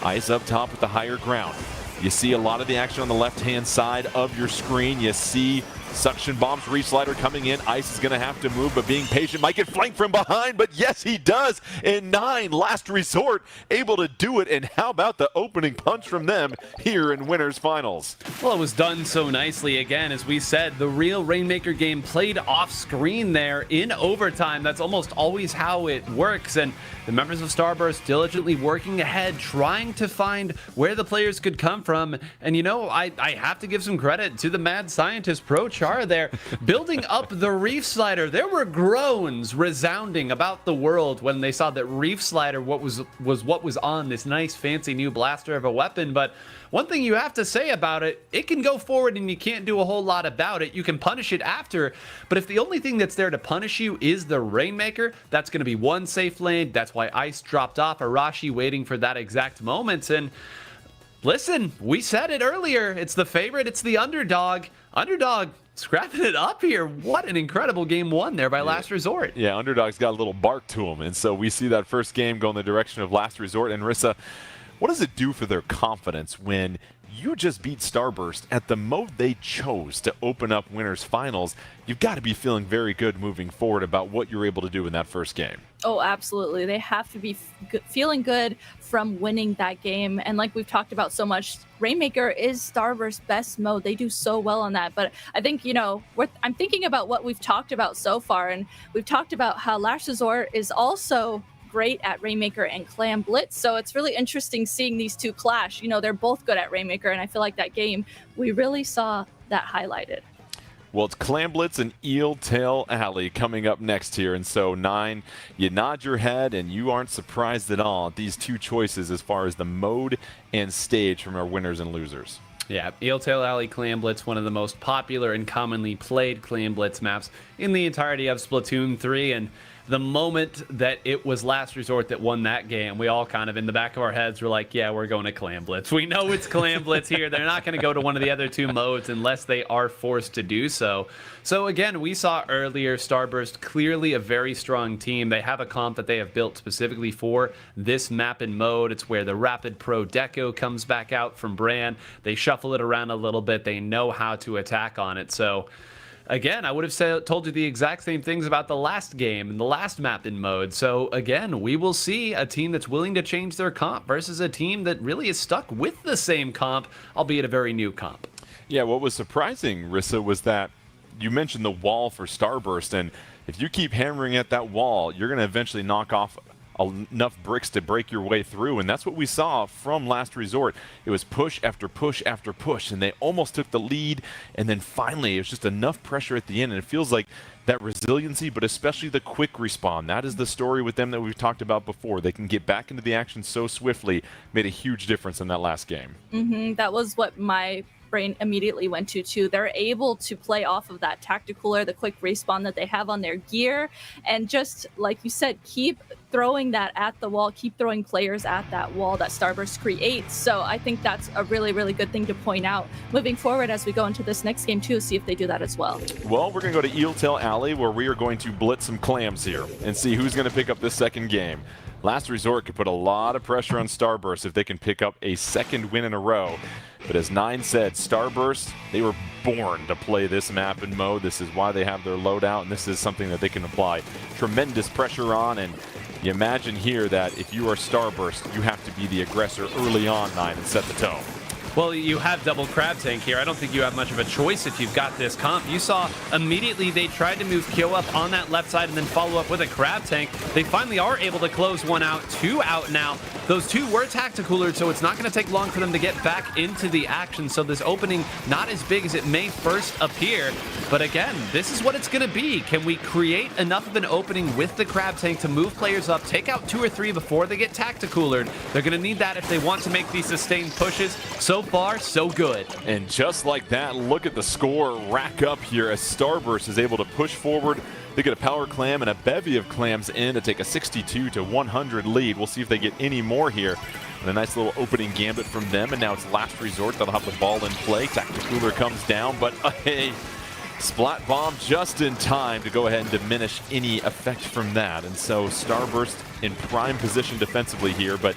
Ice up top with the higher ground. You see a lot of the action on the left-hand side of your screen. You see suction bombs, reslider coming in. Ice is going to have to move, but being patient. Might get flanked from behind, but yes, he does. And 9, Last Resort, able to do it. And how about the opening punch from them here in Winners Finals? Well, it was done so nicely. Again, as we said, the real Rainmaker game played off screen there in overtime. That's almost always how it works. And the members of Starburst diligently working ahead, trying to find where the players could come from. And you know, I have to give some credit to the mad scientist Pro Char. Chara there, building up the Reef Slider. There were groans resounding about the world when they saw that Reef Slider was what was on this nice fancy new blaster of a weapon. But one thing you have to say about it, it can go forward and you can't do a whole lot about it. You can punish it after, but if the only thing that's there to punish you is the Rainmaker, that's going to be one safe lane. That's why Ice dropped off Arashi, waiting for that exact moment. And listen, we said it earlier. It's the favorite. It's the underdog. Underdog scrapping it up here. What an incredible game one there by Last Resort. Yeah, underdog's got a little bark to him. And so we see that first game go in the direction of Last Resort. And Rissa, what does it do for their confidence when you just beat Starburst at the mode they chose to open up Winners Finals? You've got to be feeling very good moving forward about what you're able to do in that first game. Oh, absolutely. They have to be feeling good from winning that game. And like we've talked about so much, Rainmaker is Starburst's best mode. They do so well on that. But I think, I'm thinking about what we've talked about so far. And we've talked about how Last Resort is also great at Rainmaker and Clam Blitz. So it's really interesting seeing these two clash. They're both good at Rainmaker. And I feel like that game, we really saw that highlighted. Well, it's Clam Blitz and Eel Tail Alley coming up next here. And so, Nine, you nod your head and you aren't surprised at all at these two choices as far as the mode and stage from our winners and losers. Yeah, Eel Tail Alley Clam Blitz, one of the most popular and commonly played Clam Blitz maps in the entirety of Splatoon 3. And the moment that it was Last Resort that won that game, we all kind of in the back of our heads were like, yeah, we're going to Clam Blitz. We know it's Clam Blitz here. They're not going to go to one of the other two modes unless they are forced to do so. So again, we saw earlier Starburst, clearly a very strong team. They have a comp that they have built specifically for this map and mode. It's where the Rapid Pro Deco comes back out from Bran. They shuffle it around a little bit. They know how to attack on it. So again, I would have told you the exact same things about the last game and the last map in mode. So again, we will see a team that's willing to change their comp versus a team that really is stuck with the same comp, albeit a very new comp. Yeah, what was surprising, Rissa, was that you mentioned the wall for Starburst, and if you keep hammering at that wall, you're going to eventually knock off enough bricks to break your way through, and that's what we saw from Last Resort. It was push after push after push, and they almost took the lead, and then finally it was just enough pressure at the end, and it feels like that resiliency, but especially the quick respawn. That is the story with them that we've talked about before. They can get back into the action so swiftly, made a huge difference in that last game. That was what my brain immediately went to too. They're able to play off of that tacticaler, the quick respawn that they have on their gear, and just like you said, keep throwing that at the wall, keep throwing players at that wall that Starburst creates. So I think that's a really, really good thing to point out moving forward as we go into this next game too, see if they do that as well. Well, we're going to go to Eel Tail Alley, where we are going to blitz some clams here and see who's going to pick up this second game. Last Resort could put a lot of pressure on Starburst if they can pick up a second win in a row. But as Nine said, Starburst, they were born to play this map and mode. This is why they have their loadout, and this is something that they can apply tremendous pressure on. And you imagine here that if you are Starburst, you have to be the aggressor early on, Nine, and set the tone. Well, you have double Crab Tank here. I don't think you have much of a choice if you've got this comp. You saw immediately they tried to move Kyo up on that left side and then follow up with a Crab Tank. They finally are able to close one out, two out now. Those two were tacticaler, so it's not going to take long for them to get back into the action. So this opening, not as big as it may first appear. But again, this is what it's going to be. Can we create enough of an opening with the Crab Tank to move players up, take out 2 or 3 before they get tacticaler? They're going to need that if they want to make these sustained pushes. So far, so good. And just like that, look at the score rack up here as Starburst is able to push forward. They get a power clam and a bevy of clams in to take a 62-100 lead. We'll see if they get any more here. And a nice little opening gambit from them, and now it's Last Resort that'll have the ball in play. Tacticooler comes down, but a splat bomb just in time to go ahead and diminish any effect from that. And so Starburst in prime position defensively here, but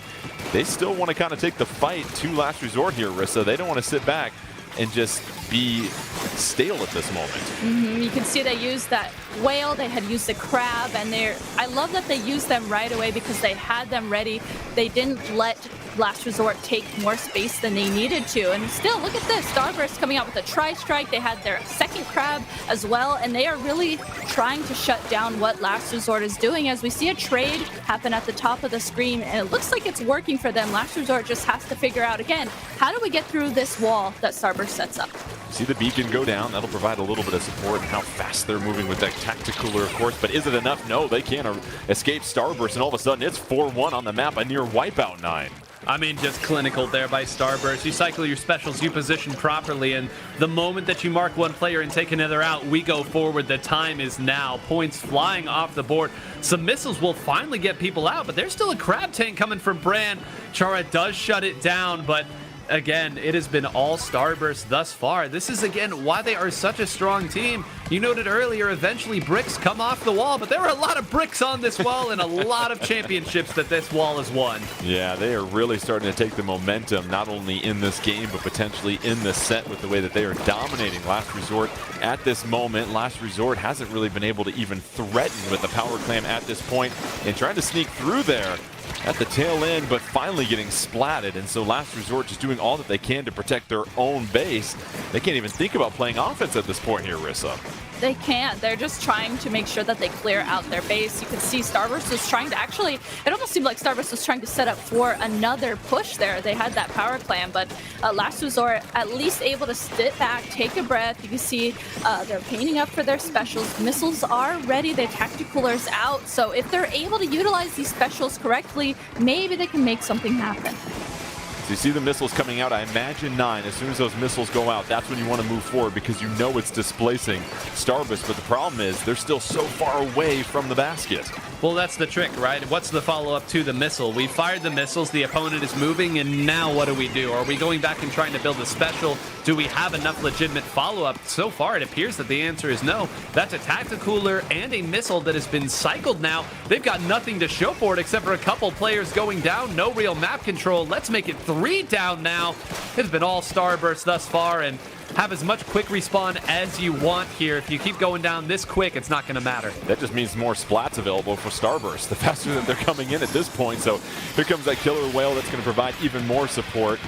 they still want to kind of take the fight to Last Resort here, Rissa. They don't want to sit back and just be stale at this moment. You can see they used that whale, they had used the crab, and I love that they used them right away because they had them ready. They didn't let Last Resort take more space than they needed to. And still, look at this, Starburst coming out with a tri-strike. They had their second crab as well, and they are really trying to shut down what Last Resort is doing. As we see a trade happen at the top of the screen, and it looks like it's working for them. Last Resort just has to figure out, again, how do we get through this wall that Starburst sets up? See the beacon go down. That'll provide a little bit of support and how fast they're moving with that tacticooler, of course. But is it enough? No, they can't escape Starburst, and all of a sudden it's 4-1 on the map, a near wipeout 9. I mean, just clinical there by Starburst. You cycle your specials, you position properly, and the moment that you mark one player and take another out, we go forward. The time is now. Points flying off the board. Some missiles will finally get people out, but there's still a crab tank coming from Bran. Chara does shut it down, but again, it has been all Starburst thus far. This is, again, why they are such a strong team. You noted earlier, eventually bricks come off the wall, but there are a lot of bricks on this wall and a lot of championships that this wall has won. Yeah, they are really starting to take the momentum, not only in this game, but potentially in this set with the way that they are dominating Last Resort at this moment. Last Resort hasn't really been able to even threaten with the power clam at this point and trying to sneak through there at the tail end, but finally getting splatted. And so Last Resort just doing all that they can to protect their own base. They can't even think about playing offense at this point here, Rissa. They can't. They're just trying to make sure that they clear out their base. You can see Starburst was trying to actually, it almost seemed like Starburst was trying to set up for another push there. They had that power clam, but Last Resort at least able to sit back, take a breath. You can see they're painting up for their specials. Missiles are ready. Their tacticoolers out. So if they're able to utilize these specials correctly, maybe they can make something happen. So you see the missiles coming out. I imagine 9, as soon as those missiles go out, that's when you want to move forward because you know it's displacing Starburst. But the problem is they're still so far away from the basket. Well, that's the trick, right? What's the follow-up to the missile? We fired the missiles, the opponent is moving, and now what do? Are we going back and trying to build a special? Do we have enough legitimate follow-up? So far, it appears that the answer is no. That's a tacticooler and a missile that has been cycled now. They've got nothing to show for it except for a couple players going down. No real map control. Let's make it 3 down now. It's been all Starburst thus far, and have as much quick respawn as you want here. If you keep going down this quick, it's not going to matter. That just means more splats available for Starburst the faster that they're coming in at this point. So here comes that killer whale that's going to provide even more support.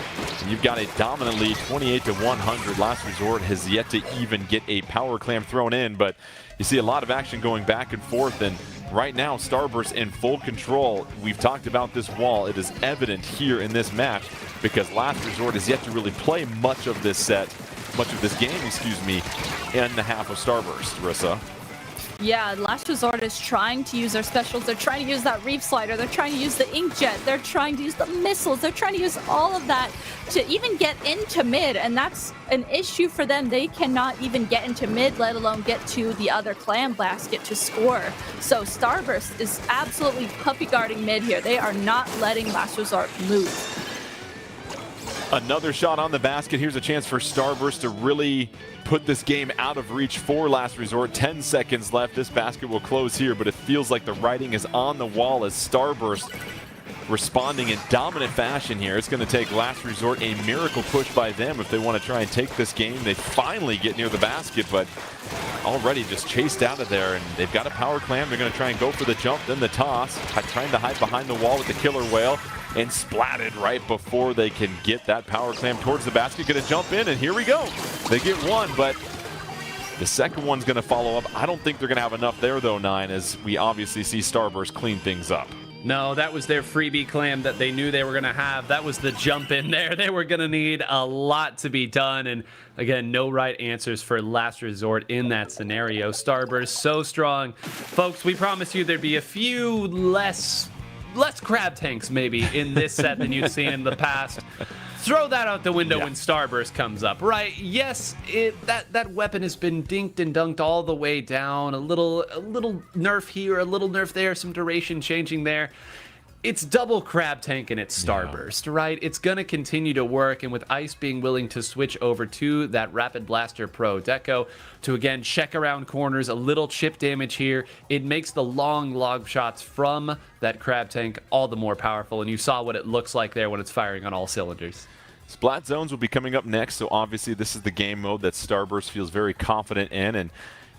And you've got a dominant lead, 28-100. Last Resort has yet to even get a power clam thrown in, but you see a lot of action going back and forth, and right now Starburst in full control. We've talked about this wall. It is evident here in this match because Last Resort has yet to really play much of this game, excuse me, in the half of Starburst, Rissa. Yeah, Last Resort is trying to use their specials. They're trying to use that Reef Slider. They're trying to use the Inkjet. They're trying to use the missiles. They're trying to use all of that to even get into mid, and that's an issue for them. They cannot even get into mid, let alone get to the other clam basket to score. So Starburst is absolutely puppy guarding mid here. They are not letting Last Resort move. Another shot on the basket. Here's a chance for Starburst to really put this game out of reach for Last Resort. 10 seconds left. This basket will close here, but it feels like the writing is on the wall as Starburst responding in dominant fashion here. It's going to take Last Resort a miracle push by them if they want to try and take this game. They finally get near the basket, but already just chased out of there, and they've got a power clam. They're going to try and go for the jump, then the toss, trying to hide behind the wall with the killer whale, and splatted right before they can get that power clam towards the basket. Going to jump in, and here we go. They get one, but the second one's going to follow up. I don't think they're going to have enough there, though, 9, as we obviously see Starburst clean things up. No, that was their freebie clam that they knew they were going to have. That was the jump in there. They were going to need a lot to be done. And again, no right answers for Last Resort in that scenario. Starburst so strong. Folks, we promised you there'd be a few less crab tanks maybe in this set than you've seen in the past. Throw that out the window when Starburst comes up, right? Yes, that weapon has been dinked and dunked all the way down. A little nerf here, a little nerf there, some duration changing there. It's double crab tank and it's Starburst, right? It's going to continue to work, and with Ice being willing to switch over to that Rapid Blaster Pro Deco to, again, check around corners, a little chip damage here, it makes the long log shots from that crab tank all the more powerful, and you saw what it looks like there when it's firing on all cylinders. Splat zones will be coming up next, so obviously this is the game mode that Starburst feels very confident in, and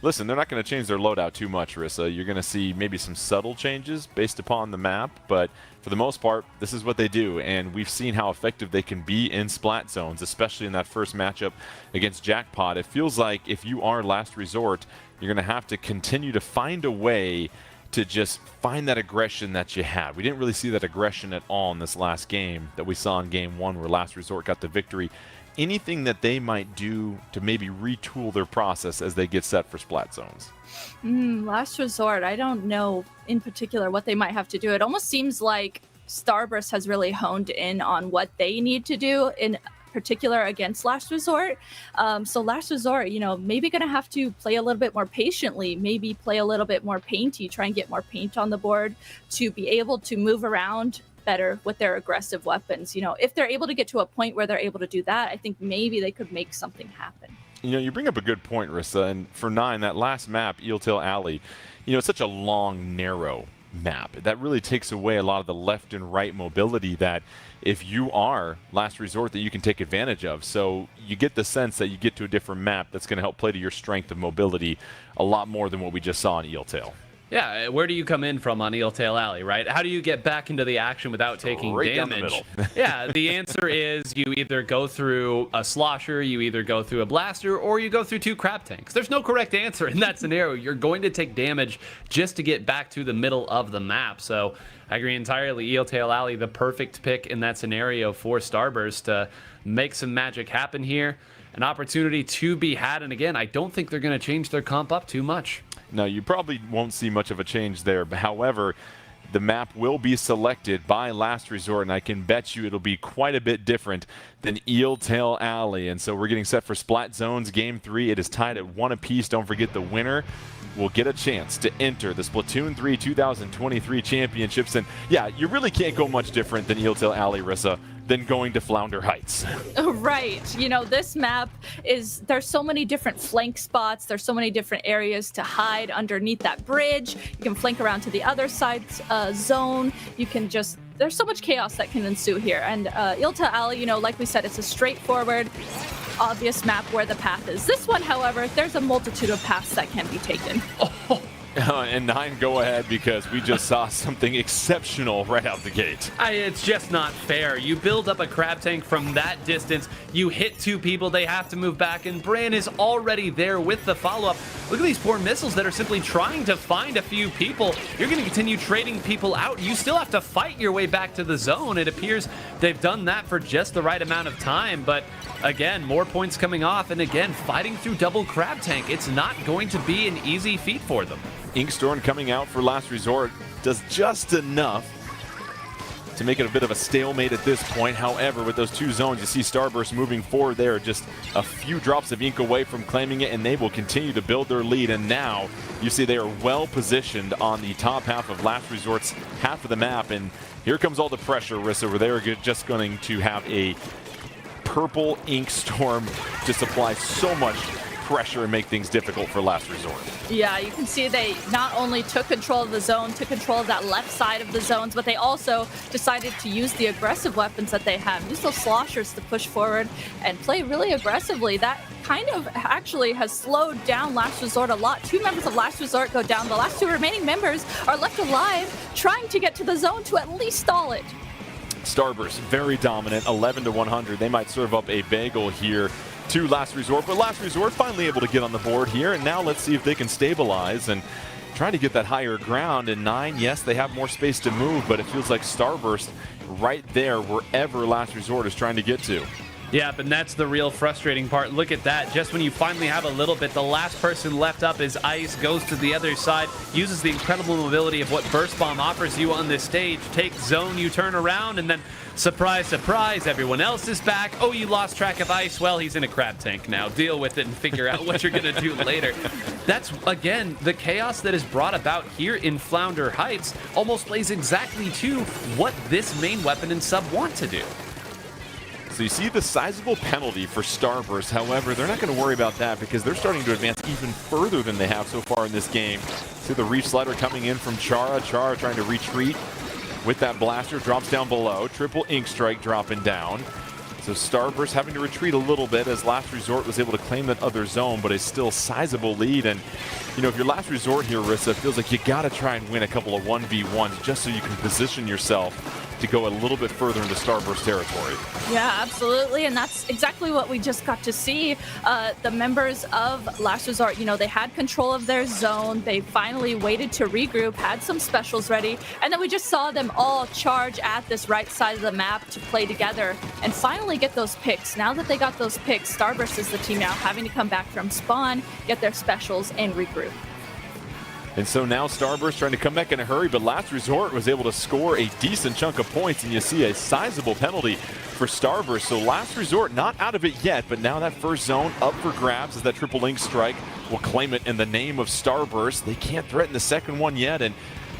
listen, they're not going to change their loadout too much, Rissa. You're going to see maybe some subtle changes based upon the map, but for the most part, this is what they do, and we've seen how effective they can be in splat zones, especially in that first matchup against Jackpot. It feels like if you are Last Resort, you're going to have to continue to find a way to just find that aggression that you had. We didn't really see that aggression at all in this last game that we saw in Game 1 where Last Resort got the victory anything that they might do to maybe retool their process as they get set for Splat Zones? Last Resort, I don't know in particular what they might have to do. It almost seems like Starburst has really honed in on what they need to do in particular against Last Resort. So Last Resort, maybe going to have to play a little bit more patiently, maybe play a little bit more painty, try and get more paint on the board to be able to move around better with their aggressive weapons. If they're able to get to a point where they're able to do that, I think maybe they could make something happen. You bring up a good point, Rissa, and for 9, that last map, Eeltail Alley, it's such a long, narrow map. That really takes away a lot of the left and right mobility that if you are Last Resort that you can take advantage of. So you get the sense that you get to a different map that's going to help play to your strength of mobility a lot more than what we just saw in Eeltail. Yeah, where do you come in from on Eeltail Alley, right? How do you get back into the action without taking right damage? Down the middle. Yeah, the answer is you either go through a slosher, you either go through a blaster, or you go through 2 crab tanks. There's no correct answer in that scenario. You're going to take damage just to get back to the middle of the map. So I agree entirely. Eeltail Alley, the perfect pick in that scenario for Starburst to make some magic happen here. An opportunity to be had, and again, I don't think they're going to change their comp up too much. No, you probably won't see much of a change there. However, the map will be selected by Last Resort, and I can bet you it'll be quite a bit different than Eeltail Alley. And so we're getting set for Splat Zones Game 3. It is tied at 1 apiece. Don't forget the winner will get a chance to enter the Splatoon 3 2023 championships. And yeah, you really can't go much different than Eeltail Alley, Rissa, than going to Flounder Heights. Right. This map there's so many different flank spots. There's so many different areas to hide underneath that bridge. You can flank around to the other side zone. You can there's so much chaos that can ensue here. And Eeltail Alley, like we said, it's a straightforward, obvious map where the path is. This one, however, there's a multitude of paths that can be taken. And 9, go ahead, because we just saw something exceptional right out the gate. It's just not fair. You build up a crab tank from that distance, you hit 2 people, they have to move back, and Bran is already there with the follow-up. Look at these poor missiles that are simply trying to find a few people. You're going to continue trading people out. You still have to fight your way back to the zone. It appears they've done that for just the right amount of time, but again, more points coming off, and again, fighting through double crab tank. It's not going to be an easy feat for them. Inkstorm coming out for Last Resort does just enough to make it a bit of a stalemate at this point. However, with those 2 zones, you see Starburst moving forward there, just a few drops of ink away from claiming it, and they will continue to build their lead. And now you see they are well positioned on the top half of Last Resort's half of the map. And here comes all the pressure, Rissa, where they are just going to have a purple Inkstorm just apply so much pressure and make things difficult for Last Resort. Yeah, you can see they not only took control of the zone, took control of that left side of the zones, but they also decided to use the aggressive weapons that they have. Use those sloshers to push forward and play really aggressively. That kind of actually has slowed down Last Resort a lot. 2 members of Last Resort go down. The last 2 remaining members are left alive, trying to get to the zone to at least stall it. Starburst, very dominant, 11 to 100. They might serve up a bagel here to Last Resort, but Last Resort finally able to get on the board here, and now let's see if they can stabilize and try to get that higher ground. And 9, yes, they have more space to move, but it feels like Starburst right there wherever Last Resort is trying to get to. Yeah, but that's the real frustrating part. Look at that. Just when you finally have a little bit, the last person left up is Ice, goes to the other side, uses the incredible mobility of what Burst Bomb offers you on this stage. Take zone, you turn around, and then surprise, surprise, everyone else is back. Oh, you lost track of Ice. Well, he's in a crab tank now. Deal with it and figure out what you're going to do later. That's, again, the chaos that is brought about here in Flounder Heights almost plays exactly to what this main weapon and sub want to do. So you see the sizable penalty for Starburst. However, they're not going to worry about that because they're starting to advance even further than they have so far in this game. See the reach slider coming in from Chara. Chara trying to retreat with that blaster. Drops down below. Triple ink strike dropping down. So Starburst having to retreat a little bit as Last Resort was able to claim that other zone, but a still sizable lead. And, if you're Last Resort here, Rissa, it feels like you got to try and win a couple of 1v1s just so you can position yourself to go a little bit further into Starburst territory. Yeah, absolutely. And that's exactly what we just got to see. The members of Last Resort, you know, they had control of their zone. They finally waited to regroup, had some specials ready, and then we just saw them all charge at this right side of the map to play together and finally get those picks. Now that they got those picks, Starburst is the team now having to come back from spawn, get their specials, and regroup. And so now Starburst trying to come back in a hurry, but Last Resort was able to score a decent chunk of points, and you see a sizable penalty for Starburst. So Last Resort not out of it yet, but now that first zone up for grabs as that triple link strike will claim it in the name of Starburst. They can't threaten the second one yet, and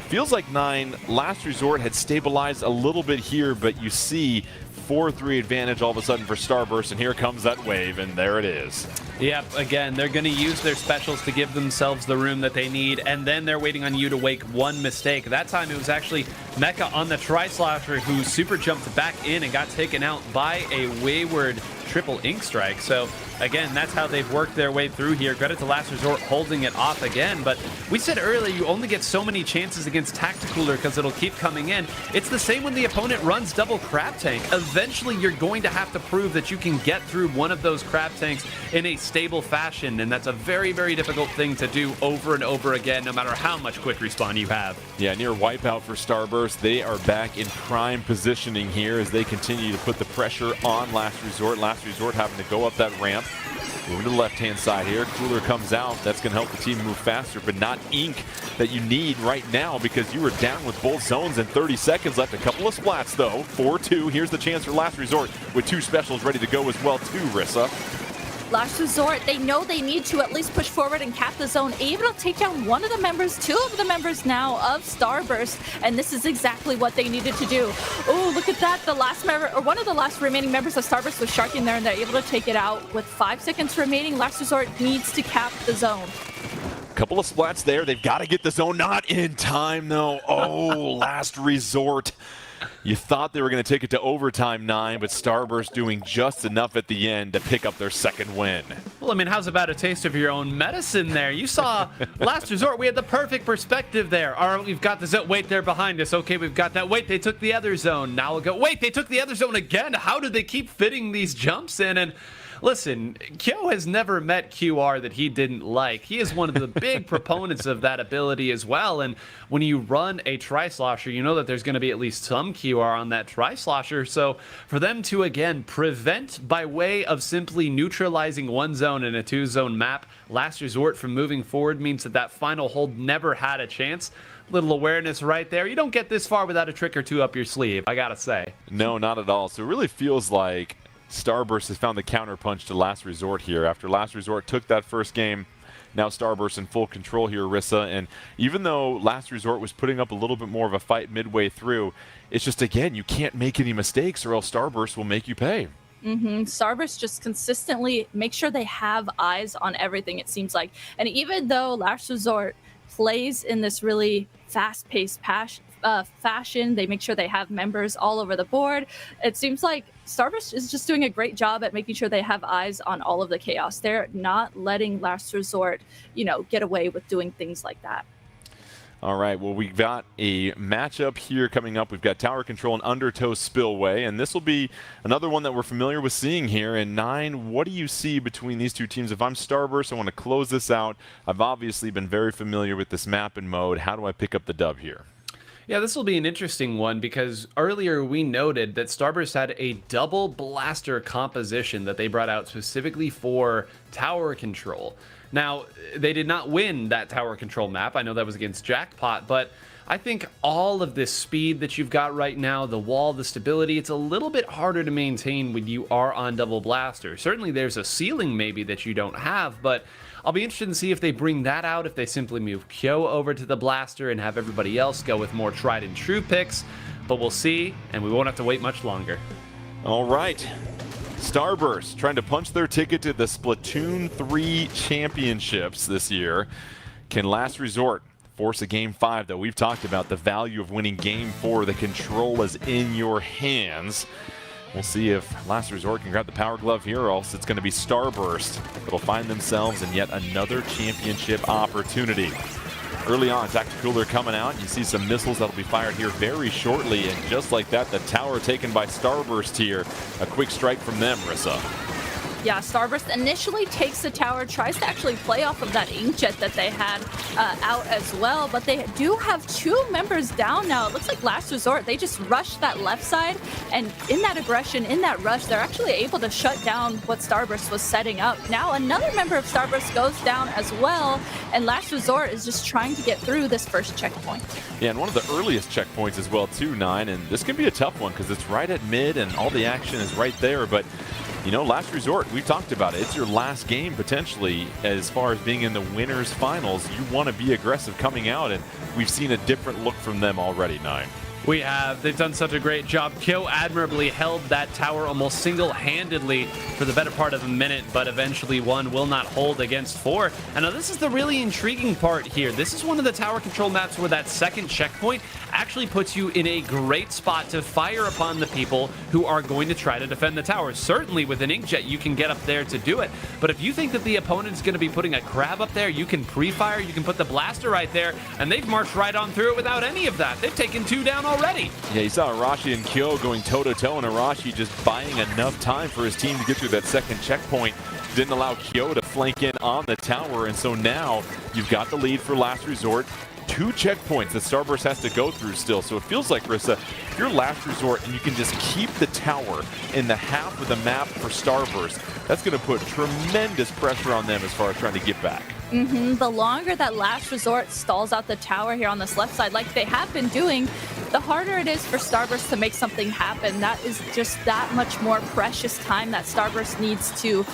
feels like Last Resort had stabilized a little bit here, but you see 4-3 advantage all of a sudden for Starburst, and here comes that wave, and there it is. Yep, again, they're going to use their specials to give themselves the room that they need, and then they're waiting on you to make one mistake. That time it was actually Mecha on the Tri-Slasher who super jumped back in and got taken out by a wayward triple ink strike. So again, that's how they've worked their way through here. Credit to Last Resort holding it off again, but we said earlier you only get so many chances against Tacticooler because it'll keep coming in. It's the same when the opponent runs double crab tank. Eventually you're going to have to prove that you can get through one of those crab tanks in a stable fashion, and that's a very, very difficult thing to do over and over again, no matter how much quick respawn you have. Yeah, near wipeout for Starburst. They are back in prime positioning here as they continue to put the pressure on Last Resort. Last Resort having to go up that ramp. Moving to the left-hand side here. Cooler comes out. That's going to help the team move faster, but not ink that you need right now because you were down with both zones and 30 seconds left. A couple of splats, though. 4-2. Here's the chance for Last Resort with two specials ready to go as well, too, Rissa. Last Resort, they know they need to at least push forward and cap the zone, able to take down one of the members, two of the members now of Starburst, and this is exactly what they needed to do. Oh, look at that. The last member, or one of the last remaining members of Starburst was sharking there, and they're able to take it out with 5 seconds remaining. Last Resort needs to cap the zone. Couple of splats there. They've got to get the zone. Not in time, though. Oh, Last Resort. You thought they were going to take it to overtime 9, but Starburst doing just enough at the end to pick up their second win. Well, I mean, how's about a taste of your own medicine there? You saw Last Resort. We had the perfect perspective there. All right, we've got the zone. Wait, they're behind us. Okay, we've got that. Wait, they took the other zone. Now we'll go. Wait, they took the other zone again. How did they keep fitting these jumps in? And listen, Kyo has never met QR that he didn't like. He is one of the big proponents of that ability as well. And when you run a Tri-Slosher, you know that there's going to be at least some QR on that Tri-Slosher. So for them to, again, prevent by way of simply neutralizing one zone in a two-zone map, Last Resort from moving forward means that that final hold never had a chance. Little awareness right there. You don't get this far without a trick or two up your sleeve, I gotta say. No, not at all. So it really feels like Starburst has found the counterpunch to Last Resort here. After Last Resort took that first game, now Starburst in full control here, Rissa. And even though Last Resort was putting up a little bit more of a fight midway through, it's just, again, you can't make any mistakes or else Starburst will make you pay. Starburst just consistently make sure they have eyes on everything, it seems like. And even though Last Resort plays in this really fast-paced fashion, they make sure they have members all over the board. It seems like Starburst is just doing a great job at making sure they have eyes on all of the chaos. They're not letting Last Resort, get away with doing things like that. All right, well, we've got a matchup here coming up. We've got Tower Control and Undertow Spillway, and this will be another one that we're familiar with seeing here. In 9, what do you see between these two teams? If I'm Starburst, I want to close this out. I've obviously been very familiar with this map and mode. How do I pick up the dub here? Yeah, this will be an interesting one because earlier we noted that Starburst had a double blaster composition that they brought out specifically for Tower Control. Now, they did not win that Tower Control map. I know that was against Jackpot, but I think all of this speed that you've got right now, the wall, the stability, it's a little bit harder to maintain when you are on double blaster. Certainly there's a ceiling maybe that you don't have, but I'll be interested to see if they bring that out, if they simply move Kyo over to the blaster and have everybody else go with more tried and true picks. But we'll see, and we won't have to wait much longer. All right. Starburst trying to punch their ticket to the Splatoon 3 championships this year. Can Last Resort force a Game 5, though? We've talked about the value of winning Game 4. The control is in your hands. We'll see if Last Resort can grab the Power Glove here, or else it's going to be Starburst that'll find themselves in yet another championship opportunity. Early on, Tacticooler coming out. You see some missiles that'll be fired here very shortly. And just like that, the tower taken by Starburst here. A quick strike from them, Rissa. Yeah, Starburst initially takes the tower, tries to actually play off of that inkjet that they had out as well, but they do have 2 members down now. It looks like Last Resort, they just rushed that left side, and in that aggression, in that rush, they're actually able to shut down what Starburst was setting up. Now another member of Starburst goes down as well, and Last Resort is just trying to get through this first checkpoint. Yeah, and one of the earliest checkpoints as well too, 9, and this can be a tough one because it's right at mid and all the action is right there, but you know, Last Resort, we talked about it. It's your last game potentially as far as being in the winners finals. You want to be aggressive coming out, and we've seen a different look from them already, 9. We have. They've done such a great job. Kyo admirably held that tower almost single-handedly for the better part of a minute, but eventually one will not hold against 4. And now this is the really intriguing part here. This is one of the tower control maps where that second checkpoint actually puts you in a great spot to fire upon the people who are going to try to defend the tower. Certainly with an inkjet, you can get up there to do it. But if you think that the opponent's going to be putting a crab up there, you can pre-fire, you can put the blaster right there, and they've marched right on through it without any of that. They've taken 2 down already. Yeah, you saw Arashi and Kyo going toe-to-toe, and Arashi just buying enough time for his team to get through that second checkpoint. Didn't allow Kyo to flank in on the tower, and so now you've got the lead for Last Resort. 2 checkpoints that Starburst has to go through still. So it feels like, Rissa, if you're Last Resort and you can just keep the tower in the half of the map for Starburst, that's going to put tremendous pressure on them as far as trying to get back. The longer that Last Resort stalls out the tower here on this left side, like they have been doing, the harder it is for Starburst to make something happen. That is just that much more precious time that Starburst needs to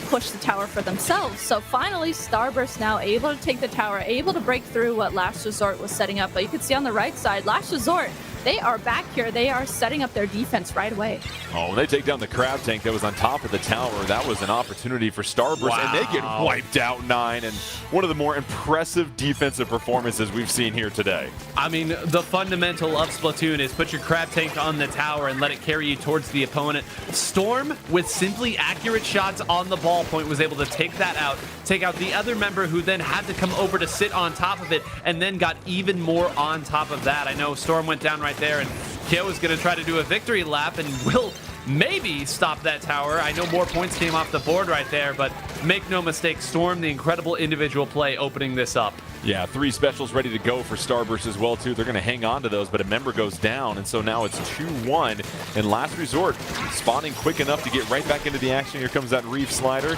push the tower for themselves. So finally, Starburst now able to take the tower, able to break through what Last Resort was setting up. But you can see on the right side, Last Resort, they are back here. They are setting up their defense right away. Oh, when they take down the crab tank that was on top of the tower, that was an opportunity for Starburst, and they get wiped out, 9, and one of the more impressive defensive performances we've seen here today. I mean, the fundamental of Splatoon is put your crab tank on the tower and let it carry you towards the opponent. Storm, with simply accurate shots on the ball point, was able to take that out, take out the other member who then had to come over to sit on top of it, and then got even more on top of that. I know Storm went down right there, and Kyo is going to try to do a victory lap and will maybe stop that tower. I know more points came off the board right there, but make no mistake, Storm, the incredible individual play opening this up. Yeah, 3 specials ready to go for Starburst as well, too. They're going to hang on to those, but a member goes down, and so now it's 2-1. And Last Resort spawning quick enough to get right back into the action. Here comes that Reef Slider.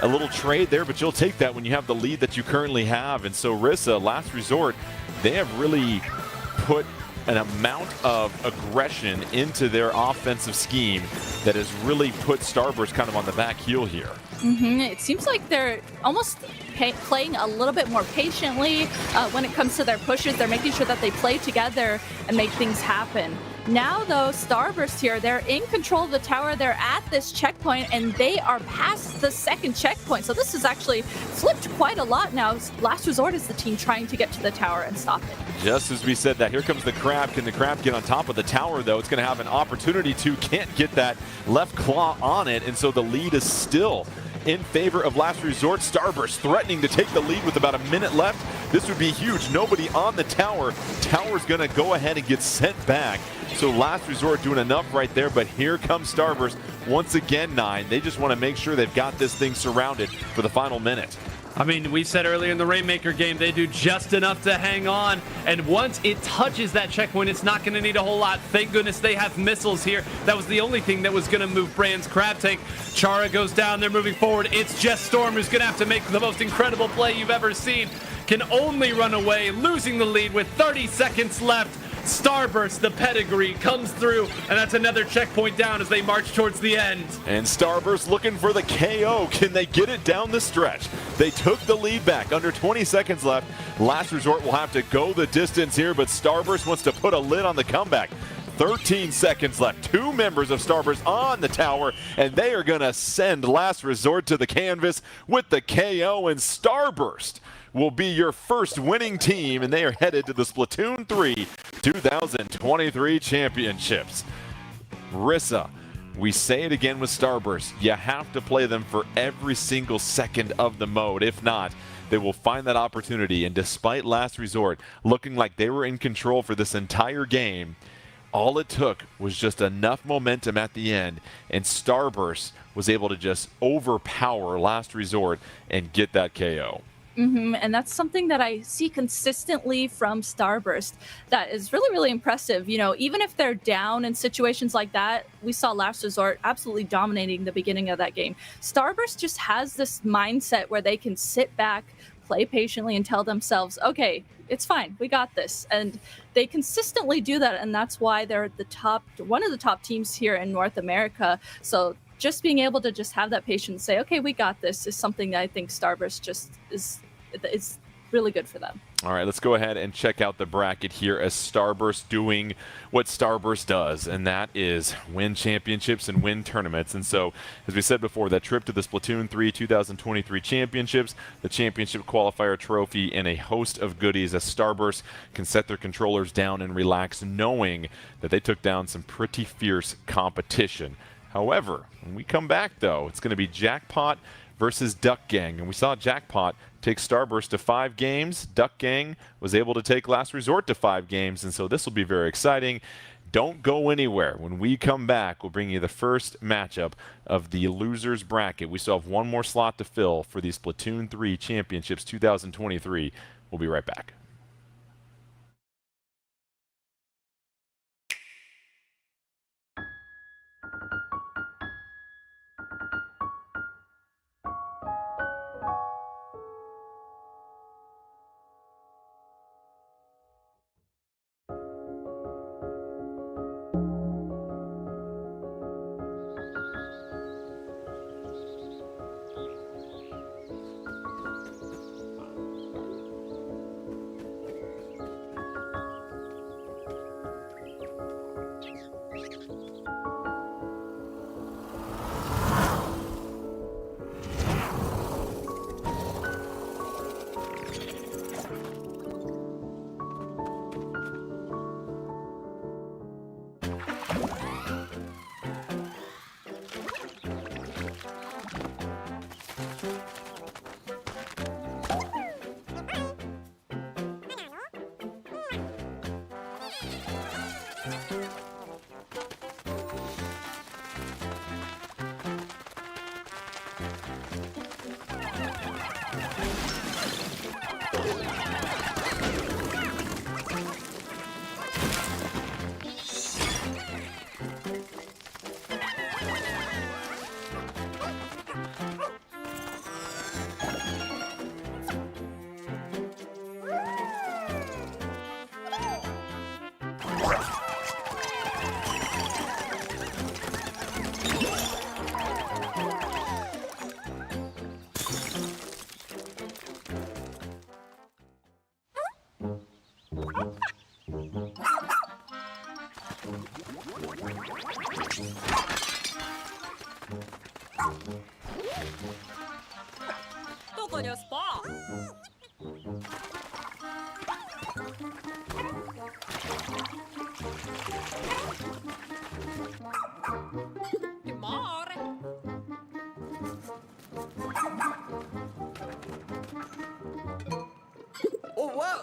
A little trade there, but you'll take that when you have the lead that you currently have. And so Rissa, Last Resort, they have really put an amount of aggression into their offensive scheme that has really put Starburst kind of on the back heel here. It seems like they're almost playing a little bit more patiently when it comes to their pushes. They're making sure that they play together and make things happen. Now, though, Starburst here, they're in control of the tower. They're at this checkpoint, and they are past the second checkpoint. So this has actually flipped quite a lot now. Last Resort is the team trying to get to the tower and stop it. Just as we said that, here comes the crab. Can the crab get on top of the tower, though? It's going to have an opportunity to. Can't get that left claw on it, and so the lead is still in favor of Last Resort. Starburst threatening to take the lead with about a minute left. This would be huge. Nobody on the tower. Tower's going to go ahead and get sent back. So Last Resort doing enough right there, but here comes Starburst once again, 9. They just want to make sure they've got this thing surrounded for the final minute. I mean, we said earlier in the Rainmaker game, they do just enough to hang on. And once it touches that checkpoint, it's not going to need a whole lot. Thank goodness they have missiles here. That was the only thing that was going to move Brand's crab tank. Chara goes down. They're moving forward. It's just Storm who's going to have to make the most incredible play you've ever seen. Can only run away, losing the lead with 30 seconds left. Starburst, the pedigree, comes through, and that's another checkpoint down as they march towards the end. And Starburst looking for the KO. Can they get it down the stretch? They took the lead back. Under 20 seconds left. Last Resort will have to go the distance here, but Starburst wants to put a lid on the comeback. 13 seconds left. 2 members of Starburst on the tower, and they are going to send Last Resort to the canvas with the KO, and Starburst will be your first winning team, and they are headed to the Splatoon 3 2023 championships. Rissa, We say it again with Starburst. You have to play them for every single second of the mode. If not, they will find that opportunity. And despite Last Resort looking like they were in control for this entire game, all it took was just enough momentum at the end, and Starburst was able to just overpower Last Resort and get that KO. And that's something that I see consistently from Starburst that is really, really impressive. You know, even if they're down in situations like that, we saw Last Resort absolutely dominating the beginning of that game. Starburst just has this mindset where they can sit back, play patiently, and tell themselves, okay, it's fine, we got this. And they consistently do that, and that's why they're one of the top teams here in North America. So just being able to just have that patience, say, okay, we got this, is something that I think Starburst just is really good for them. All right, let's go ahead and check out the bracket here as Starburst doing what Starburst does, and that is win championships and win tournaments. And so, as we said before, that trip to the Splatoon 3 2023 championships, the championship qualifier trophy, and a host of goodies as Starburst can set their controllers down and relax, knowing that they took down some pretty fierce competition. However, when we come back, though, it's going to be Jackpot versus Duck Gang. And we saw Jackpot take Starburst to 5 games. Duck Gang was able to take Last Resort to 5 games. And so this will be very exciting. Don't go anywhere. When we come back, we'll bring you the first matchup of the losers bracket. We still have one more slot to fill for the Splatoon 3 Championships 2023. We'll be right back. Oh, wow!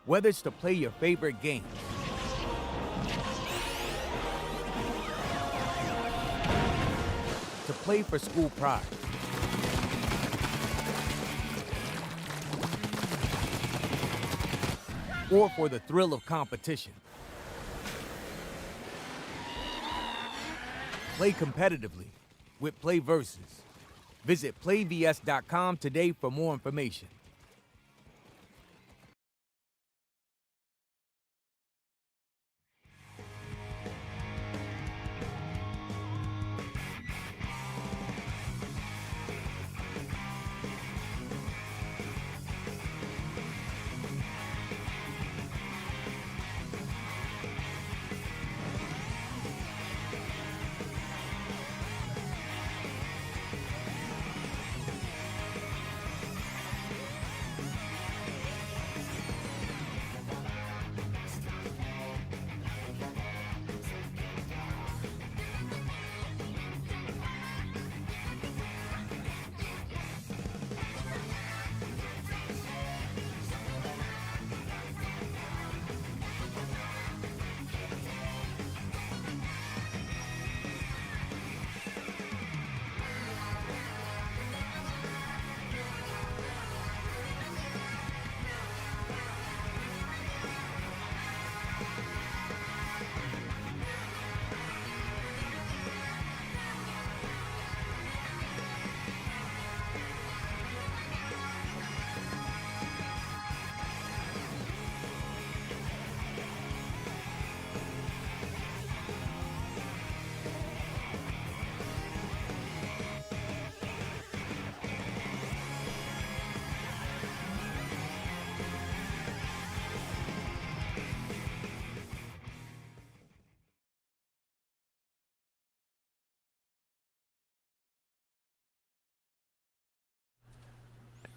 Whether it's to play your favorite game, to play for school pride, or for the thrill of competition. Play competitively with Play Versus. Visit playvs.com today for more information.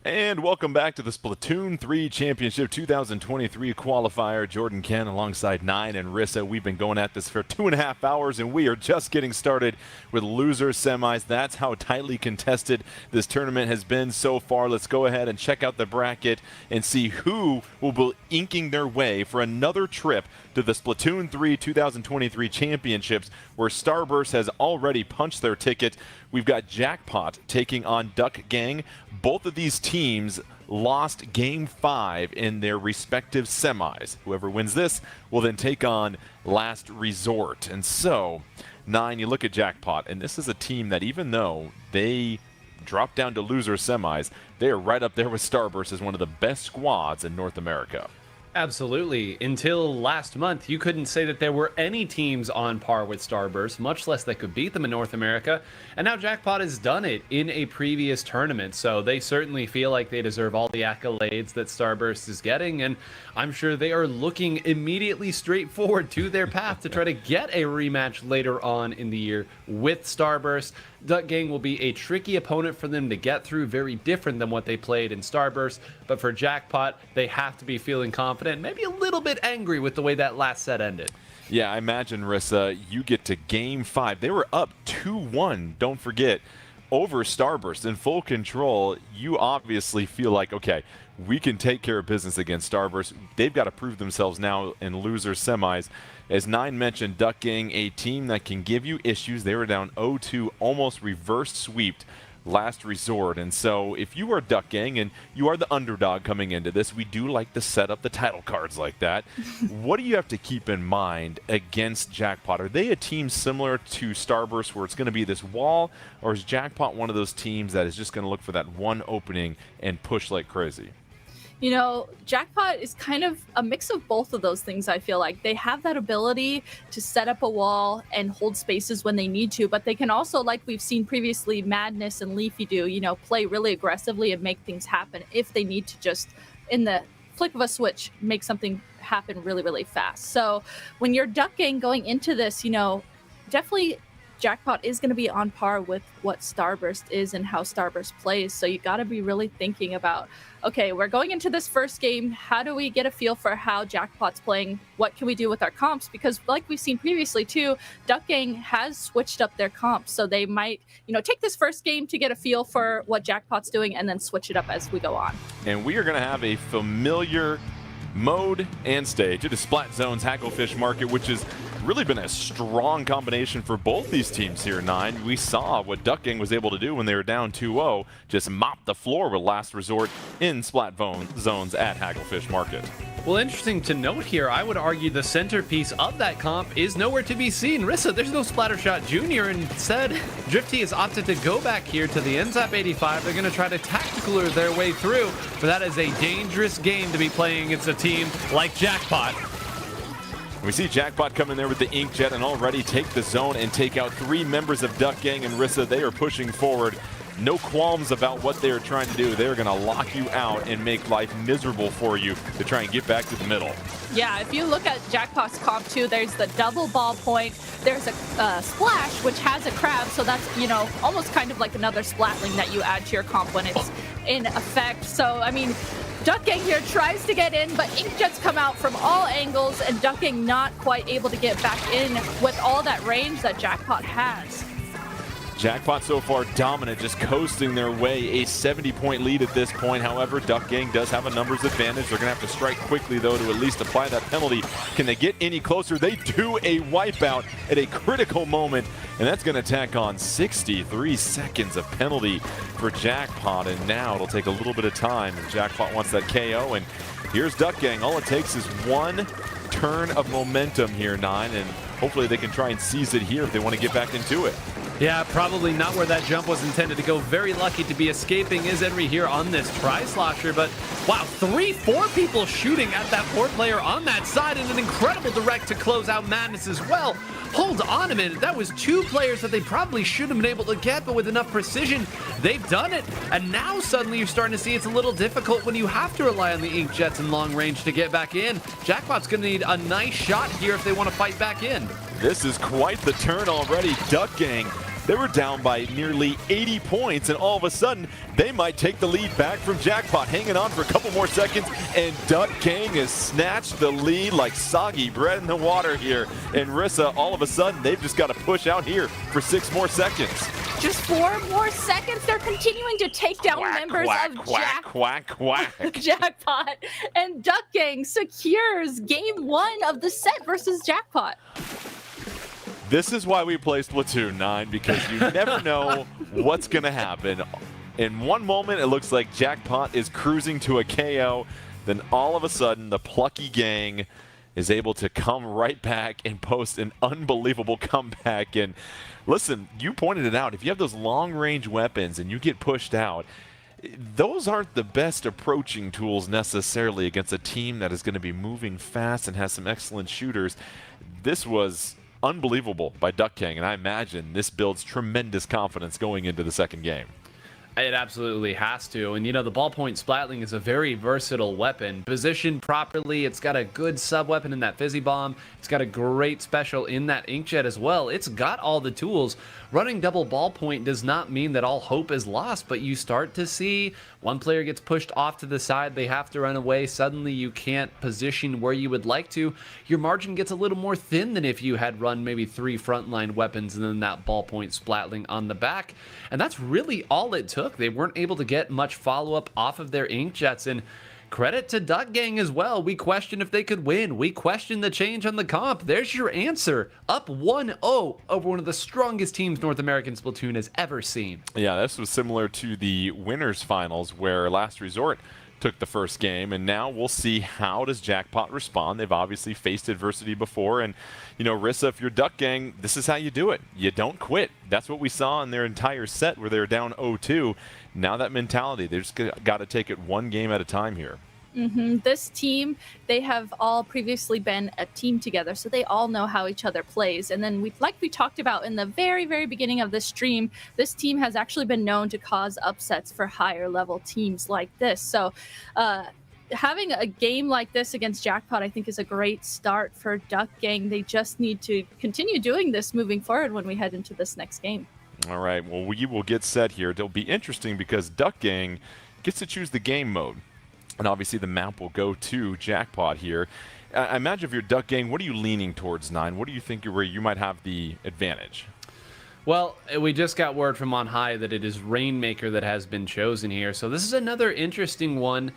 And welcome back to the Splatoon 3 Championship 2023 qualifier. Jordan Ken alongside Nine and Rissa. We've been going at this for 2.5 hours, and we are just getting started with loser semis. That's how tightly contested this tournament has been so far. Let's go ahead and check out the bracket and see who will be inking their way for another trip to the Splatoon 3 2023 Championships, where Starburst has already punched their ticket. We've got Jackpot taking on Duck Gang. Both of these teams lost Game 5 in their respective semis. Whoever wins this will then take on Last Resort. And so, Nine, you look at Jackpot, and this is a team that even though they dropped down to loser semis, they are right up there with Starburst as one of the best squads in North America. Absolutely. Until last month, you couldn't say that there were any teams on par with Starburst, much less that could beat them in North America. And now Jackpot has done it in a previous tournament, so they certainly feel like they deserve all the accolades that Starburst is getting, and I'm sure they are looking immediately straight forward to their path to try to get a rematch later on in the year with Starburst. Duck Gang will be a tricky opponent for them to get through, very different than what they played in Starburst, but for Jackpot, they have to be feeling confident, maybe a little bit angry with the way that last set ended. Yeah, I imagine, Rissa, you get to Game 5. They were up 2-1, don't forget, over Starburst in full control. You obviously feel like, okay, we can take care of business against Starburst. They've got to prove themselves now in loser semis. As Nine mentioned, Duck Gang, a team that can give you issues. They were down 0-2, almost reverse sweeped Last Resort. And so if you are Duck Gang and you are the underdog coming into this, we do like to set up the title cards like that. What do you have to keep in mind against Jackpot? Are they a team similar to Starburst where it's going to be this wall, or is Jackpot one of those teams that is just going to look for that one opening and push like crazy? You know, Jackpot is kind of a mix of both of those things, I feel like. They have that ability to set up a wall and hold spaces when they need to, but they can also, like we've seen previously, Madness and Leafy do, you know, play really aggressively and make things happen if they need to just, in the flick of a switch, make something happen really, really fast. So when you're Duck Gang going into this, you know, definitely Jackpot is going to be on par with what Starburst is and how Starburst plays. So you got to be really thinking about, okay, we're going into this first game. How do we get a feel for how Jackpot's playing? What can we do with our comps? Because like we've seen previously too, Duck Gang has switched up their comps. So they might, you know, take this first game to get a feel for what Jackpot's doing and then switch it up as we go on. And we are going to have a familiar mode and stage. It is Splat Zone's Hagglefish Market, which has really been a strong combination for both these teams here, 9. We saw what Duck Gang was able to do when they were down 2-0, just mop the floor with Last Resort in Splat Zones at Hagglefish Market. Well, interesting to note here, I would argue the centerpiece of that comp is nowhere to be seen. Rissa, there's no Splattershot Jr. Instead, Drifty has opted to go back here to the NZAP 85. They're going to try to tacticaler their way through, but that is a dangerous game to be playing against a team like Jackpot. We see Jackpot come in there with the Inkjet and already take the zone and take out 3 members of Duck Gang and Rissa. They are pushing forward. No qualms about what they're trying to do. They're going to lock you out and make life miserable for you to try and get back to the middle. Yeah, if you look at Jackpot's comp too, there's the double ballpoint. There's a splash, which has a crab. So that's, you know, almost kind of like another splatling that you add to your comp when it's in effect. So, I mean, Duck Gang here tries to get in, but Inkjets come out from all angles, and Duck Gang not quite able to get back in with all that range that Jackpot has. Jackpot so far dominant, just coasting their way, a 70-point lead at this point. However, Duck Gang does have a numbers advantage. They're going to have to strike quickly, though, to at least apply that penalty. Can they get any closer? They do a wipeout at a critical moment, and that's going to tack on 63 seconds of penalty for Jackpot, and now it'll take a little bit of time, and Jackpot wants that KO, and here's Duck Gang. All it takes is one turn of momentum here, 9, and hopefully they can try and seize it here if they want to get back into it. Yeah, probably not where that jump was intended to go. Very lucky to be escaping is Henry here on this tri-slosher, but wow, 3-4 people shooting at that 4th player on that side, and an incredible direct to close out Madness as well. Hold on a minute, that was 2 players that they probably should have been able to get, but with enough precision, they've done it. And now suddenly you're starting to see it's a little difficult when you have to rely on the Inkjets in long range to get back in. Jackpot's gonna need a nice shot here if they want to fight back in. This is quite the turn already. Duck Gang, they were down by nearly 80 points, and all of a sudden, they might take the lead back from Jackpot. Hanging on for a couple more seconds, and Duck Gang has snatched the lead like soggy bread in the water here. And Rissa, all of a sudden, they've just got to push out here for 6 more seconds. Just 4 more seconds. They're continuing to take down members of Jackpot. And Duck Gang secures game 1 of the set versus Jackpot. This is why we play Splatoon 9, because you never know what's going to happen. In one moment, it looks like Jackpot is cruising to a KO. Then all of a sudden, the plucky gang is able to come right back and post an unbelievable comeback. And listen, you pointed it out. If you have those long-range weapons and you get pushed out, those aren't the best approaching tools necessarily against a team that is going to be moving fast and has some excellent shooters. This was unbelievable by Duck Gang, and I imagine this builds tremendous confidence going into the second game. It absolutely has to. And, you know, the ballpoint splatling is a very versatile weapon. Positioned properly, it's got a good sub-weapon in that Fizzy Bomb. It's got a great special in that Inkjet as well. It's got all the tools. Running double ballpoint does not mean that all hope is lost, but you start to see one player gets pushed off to the side, they have to run away. Suddenly you can't position where you would like to. Your margin gets a little more thin than if you had run maybe 3 frontline weapons and then that ballpoint splatling on the back. And that's really all it took. They weren't able to get much follow-up off of their Inkjets, and credit to Duck Gang as well. We questioned if they could win. We questioned the change on the comp. There's your answer. Up 1-0 over one of the strongest teams North American Splatoon has ever seen. Yeah, this was similar to the winners finals where Last Resort took the first game, and now we'll see how does Jackpot respond. They've obviously faced adversity before, and you know, Rissa, if you're Duck Gang, this is how you do it. You don't quit. That's what we saw in their entire set where they were down 0-2. Now that mentality, they just got to take it one game at a time here. This team, they have all previously been a team together, so they all know how each other plays. And then, like we talked about in the very, very beginning of this stream, this team has actually been known to cause upsets for higher level teams like this. So having a game like this against Jackpot, I think, is a great start for Duck Gang. They just need to continue doing this moving forward when we head into this next game. All right, well, we will get set here. It'll be interesting because Duck Gang gets to choose the game mode. And obviously the map will go to Jackpot here. I imagine if you're Duck Gang, what are you leaning towards, 9? What do you think where you might have the advantage? Well, we just got word from on high that it is Rainmaker that has been chosen here. So this is another interesting one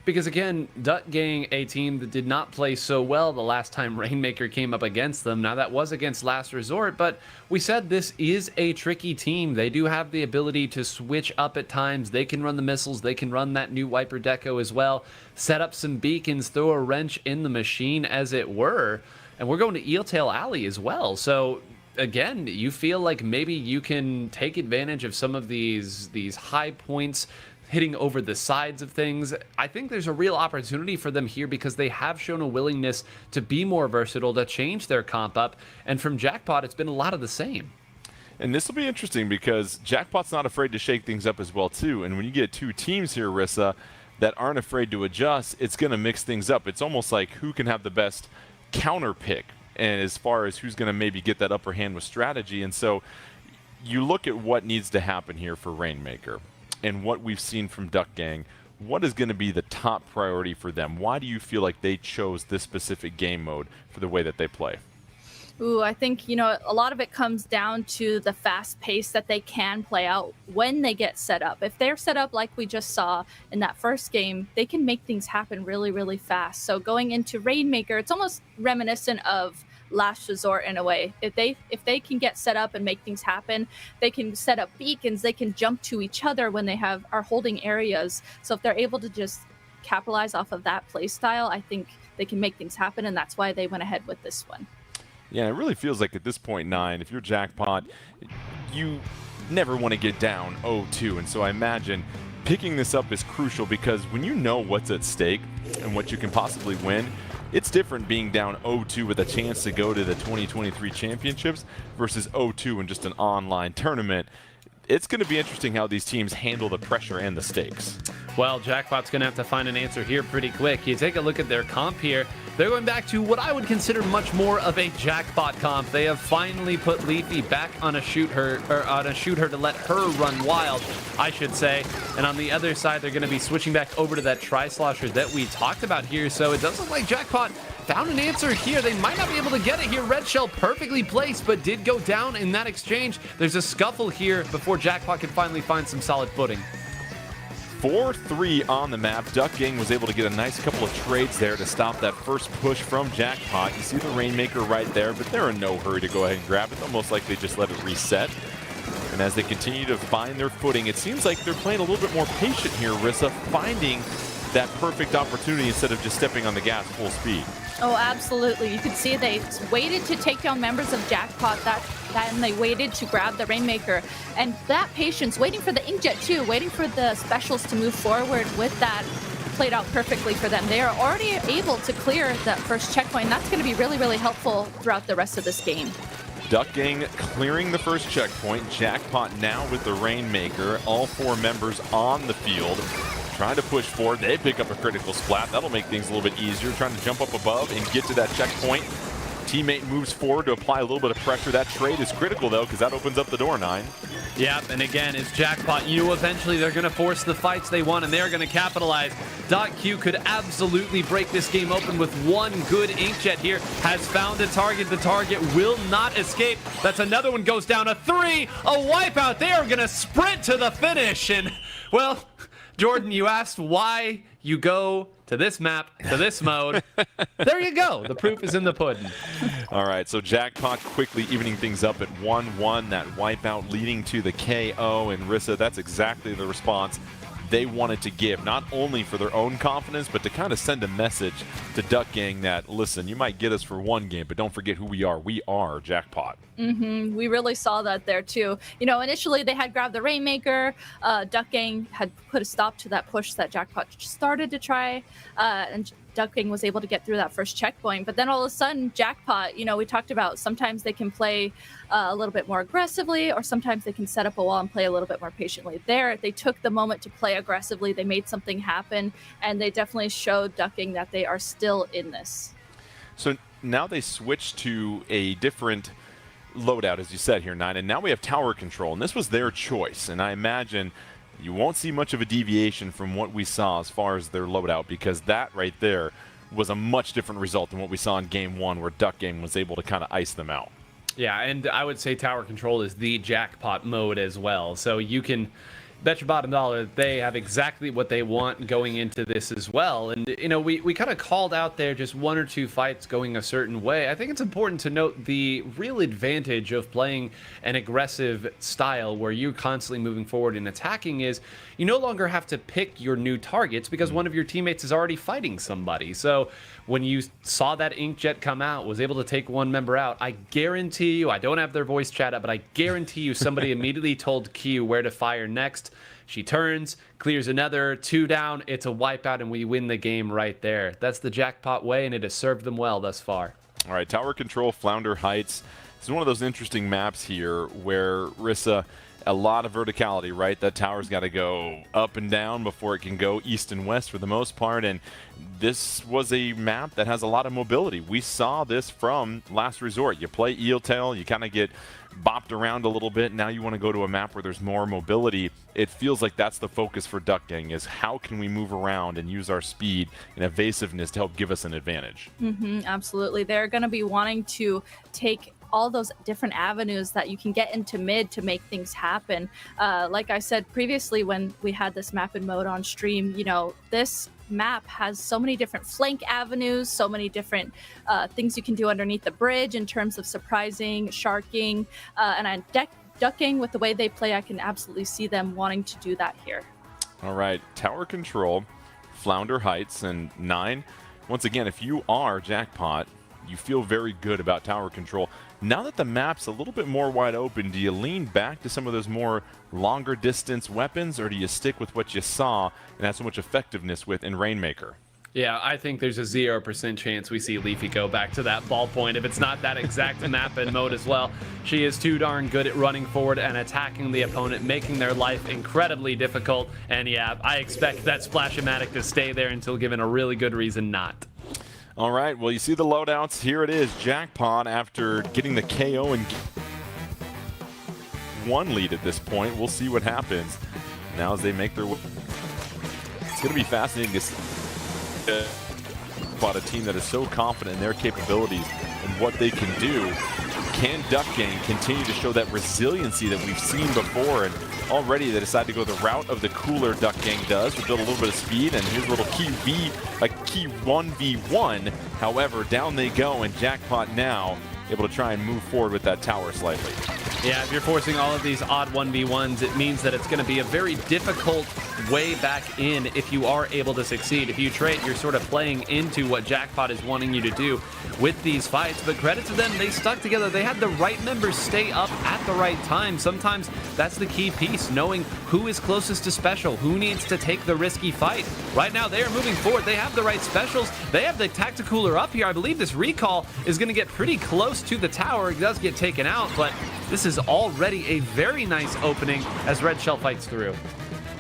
because again, Duck Gang, a team that did not play so well the last time Rainmaker came up against them. Now that was against Last Resort, but we said this is a tricky team. They do have the ability to switch up at times. They can run the missiles. They can run that new Wiper Deco as well. Set up some beacons, throw a wrench in the machine as it were. And we're going to Eeltail Alley as well. So again, you feel like maybe you can take advantage of some of these high points hitting over the sides of things. I think there's a real opportunity for them here because they have shown a willingness to be more versatile, to change their comp up. And from Jackpot, it's been a lot of the same. And this will be interesting because Jackpot's not afraid to shake things up as well, too. And when you get two teams here, Rissa, that aren't afraid to adjust, it's going to mix things up. It's almost like who can have the best counter pick, and as far as who's going to maybe get that upper hand with strategy. And so you look at what needs to happen here for Rainmaker and what we've seen from Duck Gang. What is going to be the top priority for them? Why do you feel like they chose this specific game mode for the way that they play? Ooh, I think, a lot of it comes down to the fast pace that they can play out when they get set up. If they're set up like we just saw in that first game, they can make things happen really, really fast. So going into Rainmaker, it's almost reminiscent of Last Resort in a way. If they can get set up and make things happen, they can set up beacons, they can jump to each other when they are holding areas. So if they're able to just capitalize off of that play style, I think they can make things happen, and that's why they went ahead with this one. Yeah, it really feels like at this point, 9, if you're Jackpot, you never want to get down 0-2. And so I imagine picking this up is crucial because when you know what's at stake and what you can possibly win, it's different being down 0-2 with a chance to go to the 2023 championships versus 0-2 in just an online tournament. It's going to be interesting how these teams handle the pressure and the stakes. Well, Jackpot's going to have to find an answer here pretty quick. You take a look at their comp here. They're going back to what I would consider much more of a Jackpot comp. They have finally put Leafy back on a shoot her to let her run wild, I should say. And on the other side, they're going to be switching back over to that Tri-Slosher that we talked about here. So it does look like Jackpot found an answer here. They might not be able to get it here. Red Shell perfectly placed, but did go down in that exchange. There's a scuffle here before Jackpot can finally find some solid footing. 4-3 on the map. Duck Gang was able to get a nice couple of trades there to stop that first push from Jackpot. You see the Rainmaker right there, but they're in no hurry to go ahead and grab it. Almost like they just let it reset. And as they continue to find their footing, it seems like they're playing a little bit more patient here, Rissa, finding that perfect opportunity instead of just stepping on the gas full speed. Oh, absolutely. You could see they waited to take down members of Jackpot, and they waited to grab the Rainmaker. And that patience, waiting for the inkjet too, waiting for the specials to move forward with that, played out perfectly for them. They are already able to clear that first checkpoint. That's going to be really, really helpful throughout the rest of this game. Duck Gang clearing the first checkpoint. Jackpot now with the Rainmaker. All 4 members on the field. Trying to push forward. They pick up a critical splat. That'll make things a little bit easier. Trying to jump up above and get to that checkpoint. Teammate moves forward to apply a little bit of pressure. That trade is critical, though, because that opens up the door, 9. Yep, and again, it's Jackpot. Eventually they're going to force the fights they want, and they're going to capitalize. .Q could absolutely break this game open with one good inkjet here. Has found a target. The target will not escape. That's another one goes down. A 3, a wipeout. They are going to sprint to the finish. And, well, Jordan, you asked why you go to this map, to this mode. There you go. The proof is in the pudding. All right, so Jackpot quickly evening things up at 1-1. That wipeout leading to the KO. And Rissa, that's exactly the response they wanted to give, not only for their own confidence, but to kind of send a message to Duck Gang that, listen, you might get us for one game, but don't forget who we are. We are Jackpot. We really saw that there too. Initially they had grabbed the Rainmaker. Duck Gang had put a stop to that push that Jackpot started to try, and Duck Gang was able to get through that first checkpoint. But then all of a sudden, Jackpot, we talked about sometimes they can play a little bit more aggressively, or sometimes they can set up a wall and play a little bit more patiently. There, they took the moment to play aggressively. They made something happen, and they definitely showed Duck Gang that they are still in this. So now they switch to a different loadout, as you said here, 9, and now we have tower control, and this was their choice. And I imagine you won't see much of a deviation from what we saw as far as their loadout, because that right there was a much different result than what we saw in Game 1, where Duck Gang was able to kind of ice them out. Yeah, and I would say tower control is the Jackpot mode as well. So you can Bet your bottom dollar they have exactly what they want going into this as well. And, you know, we kind of called out there just 1 or 2 fights going a certain way. I think it's important to note the real advantage of playing an aggressive style where you're constantly moving forward and attacking is you no longer have to pick your new targets because one of your teammates is already fighting somebody. So when you saw that Inkjet come out, was able to take one member out, I guarantee you, I don't have their voice chat up, but I guarantee you somebody immediately told Q where to fire next. She turns, clears another, 2 down, it's a wipeout, and we win the game right there. That's the Jackpot way, and it has served them well thus far. All right, Tower Control, Flounder Heights. It's one of those interesting maps here where, Rissa, a lot of verticality, right? That tower's got to go up and down before it can go east and west for the most part, and this was a map that has a lot of mobility. We saw this from Last Resort. You play Eeltail, you kind of get bopped around a little bit. Now you want to go to a map where there's more mobility. It feels like that's the focus for Duck Gang, is how can we move around and use our speed and evasiveness to help give us an advantage. Absolutely. They're going to be wanting to take all those different avenues that you can get into mid to make things happen. Like I said previously when we had this map in mode on stream, you know, this map has so many different flank avenues, so many different things you can do underneath the bridge in terms of surprising, sharking, and ducking. With the way they play, I can absolutely see them wanting to do that here. All right, Tower Control, Flounder Heights, and 9. Once again, if you are Jackpot, you feel very good about Tower Control. Now that the map's a little bit more wide open, do you lean back to some of those more longer distance weapons, or do you stick with what you saw and had so much effectiveness with in Rainmaker? Yeah, I think there's a 0% chance we see Leafy go back to that ballpoint if it's not that exact map and mode as well. She is too darn good at running forward and attacking the opponent, making their life incredibly difficult. And yeah, I expect that Splash-O-Matic to stay there until given a really good reason not. All right, well, you see the loadouts. Here it is, Jackpot after getting the KO and 1 lead at this point. We'll see what happens now as they make their way. It's going to be fascinating to see about a team that is so confident in their capabilities and what they can do. Can Duck Gang continue to show that resiliency that we've seen before? And already they decided to go the route of the cooler Duck Gang does to build a little bit of speed, and here's a little key 1v1. However, down they go, and Jackpot now able to try and move forward with that tower slightly. Yeah, if you're forcing all of these odd 1v1s, it means that it's going to be a very difficult way back in if you are able to succeed. If you trade, you're sort of playing into what Jackpot is wanting you to do with these fights. But credit to them, they stuck together. They had the right members stay up at the right time. Sometimes that's the key piece, knowing who is closest to special, who needs to take the risky fight. Right now, they are moving forward. They have the right specials. They have the Tacticooler up here. I believe this recall is going to get pretty close to the tower. It does get taken out, but this is already a very nice opening as Red Shell fights through.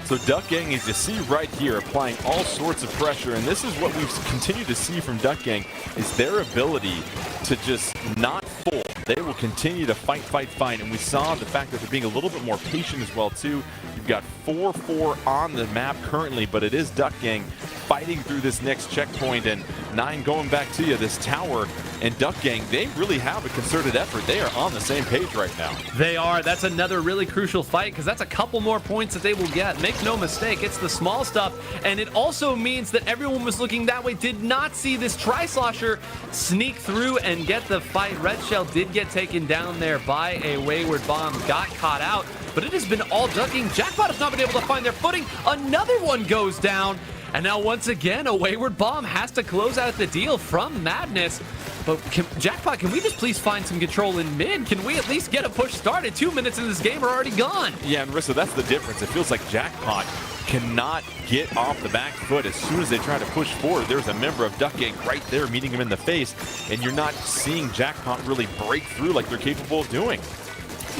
So Duck Gang, as you see right here, applying all sorts of pressure, and this is what we've continued to see from Duck Gang, is their ability to just not fold. They will continue to fight, and we saw the fact that they're being a little bit more patient as well, too. You've got 4-4 on the map currently, but it is Duck Gang fighting through this next checkpoint, and 9 going back to you, this tower, and Duck Gang, they really have a concerted effort. They are on the same page right now. They are. That's another really crucial fight because that's a couple more points that they will get. Make no mistake, it's the small stuff, and it also means that everyone was looking that way, did not see this Tri-Slosher sneak through and get the fight. Red Shell did get taken down there by a Wayward Bomb, got caught out, but it has been all Duck Gang. Jackpot has not been able to find their footing. Another one goes down. And now once again, a Wayward Bomb has to close out the deal from Madness. But Jackpot, can we just please find some control in mid? Can we at least get a push started? 2 minutes in this game are already gone. Yeah, and Rissa, that's the difference. It feels like Jackpot cannot get off the back foot as soon as they try to push forward. There's a member of Duck Gang right there meeting him in the face, and you're not seeing Jackpot really break through like they're capable of doing.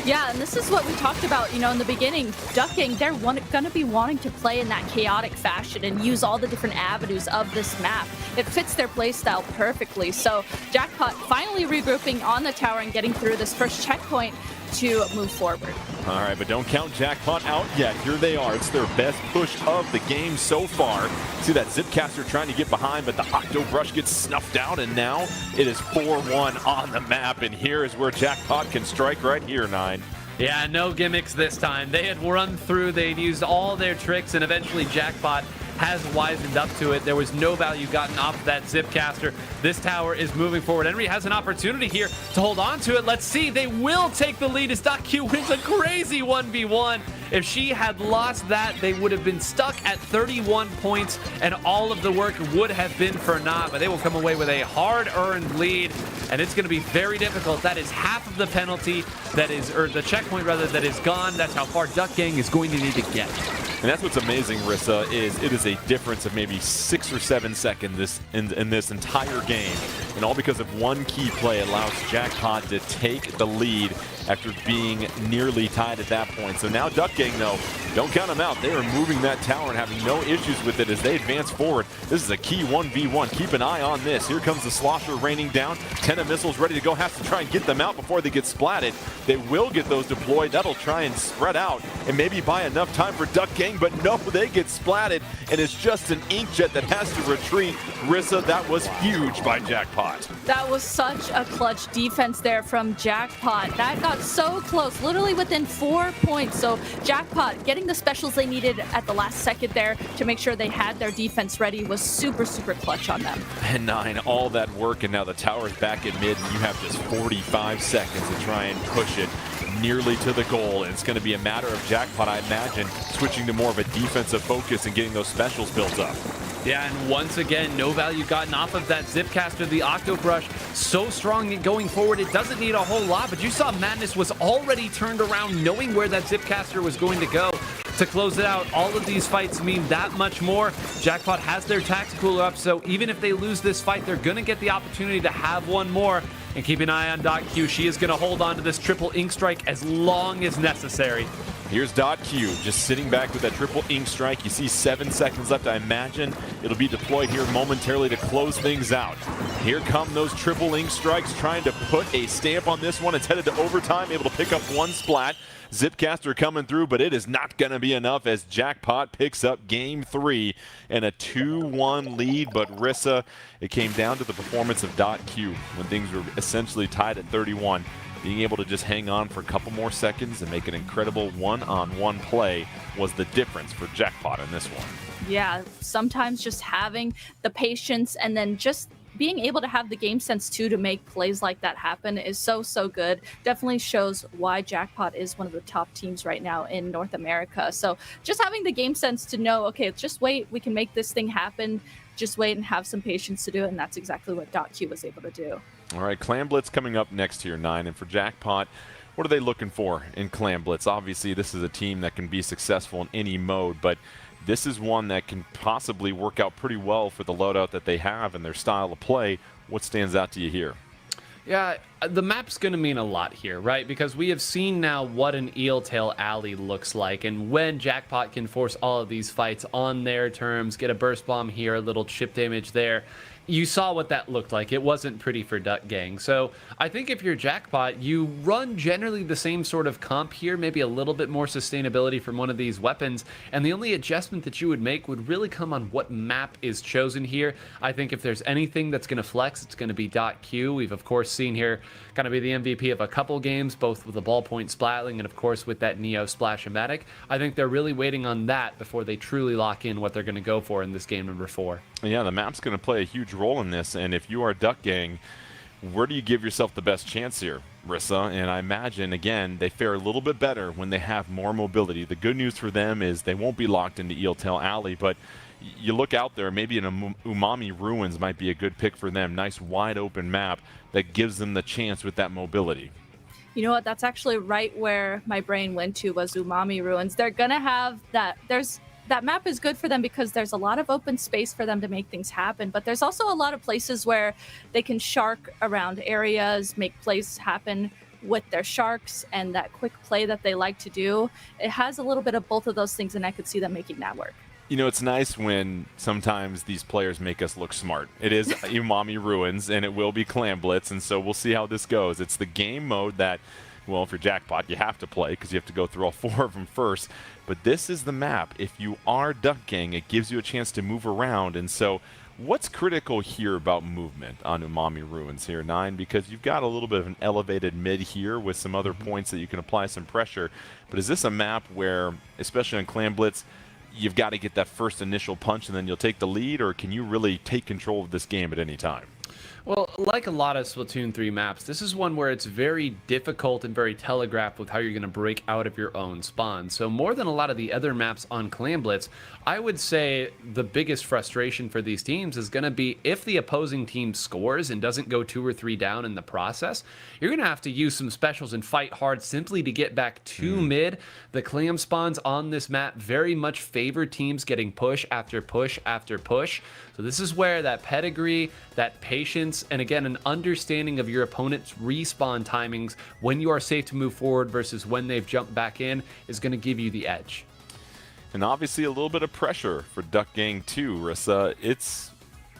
Yeah, and this is what we talked about, you know, in the beginning. Duck Gang, they're going to be wanting to play in that chaotic fashion and use all the different avenues of this map. It fits their playstyle perfectly. So Jackpot finally regrouping on the tower and getting through this first checkpoint to move forward. All right, but don't count Jackpot out yet. Here they are. It's their best push of the game so far. See that Zipcaster trying to get behind, but the Octo Brush gets snuffed out, and now it is 4-1 on the map, and here is where Jackpot can strike right here, 9. Yeah, no gimmicks this time. They had run through, they'd used all their tricks, and eventually Jackpot has wisened up to it. There was no value gotten off of that Zipcaster. This tower is moving forward. Henry has an opportunity here to hold on to it. Let's see. They will take the lead as .Q wins a crazy 1v1. If she had lost that, they would have been stuck at 31 points, and all of the work would have been for naught. But they will come away with a hard-earned lead, and it's going to be very difficult. That is half of the penalty that is, or the checkpoint rather, that is gone. That's how far Duck Gang is going to need to get. And that's what's amazing, Rissa, is it is a difference of maybe 6 or 7 seconds in this entire game. And all because of one key play allows Jackpot to take the lead after being nearly tied at that point. So now Duck Gang, though, don't count them out. They are moving that tower and having no issues with it as they advance forward. This is a key 1v1. Keep an eye on this. Here comes the Slosher raining down. 10 missiles ready to go. Has to try and get them out before they get splatted. They will get those deployed. That'll try and spread out and maybe buy enough time for Duck Gang, but no, they get splatted, and it's just an Inkjet that has to retreat. Rissa, that was huge by Jackpot. That was such a clutch defense there from Jackpot. That got so close, literally within 4 points. So Jackpot getting the specials they needed at the last second there to make sure they had their defense ready was super, super clutch on them. And 9, all that work, and now the tower's back at mid, and you have just 45 seconds to try and push it nearly to the goal. And it's going to be a matter of Jackpot, I imagine, switching to more of a defensive focus and getting those specials built up. Yeah, and once again, no value gotten off of that Zipcaster. The Octobrush, so strong going forward, it doesn't need a whole lot, but you saw Madness was already turned around knowing where that Zipcaster was going to go to close it out. All of these fights mean that much more. Jackpot has their tactical up, so even if they lose this fight, they're going to get the opportunity to have one more. And keep an eye on .Q. She is going to hold on to this triple ink strike as long as necessary. Here's .Q just sitting back with that triple ink strike. You see 7 seconds left. I imagine it'll be deployed here momentarily to close things out. Here come those triple ink strikes, trying to put a stamp on this one. It's headed to overtime, able to pick up one splat. Zipcaster coming through, but it is not going to be enough as Jackpot picks up game 3 and a 2-1 lead. But Rissa, it came down to the performance of .Q when things were essentially tied at 31. Being able to just hang on for a couple more seconds and make an incredible one-on-one play was the difference for Jackpot in this one. Yeah, sometimes just having the patience and then just being able to have the game sense too to make plays like that happen is so, so good. Definitely shows why Jackpot is one of the top teams right now in North America. So just having the game sense to know, okay, just wait, we can make this thing happen. Just wait and have some patience to do it. And that's exactly what .Q was able to do. All right, Clan Blitz coming up next here, 9. And for Jackpot, what are they looking for in Clan Blitz? Obviously, this is a team that can be successful in any mode, but this is one that can possibly work out pretty well for the loadout that they have and their style of play. What stands out to you here? Yeah, the map's going to mean a lot here, right? Because we have seen now what an Eel Tail Alley looks like, and when Jackpot can force all of these fights on their terms, get a burst bomb here, a little chip damage there, you saw what that looked like. It wasn't pretty for Duck Gang. So I think if you're Jackpot, you run generally the same sort of comp here, maybe a little bit more sustainability from one of these weapons, and the only adjustment that you would make would really come on what map is chosen here. I think if there's anything that's going to flex, it's going to be .Q. We've, of course, seen here kind of be the MVP of a couple games, both with the ballpoint splatling and, of course, with that Neo Splash-O-Matic. I think they're really waiting on that before they truly lock in what they're going to go for in this game number 4. Yeah, the map's going to play a huge role in this, and if you are Duck Gang, where do you give yourself the best chance here, Rissa? And I imagine, again, they fare a little bit better when they have more mobility. The good news for them is they won't be locked into Eel Tail Alley, but you look out there, maybe an Umami Ruins might be a good pick for them. Nice wide open map that gives them the chance with that mobility. You know what? That's actually right where my brain went to, was Umami Ruins. They're going to have that. That map is good for them because there's a lot of open space for them to make things happen, but there's also a lot of places where they can shark around areas, make plays happen with their sharks and that quick play that they like to do. It has a little bit of both of those things, and I could see them making that work. You know, it's nice when sometimes these players make us look smart. It is Umami Ruins, and it will be Clan Blitz, and so we'll see how this goes. It's the game mode that, well, for Jackpot, you have to play because you have to go through all 4 of them first. But this is the map. If you are Duck Gang, it gives you a chance to move around. And so What's critical here about movement on Umami Ruins here, 9? Because you've got a little bit of an elevated mid here with some other points that you can apply some pressure. But is this a map where, especially on Clan Blitz, you've got to get that first initial punch and then you'll take the lead, or can you really take control of this game at any time? Well, like a lot of Splatoon 3 maps, this is one where it's very difficult and very telegraphed with how you're going to break out of your own spawn. So more than a lot of the other maps on Clan Blitz, I would say the biggest frustration for these teams is going to be if the opposing team scores and doesn't go 2 or 3 down in the process, you're going to have to use some specials and fight hard simply to get back to mid. The clam spawns on this map very much favor teams getting push after push after push. So this is where that pedigree, that patience, and again, an understanding of your opponent's respawn timings when you are safe to move forward versus when they've jumped back in is going to give you the edge. And obviously a little bit of pressure for Duck Gang too, Rissa. It's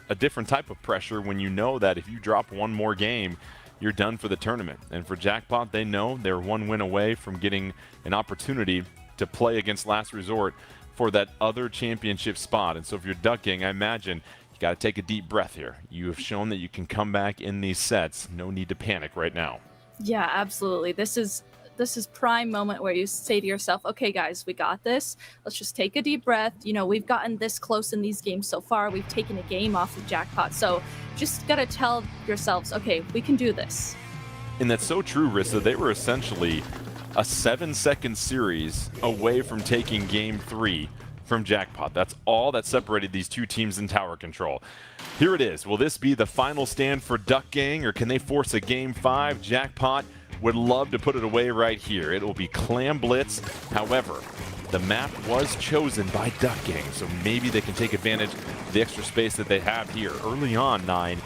a different type of pressure when you know that if you drop one more game, you're done for the tournament. And for Jackpot, they know they're one win away from getting an opportunity to play against Last Resort for that other championship spot. And so if you're Duck Gang, I imagine you got to take a deep breath here. You have shown that you can come back in these sets. No need to panic right now. Yeah, absolutely. This is prime moment where you say to yourself, okay, guys, we got this. Let's just take a deep breath. You know, we've gotten this close in these games so far. We've taken a game off of Jackpot. So just got to tell yourselves, okay, we can do this. And that's so true, Rissa. They were essentially a 7-second series away from taking game 3 from Jackpot. That's all that separated these two teams in tower control. Here it is. Will this be the final stand for Duck Gang, or can they force a game 5? Jackpot would love to put it away right here. It will be Clam Blitz. However, the map was chosen by Duck Gang, so maybe they can take advantage of the extra space that they have here. Early on, 9,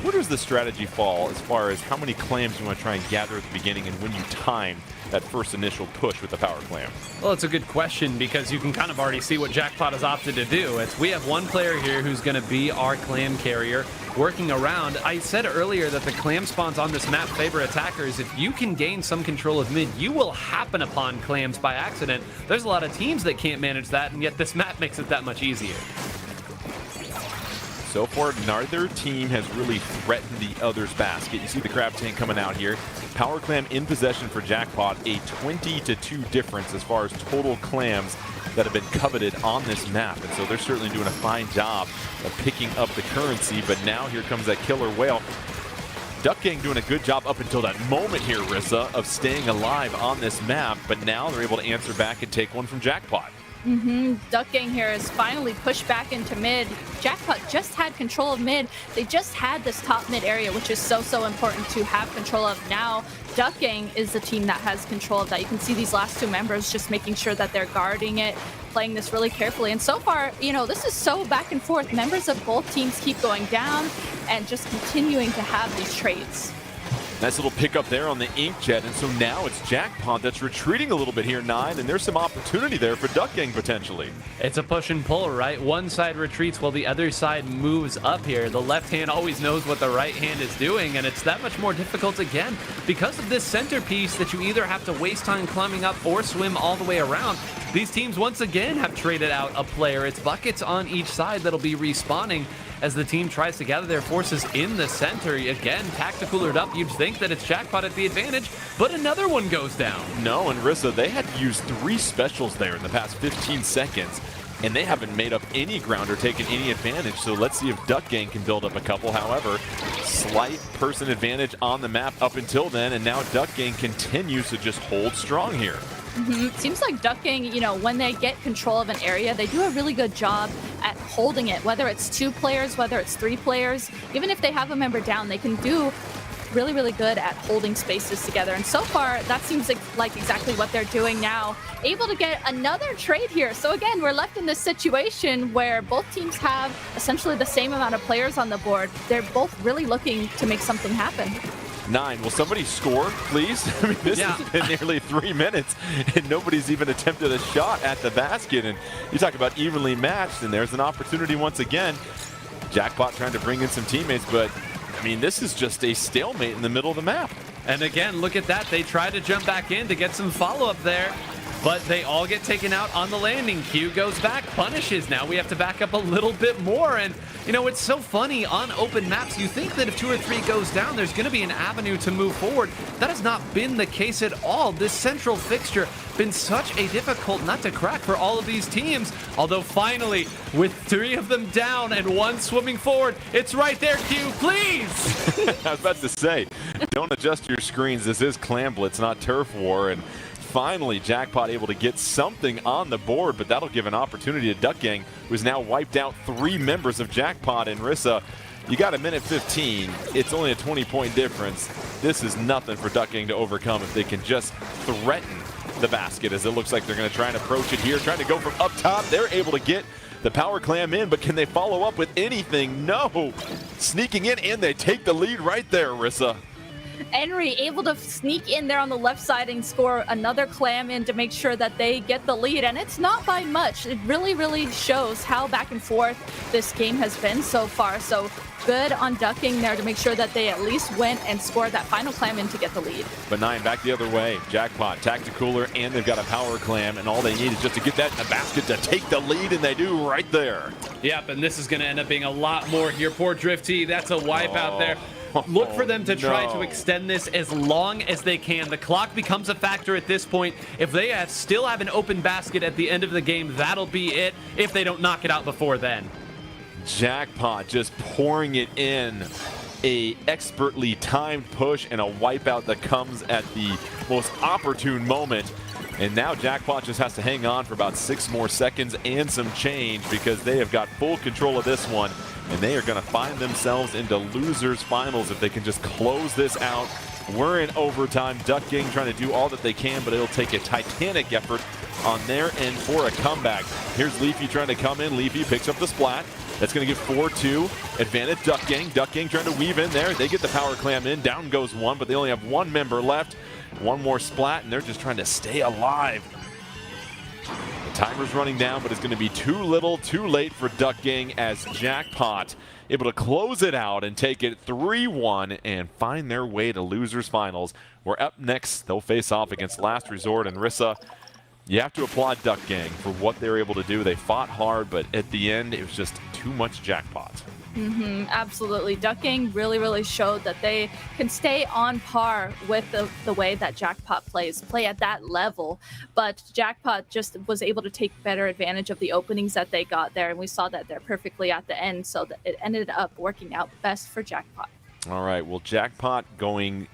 where does the strategy fall as far as how many clams you want to try and gather at the beginning and when you time that first initial push with the power clam? Well, it's a good question because you can kind of already see what Jackpot has opted to do. We have one player here who's going to be our clam carrier working around. I said earlier that the clam spawns on this map favor attackers. If you can gain some control of mid, you will happen upon clams by accident. There's a lot of teams that can't manage that, and yet this map makes it that much easier. So far, neither team has really threatened the other's basket. You see the grab tank coming out here. Power Clam in possession for Jackpot, a 20-2 difference as far as total clams that have been coveted on this map. And so they're certainly doing a fine job of picking up the currency. But now here comes that killer whale. Duck Gang doing a good job up until that moment here, Rissa, of staying alive on this map. But now they're able to answer back and take one from Jackpot. Duck Gang here has finally pushed back into mid. Jackpot just had control of mid. They just had this top mid area, which is so important to have control of. Now, Duck Gang is the team that has control of that. You can see these last two members just making sure that they're guarding it, playing this really carefully. And so far, you know, this is so back and forth. Members of both teams keep going down and just continuing to have these trades. Nice little pickup there on the Inkjet, and so now it's Jackpot that's retreating a little bit here, 9, and there's some opportunity there for Duck Gang potentially. It's a push and pull, right? One side retreats while the other side moves up here. The left hand always knows what the right hand is doing, and it's that much more difficult again because of this centerpiece that you either have to waste time climbing up or swim all the way around. These teams once again have traded out a player. It's buckets on each side that'll be respawning as the team tries to gather their forces in the center. Again, tacticalered up, you'd think that it's Jackpot at the advantage, but another one goes down. No, and Rissa, they had used 3 specials there in the past 15 seconds, and they haven't made up any ground or taken any advantage, so let's see if Duck Gang can build up a couple. However, slight person advantage on the map up until then, and now Duck Gang continues to just hold strong here. It seems like Duck Gang, you know, when they get control of an area, they do a really good job at holding it, whether it's 2 players, whether it's 3 players. Even if they have a member down, they can do really good at holding spaces together. And so far, that seems like exactly what they're doing now. Able to get another trade here. So again, we're left in this situation where both teams have essentially the same amount of players on the board. They're both really looking to make something happen. 9, will somebody score, please? I mean, this has been nearly 3 minutes, and nobody's even attempted a shot at the basket. And you talk about evenly matched, and there's an opportunity once again. Jackpot trying to bring in some teammates, but, I mean, this is just a stalemate in the middle of the map. And again, look at that. They try to jump back in to get some follow-up there. but they all get taken out on the landing. Q goes back, punishes. Now we have to back up a little bit more. And, you know, it's so funny on open maps. You think that if 2 or 3 goes down, there's going to be an avenue to move forward. That has not been the case at all. This central fixture been such a difficult nut to crack for all of these teams. Although finally, with 3 of them down and 1 swimming forward, it's right there, Q, please! I was about to say, don't adjust your screens. This is Clan Blitz, not Turf War. And finally, Jackpot able to get something on the board, but that'll give an opportunity to Duck Gang, who's now wiped out 3 members of Jackpot. And Rissa, you got a minute 15. It's only a 20-point difference. This is nothing for Duck Gang to overcome if they can just threaten the basket, as it looks like they're going to try and approach it here, trying to go from up top. They're able to get the power clam in, but can they follow up with anything? No. Sneaking in, and they take the lead right there, Rissa. Henry able to sneak in there on the left side and score another clam in to make sure that they get the lead. And it's not by much. It really, really shows how back and forth this game has been so far. So good on ducking there to make sure that they at least went and scored that final clam in to get the lead. But 9 back the other way. Jackpot, Tacticooler, and they've got a power clam, and all they need is just to get that in the basket to take the lead, and they do right there. Yep, and this is going to end up being a lot more here. Poor Drifty, that's a wipe out there. Look for them to try to extend this as long as they can. The clock becomes a factor at this point. If they still have an open basket at the end of the game, that'll be it if they don't knock it out before then. Jackpot just pouring it in. A expertly timed push and a wipeout that comes at the most opportune moment. And now Jackpot just has to hang on for about 6 more seconds and some change, because they have got full control of this one. And they are going to find themselves into losers finals if they can just close this out. We're in overtime. Duck Gang trying to do all that they can, but it'll take a titanic effort on their end for a comeback. Here's Leafy trying to come in. Leafy picks up the splat. That's going to give 4-2. Advantage Duck Gang. Duck Gang trying to weave in there. They get the power clam in. Down goes 1, but they only have 1 member left. 1 more splat, and they're just trying to stay alive. The timer's running down, but it's going to be too little, too late for Duck Gang, as Jackpot able to close it out and take it 3-1 and find their way to losers finals. Where up next, they'll face off against Last Resort. And Rissa, you have to applaud Duck Gang for what they were able to do. They fought hard, but at the end, it was just too much Jackpot. Absolutely. Duck Gang really, really showed that they can stay on par with the way that Jackpot play at that level. But Jackpot just was able to take better advantage of the openings that they got there. And we saw that there perfectly at the end. So that it ended up working out best for Jackpot. All right. Well, Jackpot going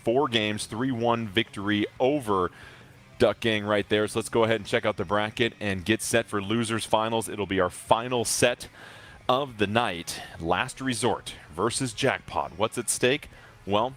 4 games, 3-1 victory over Duck Gang right there. So let's go ahead and check out the bracket and get set for losers finals. It'll be our final set of the night. Last Resort versus Jackpot. What's at stake? Well,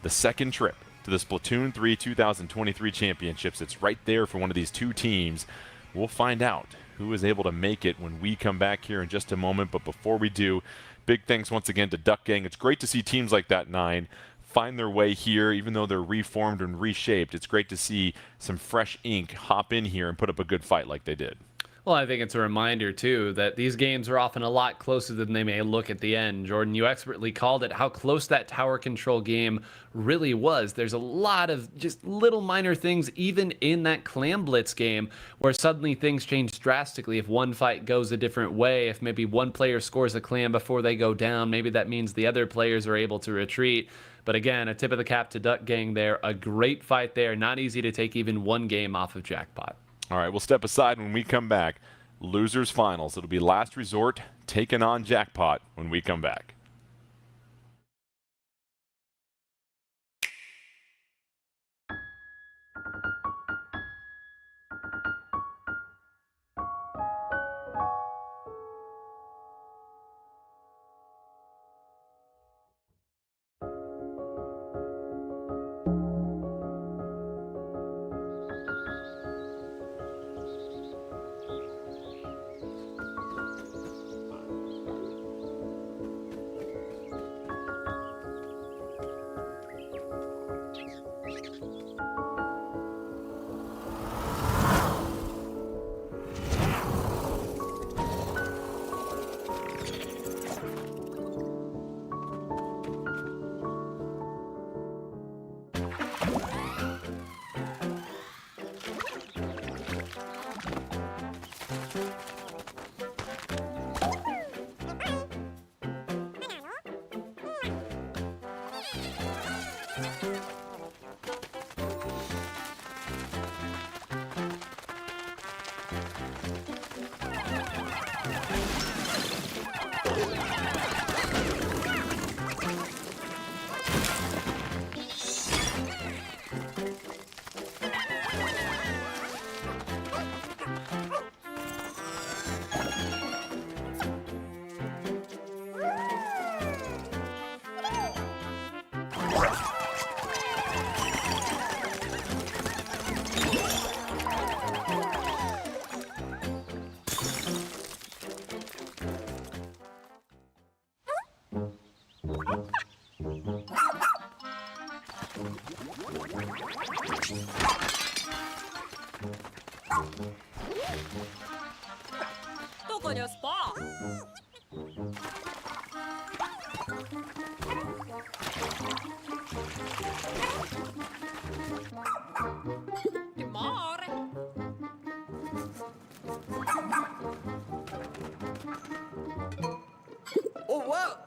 the second trip to the Splatoon 3 2023 championships. It's right there for one of these 2 teams. We'll find out who is able to make it when we come back here in just a moment. But before we do, big thanks once again to Duck Gang. It's great to see teams like that, 9, find their way here, even though they're reformed and reshaped. It's great to see some fresh ink hop in here and put up a good fight like they did. Well, I think it's a reminder, too, that these games are often a lot closer than they may look at the end. Jordan, you expertly called it how close that tower control game really was. There's a lot of just little minor things, even in that Clam Blitz game, where suddenly things change drastically. If one fight goes a different way, if maybe one player scores a clam before they go down, maybe that means the other players are able to retreat. But again, a tip of the cap to Duck Gang there. A great fight there. Not easy to take even one game off of Jackpot. All right, we'll step aside when we come back. Losers finals. It'll be Last Resort taking on Jackpot when we come back. どこにスパ Che more Oh wow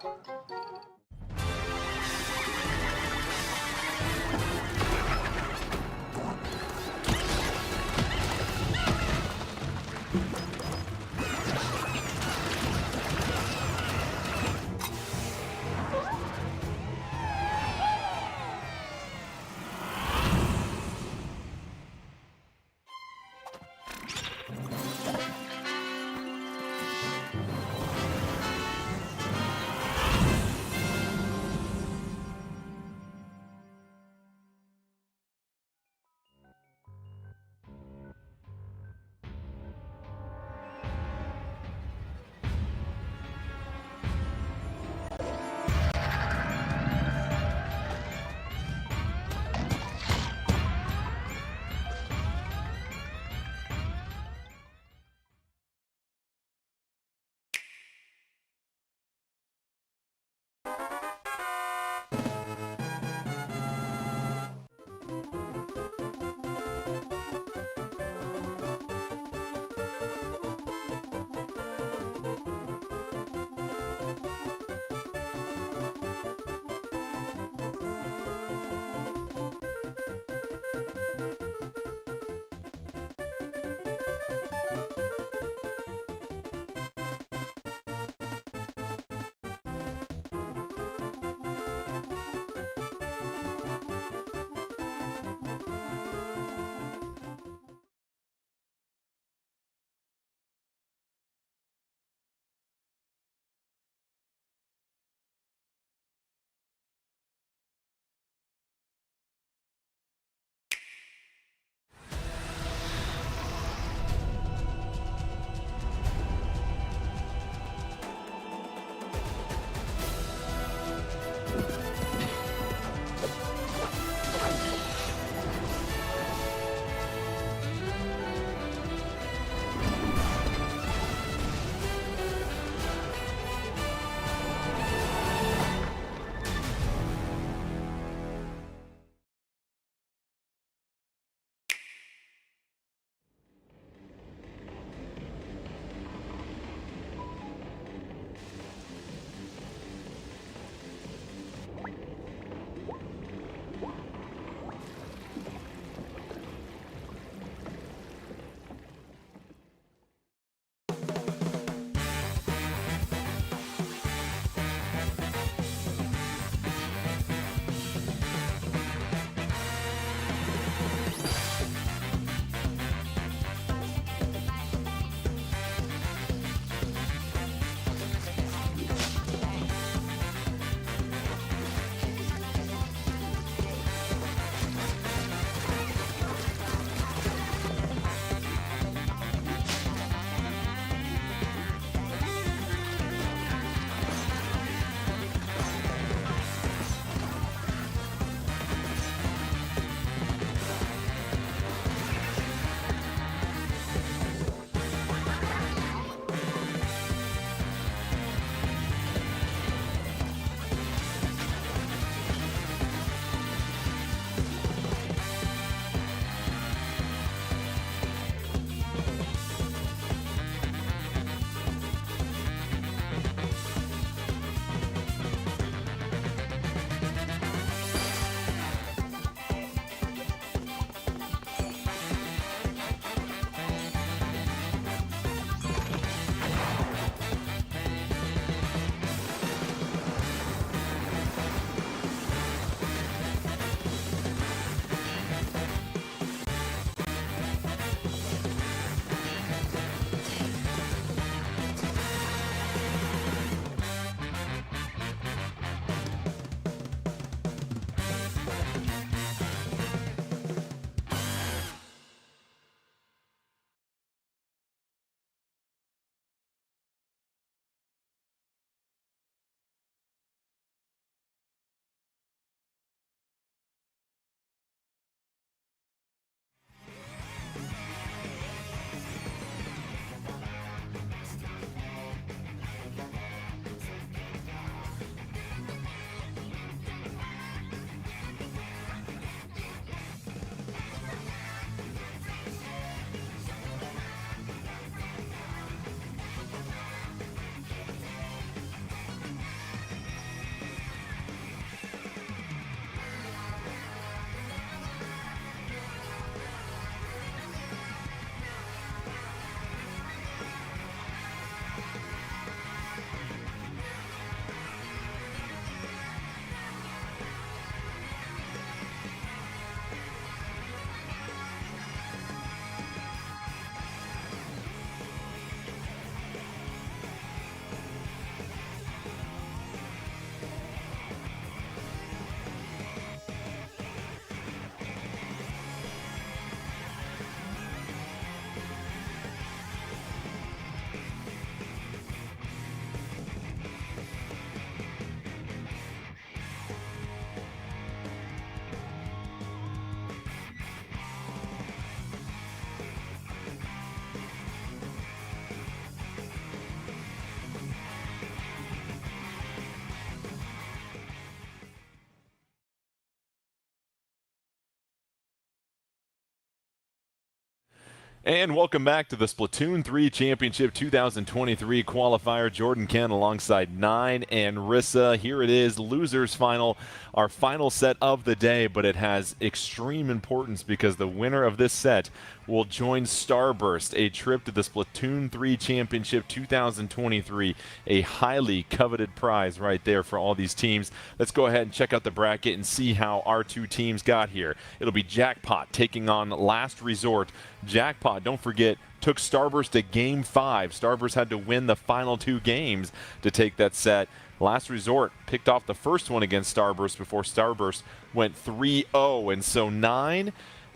And welcome back to the Splatoon 3 Championship 2023 qualifier. Jordan Ken alongside 9 and Rissa. Here it is, losers final, our final set of the day, but it has extreme importance because the winner of this set will join Starburst, a trip to the Splatoon 3 Championship 2023, a highly coveted prize right there for all these teams. Let's go ahead and check out the bracket and see how our two teams got here. It'll be Jackpot taking on Last Resort. Jackpot, don't forget, took Starburst to Game 5. Starburst had to win the final 2 games to take that set. Last Resort picked off the first one against Starburst before Starburst went 3-0. And so 9,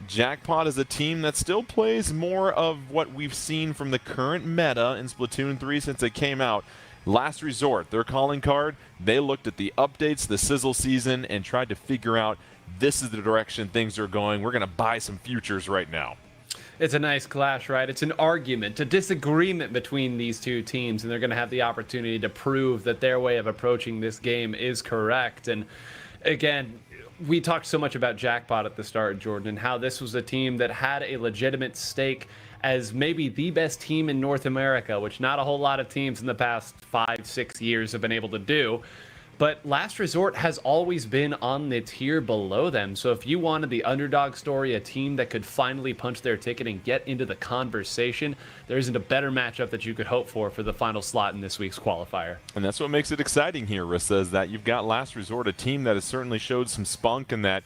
Jackpot is a team that still plays more of what we've seen from the current meta in Splatoon 3 since it came out. Last Resort, their calling card, they looked at the updates, the sizzle season, and tried to figure out this is the direction things are going. We're going to buy some futures right now. It's a nice clash, right? It's an argument, a disagreement between these two teams, and they're going to have the opportunity to prove that their way of approaching this game is correct. And again, we talked so much about Jackpot at the start, Jordan, and how this was a team that had a legitimate stake as maybe the best team in North America, which not a whole lot of teams in the past 5-6 years have been able to do. But Last Resort has always been on the tier below them. So if you wanted the underdog story, a team that could finally punch their ticket and get into the conversation, there isn't a better matchup that you could hope for the final slot in this week's qualifier. And that's what makes it exciting here, Rissa, is that you've got Last Resort, a team that has certainly showed some spunk, and that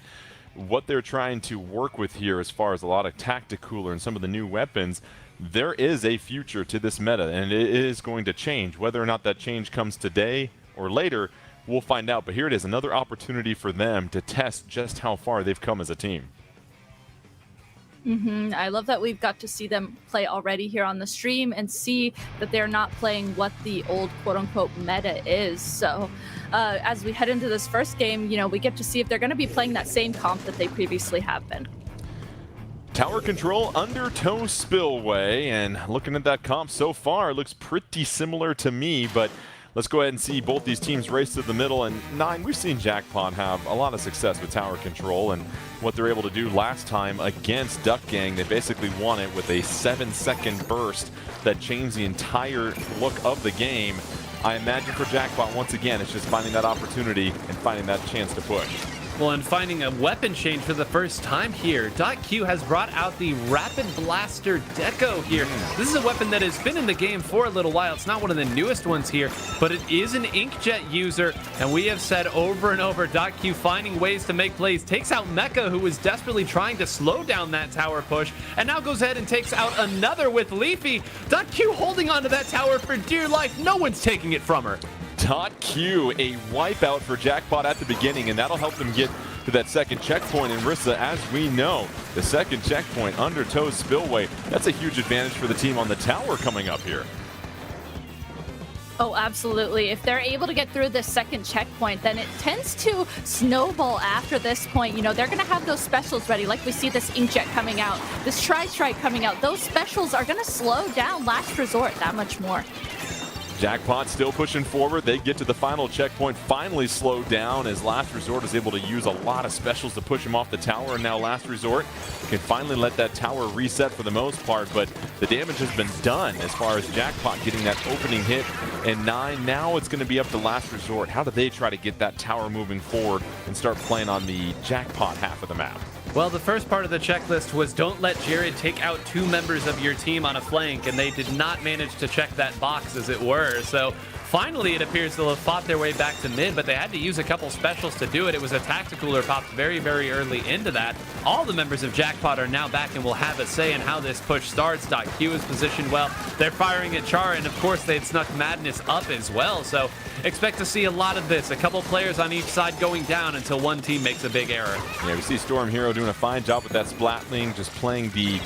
what they're trying to work with here as far as a lot of tacticooler and some of the new weapons, there is a future to this meta, and it is going to change. Whether or not that change comes today or later, we'll find out. But here it is, another opportunity for them to test just how far they've come as a team. I love that we've got to see them play already here on the stream and see that they're not playing what the old quote-unquote meta is. So as we head into this first game, we get to see if they're going to be playing that same comp that they previously have been. Tower control, undertow spillway, and looking at that comp so far, it looks pretty similar to me, but let's go ahead and see both these teams race to the middle. And 9, we've seen Jackpot have a lot of success with tower control, and what they're able to do last time against Duck Gang, they basically won it with a 7-second burst that changed the entire look of the game. I imagine for Jackpot, once again, it's just finding that opportunity and finding that chance to push. Well, and finding a weapon change for the first time here, .Q has brought out the Rapid Blaster Deco here. This is a weapon that has been in the game for a little while. It's not one of the newest ones here, but it is an Inkjet user, and we have said over and over, .Q finding ways to make plays, takes out Mecha, who was desperately trying to slow down that tower push, and now goes ahead and takes out another with Leafy. .Q holding onto that tower for dear life. No one's taking it from her. .Q, a wipeout for Jackpot at the beginning, and that'll help them get to that second checkpoint. And Rissa, as we know, the second checkpoint, undertow spillway, that's a huge advantage for the team on the tower coming up here. Oh, absolutely. If they're able to get through this second checkpoint, then it tends to snowball after this point. They're going to have those specials ready, like we see this Inkjet coming out, this Tri-Strike coming out. Those specials are going to slow down Last Resort that much more. Jackpot still pushing forward. They get to the final checkpoint, finally slowed down as Last Resort is able to use a lot of specials to push him off the tower, and now Last Resort can finally let that tower reset for the most part, but the damage has been done as far as Jackpot getting that opening hit. And 9, now it's going to be up to Last Resort. How do they try to get that tower moving forward and start playing on the Jackpot half of the map? Well, the first part of the checklist was don't let Jared take out 2 members of your team on a flank, and they did not manage to check that box, as it were. So finally, it appears they'll have fought their way back to mid, but they had to use a couple specials to do it. It was a tacticooler popped very, very early into that. All the members of Jackpot are now back and will have a say in how this push starts. .Q is positioned well. They're firing at Char, and of course, they had snuck Madness up as well. So expect to see a lot of this. A couple players on each side going down until one team makes a big error. Yeah, we see Storm Hero doing a fine job with that Splatling, just playing the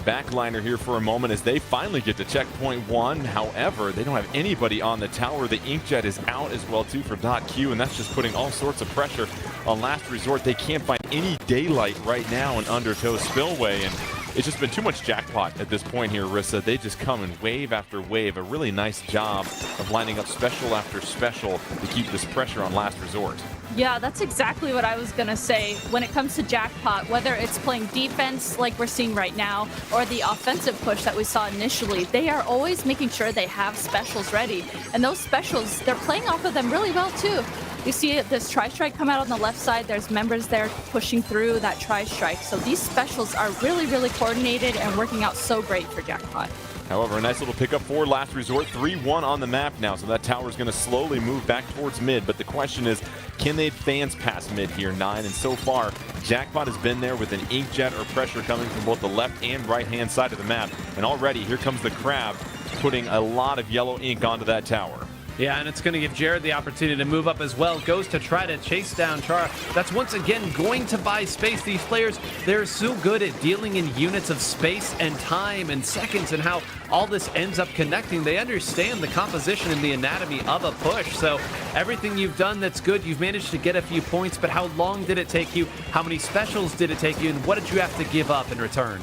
backliner here for a moment as they finally get to checkpoint 1. However, they don't have anybody on the tower. The Inkjet is out as well too for .Q, and that's just putting all sorts of pressure on Last Resort. They can't find any daylight right now in undertow spillway, and it's just been too much Jackpot at this point here, Rissa. They just come in wave after wave. A really nice job of lining up special after special to keep this pressure on Last Resort. Yeah, that's exactly what I was going to say. When it comes to Jackpot, whether it's playing defense like we're seeing right now or the offensive push that we saw initially, they are always making sure they have specials ready. And those specials, they're playing off of them really well too. You see this tri-strike come out on the left side. There's members there pushing through that tri-strike. So these specials are really, really coordinated and working out so great for Jackpot. However, a nice little pickup for Last Resort. 3-1 on the map now, so that tower is going to slowly move back towards mid. But the question is, can they advance past mid here, 9? And so far, Jackpot has been there with an inkjet or pressure coming from both the left and right-hand side of the map. And already, here comes the Crab, putting a lot of yellow ink onto that tower. Yeah, and it's going to give Jared the opportunity to move up as well. Goes to try to chase down Chara. That's once again going to buy space. These players, they're so good at dealing in units of space and time and seconds and how all this ends up connecting. They understand the composition and the anatomy of a push. So everything you've done that's good, you've managed to get a few points, but how long did it take you? How many specials did it take you? And what did you have to give up in return?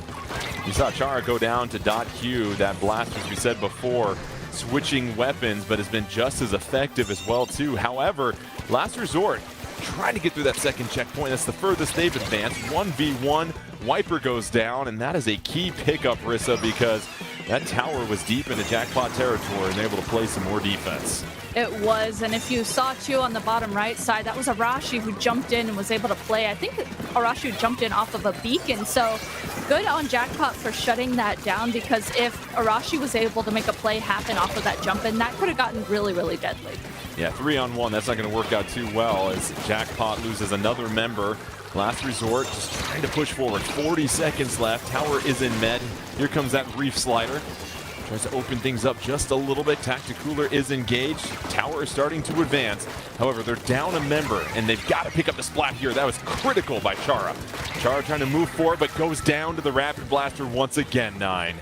You saw Chara go down to .Q, that blast, as we said before, switching weapons, but has been just as effective as well too. However, Last Resort trying to get through that second checkpoint. That's the furthest they've advanced. 1v1, Wiper goes down, and that is a key pickup, Rissa, because that tower was deep into Jackpot territory and they're able to play some more defense. It was, and if you saw too on the bottom right side, that was Arashi who jumped in and was able to play. I think Arashi jumped in off of a beacon, so good on Jackpot for shutting that down, because if Arashi was able to make a play happen off of that jump in, that could have gotten really, really deadly. Yeah, 3-on-1, that's not going to work out too well as Jackpot loses another member. Last Resort just trying to push forward. 40 seconds left. Tower is in med. Here comes that Reef Slider. Tries to open things up just a little bit. Tacticooler is engaged. Tower is starting to advance. However, they're down a member, and they've got to pick up the splat here. That was critical by Chara. Chara trying to move forward, but goes down to the Rapid Blaster once again, 9.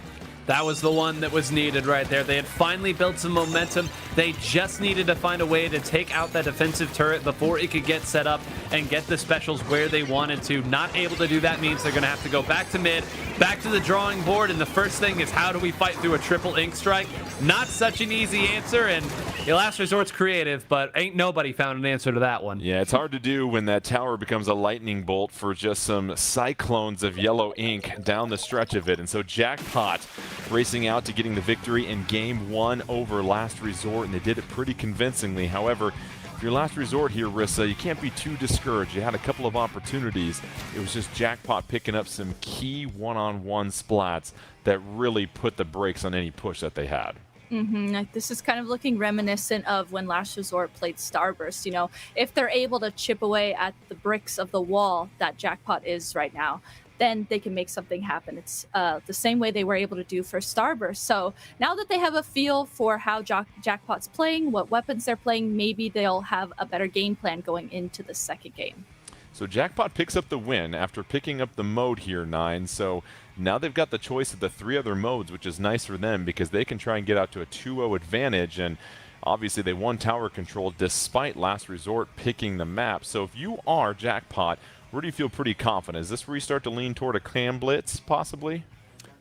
That was the one that was needed right there. They had finally built some momentum. They just needed to find a way to take out that defensive turret before it could get set up and get the specials where they wanted to. Not able to do that means they're going to have to go back to mid, back to the drawing board, and the first thing is, how do we fight through a triple ink strike? Not such an easy answer, and Last Resort's creative, but ain't nobody found an answer to that one. Yeah, it's hard to do when that tower becomes a lightning bolt for just some cyclones of yellow ink down the stretch of it. And so Jackpot racing out to getting the victory in Game 1 over Last Resort, and they did it pretty convincingly. However, if you're Last Resort here, Rissa, you can't be too discouraged. You had a couple of opportunities. It was just Jackpot picking up some key one-on-one splats that really put the brakes on any push that they had. Like, this is kind of looking reminiscent of when Last Resort played Starburst. You know, if they're able to chip away at the bricks of the wall that Jackpot is right now, then they can make something happen. It's the same way they were able to do for Starburst. So now that they have a feel for how Jackpot's playing, what weapons they're playing, maybe they'll have a better game plan going into the second game. So Jackpot picks up the win after picking up the mode here, 9. So now they've got the choice of the 3 other modes, which is nice for them because they can try and get out to a 2-0 advantage. And obviously they won tower control despite Last Resort picking the map. So if you are Jackpot, where do you feel pretty confident? Is this where you start to lean toward a cam blitz, possibly?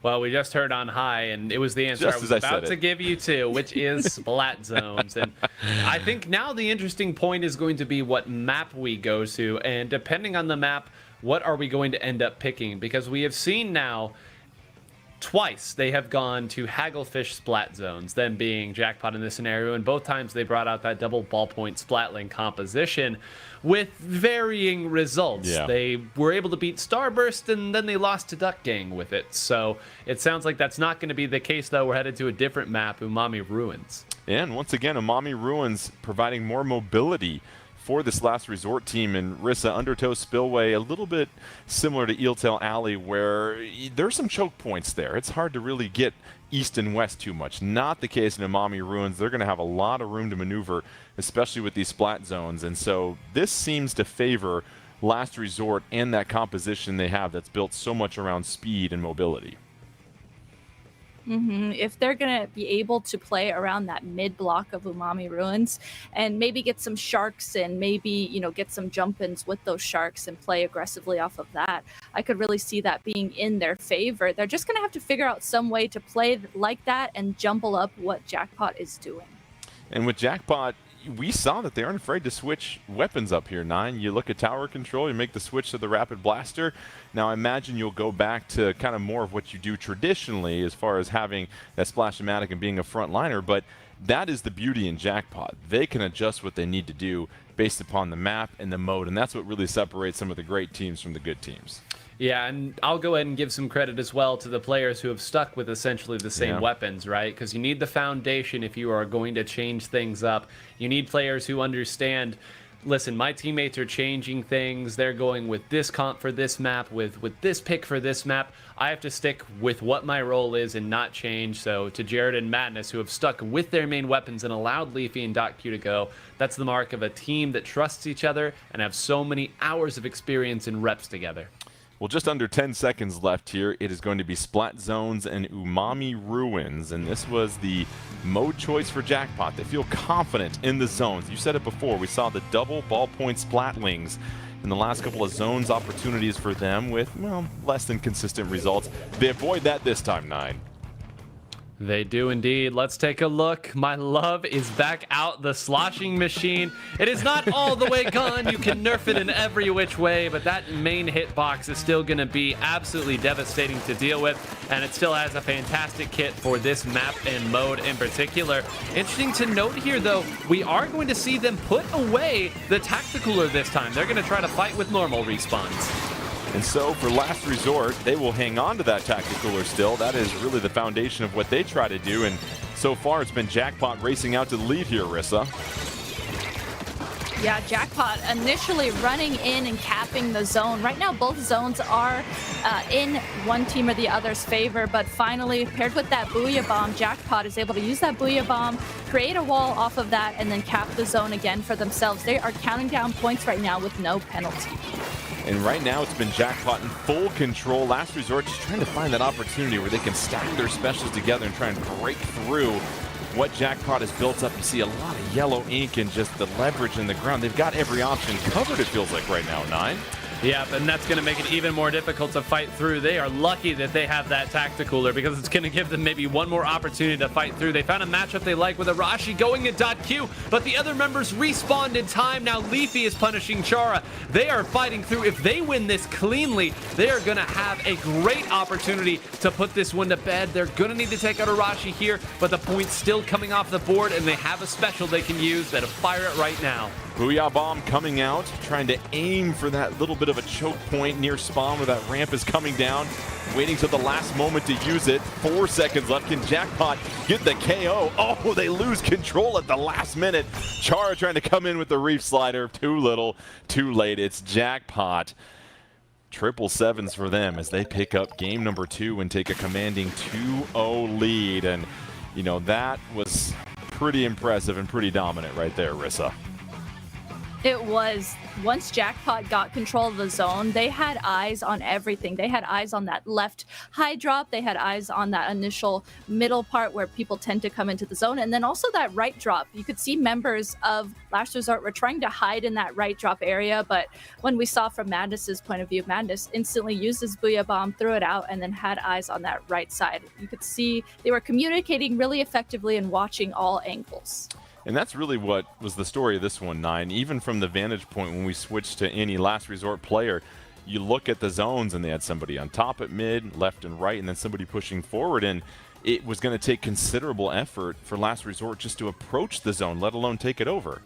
Well, we just heard on high, and it was the answer I was about to give you too, which is splat zones. And I think now the interesting point is going to be what map we go to, and depending on the map, what are we going to end up picking? Because we have seen now twice they have gone to Hagglefish splat zones, them being Jackpot in this scenario, and both times they brought out that double ballpoint splatling composition with varying results. Yeah. They were able to beat Starburst, and then they lost to Duck Gang with it. So it sounds like that's not going to be the case, though. We're headed to a different map, Umami Ruins. And once again, Umami Ruins providing more mobility for this Last Resort team. And Rissa, Undertow Spillway, a little bit similar to Eeltail Alley, where there's some choke points there. It's hard to really get east and west too much. Not the case in Umami Ruins. They're going to have a lot of room to maneuver, especially with these splat zones. And so this seems to favor Last Resort and that composition they have that's built so much around speed and mobility. If they're going to be able to play around that mid block of Umami Ruins and maybe get some sharks and maybe, you know, get some jump-ins with those sharks and play aggressively off of that, I could really see that being in their favor. They're just going to have to figure out some way to play like that and jumble up what Jackpot is doing. And with Jackpot, we saw that they aren't afraid to switch weapons up here, Nine. You look at tower control, you make the switch to the Rapid Blaster. Now, I imagine you'll go back to kind of more of what you do traditionally as far as having that Splash-O-Matic and being a frontliner, but that is the beauty in Jackpot. They can adjust what they need to do based upon the map and the mode, and that's what really separates some of the great teams from the good teams. Yeah, and I'll go ahead and give some credit as well to the players who have stuck with essentially the same weapons, right? Because you need the foundation if you are going to change things up. You need players who understand, listen, my teammates are changing things. They're going with this comp for this map, with this pick for this map. I have to stick with what my role is and not change. So to Jared and Madness, who have stuck with their main weapons and allowed Leafy and .Q to go, that's the mark of a team that trusts each other and have so many hours of experience and reps together. Well, just under 10 seconds left here. It is going to be Splat Zones and Umami Ruins, and this was the mode choice for Jackpot. They feel confident in the zones. You said it before. We saw the double ballpoint Splatlings in the last couple of zones opportunities for them with, well, less than consistent results. They avoid that this time, Nine. They do indeed. Let's take a look. My love is back out, the sloshing machine. It is not all the way gone. You can nerf it in every which way, but that main hitbox is still going to be absolutely devastating to deal with, and it still has a fantastic kit for this map and mode in particular. Interesting to note here, though, we are going to see them put away the Tacticooler this time. They're going to try to fight with normal respawns. And so for last resort, they will hang on to that Tacticooler still. That is really the foundation of what they try to do. And so far, it's been Jackpot racing out to the lead here, Rissa. Yeah, Jackpot initially running in and capping the zone. Right now, both zones are in one team or the other's favor, but finally, paired with that Booyah Bomb, Jackpot is able to use that Booyah Bomb, create a wall off of that, and then cap the zone again for themselves. They are counting down points right now with no penalty. And right now, it's been Jackpot in full control. Last resort, just trying to find that opportunity where they can stack their specials together and try and break through what Jackpot has built up. You see a lot of yellow ink and just the leverage in the ground. They've got every option covered, it feels like, right now, Nine. Yeah, and that's going to make it even more difficult to fight through. They are lucky that they have that Tacticooler because it's going to give them maybe one more opportunity to fight through. They found a matchup they like with Arashi going at .Q, but the other members respawned in time. Now Leafy is punishing Chara. They are fighting through. If they win this cleanly, they are going to have a great opportunity to put this one to bed. They're going to need to take out Arashi here, but the point's still coming off the board, and they have a special they can use that'll fire it right now. Booyah Bomb coming out, trying to aim for that little bit of a choke point near spawn where that ramp is coming down. Waiting till the last moment to use it. 4 seconds left. Can Jackpot get the KO? Oh, they lose control at the last minute. Chara trying to come in with the Reef Slider. Too little, too late. It's Jackpot. 777s for them as they pick up game number 2 and take a commanding 2-0 lead. And, you know, that was pretty impressive and pretty dominant right there, Rissa. It was. Once Jackpot got control of the zone, they had eyes on everything. They had eyes on that left high drop. They had eyes on that initial middle part where people tend to come into the zone. And then also that right drop. You could see members of Last Resort were trying to hide in that right drop area. But when we saw from Madness's point of view, Madness instantly used his Booyah Bomb, threw it out, and then had eyes on that right side. You could see they were communicating really effectively and watching all angles. And that's really what was the story of this one, Nine. Even from the vantage point when we switched to any last resort player, you look at the zones and they had somebody on top at mid, left and right, and then somebody pushing forward. And it was going to take considerable effort for last resort just to approach the zone, let alone take it over.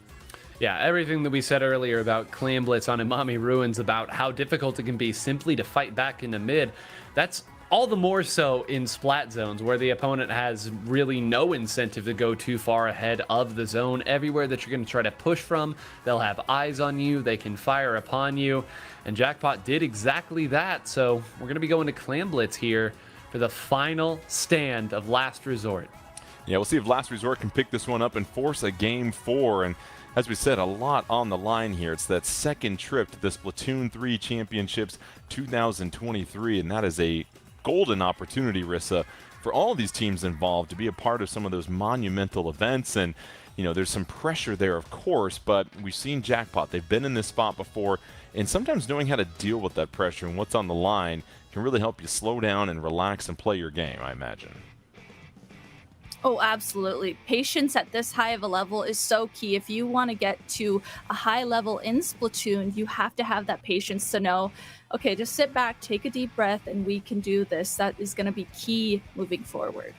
Yeah, everything that we said earlier about Clan Blitz on Umami Ruins, about how difficult it can be simply to fight back in the mid, that's all the more so in splat zones where the opponent has really no incentive to go too far ahead of the zone. Everywhere that you're going to try to push from, they'll have eyes on you, they can fire upon you, and Jackpot did exactly that. So we're going to be going to Clan Blitz here for the final stand of Last Resort. Yeah, we'll see if Last Resort can pick this one up and force a game 4. And as we said, a lot on the line here. It's that second trip to the Splatoon 3 Championships 2023, and that is a golden opportunity, Rissa, for all of these teams involved to be a part of some of those monumental events. And, you know, there's some pressure there, of course, but we've seen Jackpot. They've been in this spot before, and sometimes knowing how to deal with that pressure and what's on the line can really help you slow down and relax and play your game, I imagine. Oh, absolutely. Patience at this high of a level is so key. If you want to get to a high level in Splatoon, you have to have that patience to know, okay, just sit back, take a deep breath, and we can do this. That is going to be key moving forward.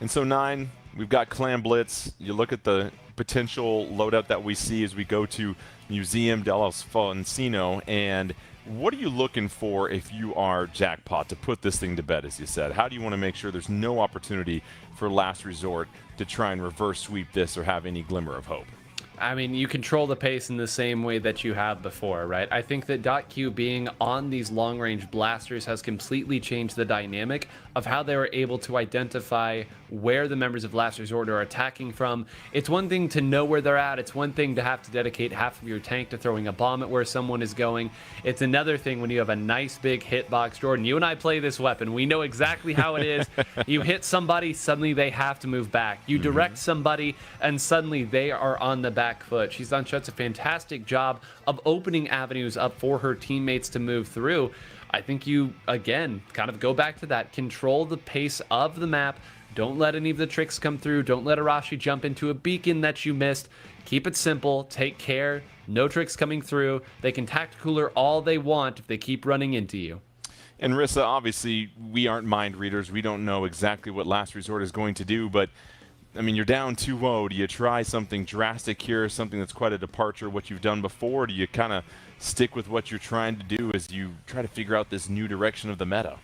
And so 9, we've got Clam Blitz. You look at the potential loadout that we see as we go to Museum dell'Alfonsino, and what are you looking for if you are Jackpot to put this thing to bed, as you said? How do you want to make sure there's no opportunity for Last Resort to try and reverse sweep this or have any glimmer of hope? I mean, you control the pace in the same way that you have before, right? I think that .Q being on these long-range blasters has completely changed the dynamic of how they were able to identify where the members of Last Resort are attacking from. It's one thing to know where they're at. It's one thing to have to dedicate half of your tank to throwing a bomb at where someone is going. It's another thing when you have a nice big hitbox. Jordan, you and I play this weapon. We know exactly how it is. You hit somebody, suddenly they have to move back. You direct somebody, and suddenly they are on the back foot. She's done such a fantastic job of opening avenues up for her teammates to move through. I think you, again, kind of go back to that. Control the pace of the map. Don't let any of the tricks come through. Don't let Arashi jump into a beacon that you missed. Keep it simple. Take care. No tricks coming through. They can tacticooler all they want if they keep running into you. And Rissa, obviously, we aren't mind readers. We don't know exactly what Last Resort is going to do, but I mean, you're down 2-0. Do you try something drastic here, something that's quite a departure what you've done before? Or do you kind of stick with what you're trying to do as you try to figure out this new direction of the meta?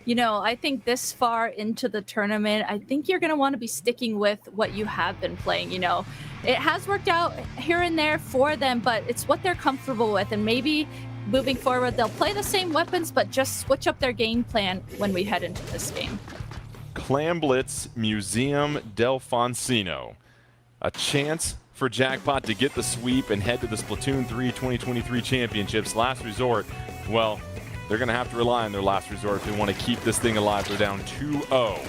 You know, I think this far into the tournament, I think you're going to want to be sticking with what you have been playing. You know, it has worked out here and there for them, but it's what they're comfortable with. And maybe moving forward, they'll play the same weapons, but just switch up their game plan when we head into this game. Clam Blitz, Museum dell'Alfonsino. A chance for Jackpot to get the sweep and head to the Splatoon 3 2023 championships. Last Resort, well, they're going to have to rely on their Last Resort if they want to keep this thing alive. They're down 2-0.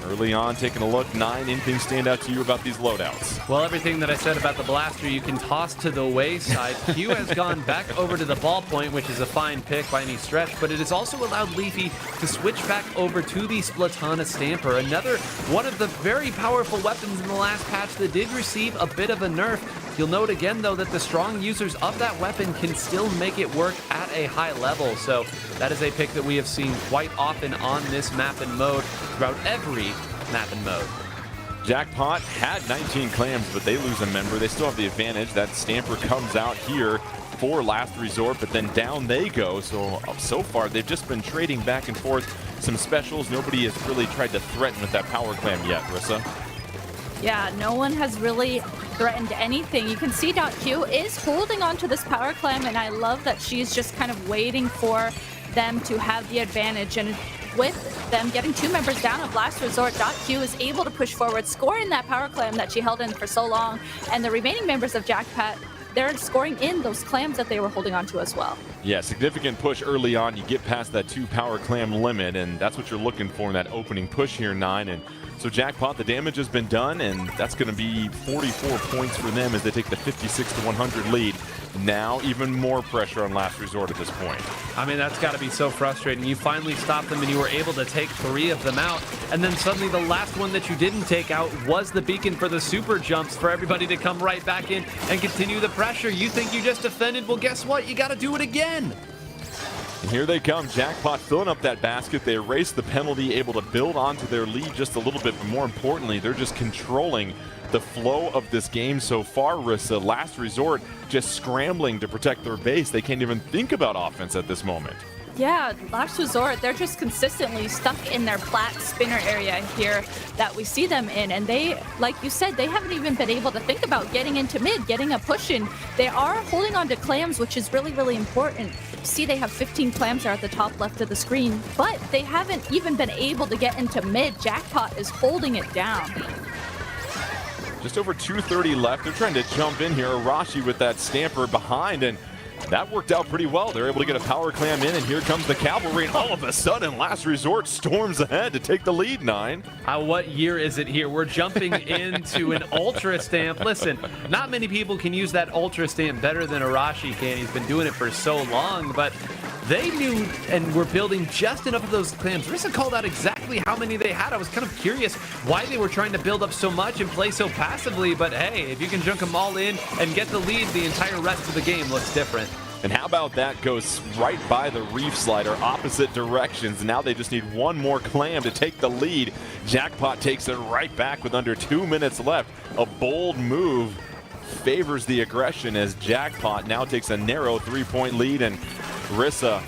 Early on, taking a look, 9, anything stand out to you about these loadouts? Well, everything that I said about the blaster, you can toss to the wayside. Q has gone back over to the ballpoint, which is a fine pick by any stretch, but it has also allowed Leafy to switch back over to the Splatana Stamper, another one of the very powerful weapons in the last patch that did receive a bit of a nerf. You'll note again, though, that the strong users of that weapon can still make it work at a high level, so that is a pick that we have seen quite often on this map and mode throughout every map and mode. Jackpot had 19 clams, but they lose a member. They still have the advantage. That Stamper comes out here for Last Resort, but then down they go. So far, they've just been trading back and forth some specials. Nobody has really tried to threaten with that power clam yet, Rissa. Yeah, no one has really threatened anything. You can see .Q is holding on to this power clam, and I love that she's just kind of waiting for them to have the advantage. And with them getting 2 members down of Last Resort, .Q is able to push forward, scoring that power clam that she held in for so long. And the remaining members of Jackpot, they're scoring in those clams that they were holding on to as well. Yeah, significant push early on. You get past that 2 power clam limit, and that's what you're looking for in that opening push here, 9. And so Jackpot, the damage has been done, and that's going to be 44 points for them as they take the 56-100 lead. Now even more pressure on Last Resort at this point. I mean, that's got to be so frustrating. You finally stopped them and you were able to take 3 of them out, and then suddenly the last one that you didn't take out was the beacon for the super jumps for everybody to come right back in and continue the pressure. You think you just defended? Well, guess what? You got to do it again. And here they come, Jackpot filling up that basket. They erase the penalty, able to build onto their lead just a little bit, but more importantly, they're just controlling the flow of this game so far, Rissa. Last Resort just scrambling to protect their base. They can't even think about offense at this moment. Yeah, Last Resort, they're just consistently stuck in their plat spinner area here that we see them in. And they, like you said, they haven't even been able to think about getting into mid, getting a push in. They are holding on to clams, which is really, really important. See, they have 15 clams there at the top left of the screen, but they haven't even been able to get into mid. Jackpot is holding it down. Just over 2:30 left. They're trying to jump in here. Arashi with that Stamper behind, and that worked out pretty well. They're able to get a power clam in, and here comes the cavalry, and all of a sudden, Last Resort storms ahead to take the lead, 9. What year is it here? We're jumping into an Ultra Stamp. Listen, not many people can use that Ultra Stamp better than Arashi can. He's been doing it for so long, but they knew and were building just enough of those clams. Rissa called out exactly how many they had. I was kind of curious why they were trying to build up so much and play so passively, but hey, if you can junk them all in and get the lead, the entire rest of the game looks different. And how about that goes right by the reef slider, opposite directions. Now they just need one more clam to take the lead. Jackpot takes it right back with under 2 minutes left. A bold move favors the aggression as Jackpot now takes a narrow 3-point lead. And Rissa,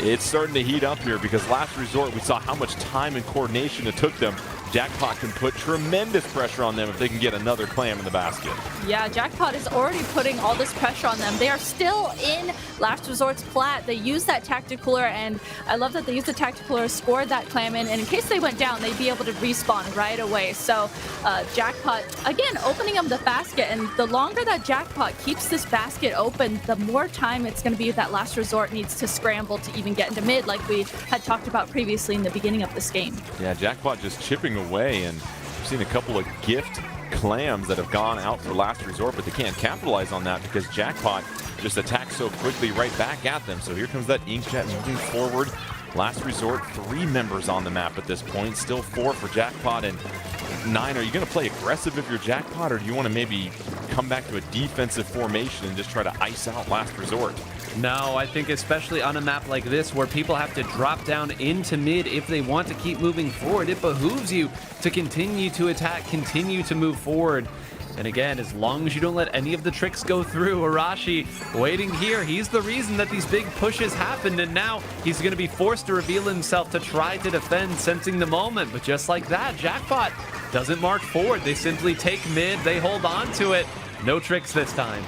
it's starting to heat up here because last resort we saw how much time and coordination it took them. Jackpot can put tremendous pressure on them if they can get another clam in the basket. Yeah, Jackpot is already putting all this pressure on them. They are still in Last Resort's plat. They used that tacticooler, and I love that they used the tacticooler, scored that clam in, and in case they went down, they'd be able to respawn right away. So Jackpot, again, opening up the basket, and the longer that Jackpot keeps this basket open, the more time it's going to be that Last Resort needs to scramble to even get into mid, like we had talked about previously in the beginning of this game. Yeah, Jackpot just chipping away, and we've seen a couple of gift clams that have gone out for Last Resort, but they can't capitalize on that because Jackpot just attacks so quickly right back at them. So here comes that Inkjet moving forward. Last Resort, 3 members on the map at this point, still 4 for Jackpot and 9. Are you going to play aggressive if you're Jackpot, or do you want to maybe come back to a defensive formation and just try to ice out Last Resort? No, I think especially on a map like this where people have to drop down into mid if they want to keep moving forward, it behooves you to continue to attack, continue to move forward. And again, as long as you don't let any of the tricks go through, Arashi waiting here. He's the reason that these big pushes happened, and now he's going to be forced to reveal himself to try to defend, sensing the moment. But just like that, Jackpot doesn't march forward. They simply take mid, they hold on to it. No tricks this time.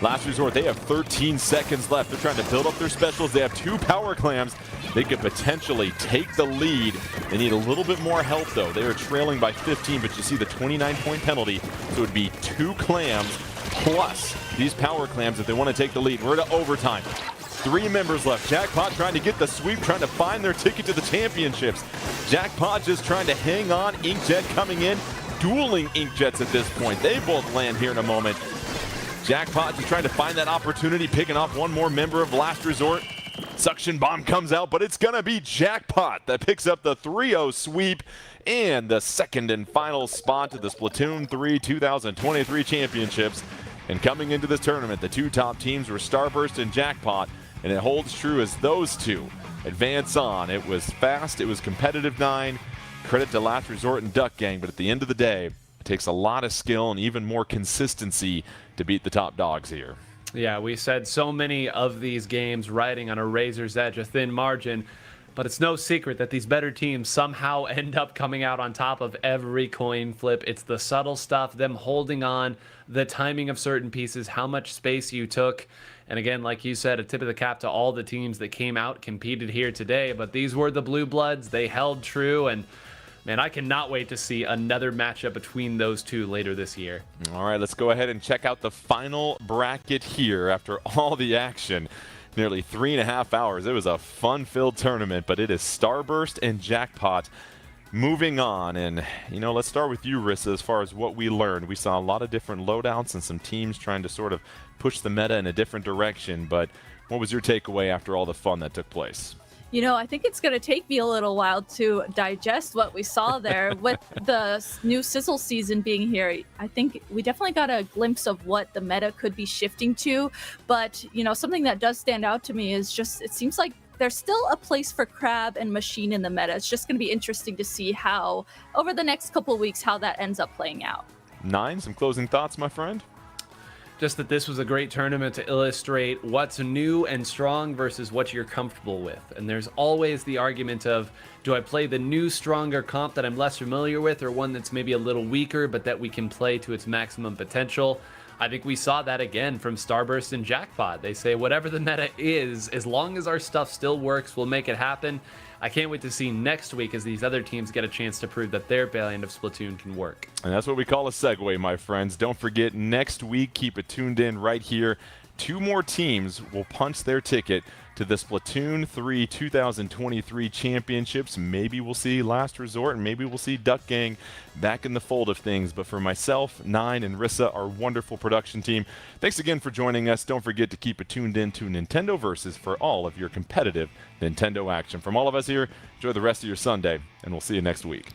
Last Resort, they have 13 seconds left. They're trying to build up their specials. They have 2 power clams. They could potentially take the lead. They need a little bit more help, though. They are trailing by 15, but you see the 29-point penalty. So it would be 2 clams plus these power clams if they want to take the lead. We're to overtime. 3 members left. Jackpot trying to get the sweep, trying to find their ticket to the championships. Jackpot just trying to hang on. Inkjet coming in. Dueling Inkjets at this point. They both land here in a moment. Jackpot just trying to find that opportunity, picking off one more member of Last Resort. Suction bomb comes out, but it's going to be Jackpot that picks up the 3-0 sweep and the second and final spot to the Splatoon 3 2023 championships. And coming into this tournament, the 2 top teams were Starburst and Jackpot, and it holds true as those 2 advance on. It was fast, it was competitive 9. Credit to Last Resort and Duck Gang, but at the end of the day, it takes a lot of skill and even more consistency to beat the top dogs here. Yeah, we said so many of these games riding on a razor's edge, a thin margin, but it's no secret that these better teams somehow end up coming out on top of every coin flip. It's the subtle stuff, them holding on, the timing of certain pieces, how much space you took. And again, like you said, a tip of the cap to all the teams that came out, competed here today, but these were the Blue Bloods. They held true, and man, I cannot wait to see another matchup between those 2 later this year. All right, let's go ahead and check out the final bracket here after all the action. Nearly 3.5 hours. It was a fun-filled tournament, but it is Starburst and Jackpot moving on. And, you know, let's start with you, Rissa, as far as what we learned. We saw a lot of different loadouts and some teams trying to sort of push the meta in a different direction. But what was your takeaway after all the fun that took place? You know, I think it's going to take me a little while to digest what we saw there with the new Sizzle season being here. I think we definitely got a glimpse of what the meta could be shifting to. But, you know, something that does stand out to me is just it seems like there's still a place for Crab and Machine in the meta. It's just going to be interesting to see how, over the next couple of weeks, how that ends up playing out. 9, some closing thoughts, my friend? Just that this was a great tournament to illustrate what's new and strong versus what you're comfortable with. And there's always the argument of, do I play the new, stronger comp that I'm less familiar with, or one that's maybe a little weaker, but that we can play to its maximum potential? I think we saw that again from Starburst and Jackpot. They say whatever the meta is, as long as our stuff still works, we'll make it happen. I can't wait to see next week as these other teams get a chance to prove that their variant of Splatoon can work. And that's what we call a segue, my friends. Don't forget, next week, keep it tuned in right here. 2 more teams will punch their ticket to the Splatoon 3 2023 championships. Maybe we'll see Last Resort, and maybe we'll see Duck Gang back in the fold of things. But for myself, Nine, and Rissa, our wonderful production team, thanks again for joining us. Don't forget to keep it tuned in to Nintendo Versus for all of your competitive Nintendo action. From all of us here, enjoy the rest of your Sunday, and we'll see you next week.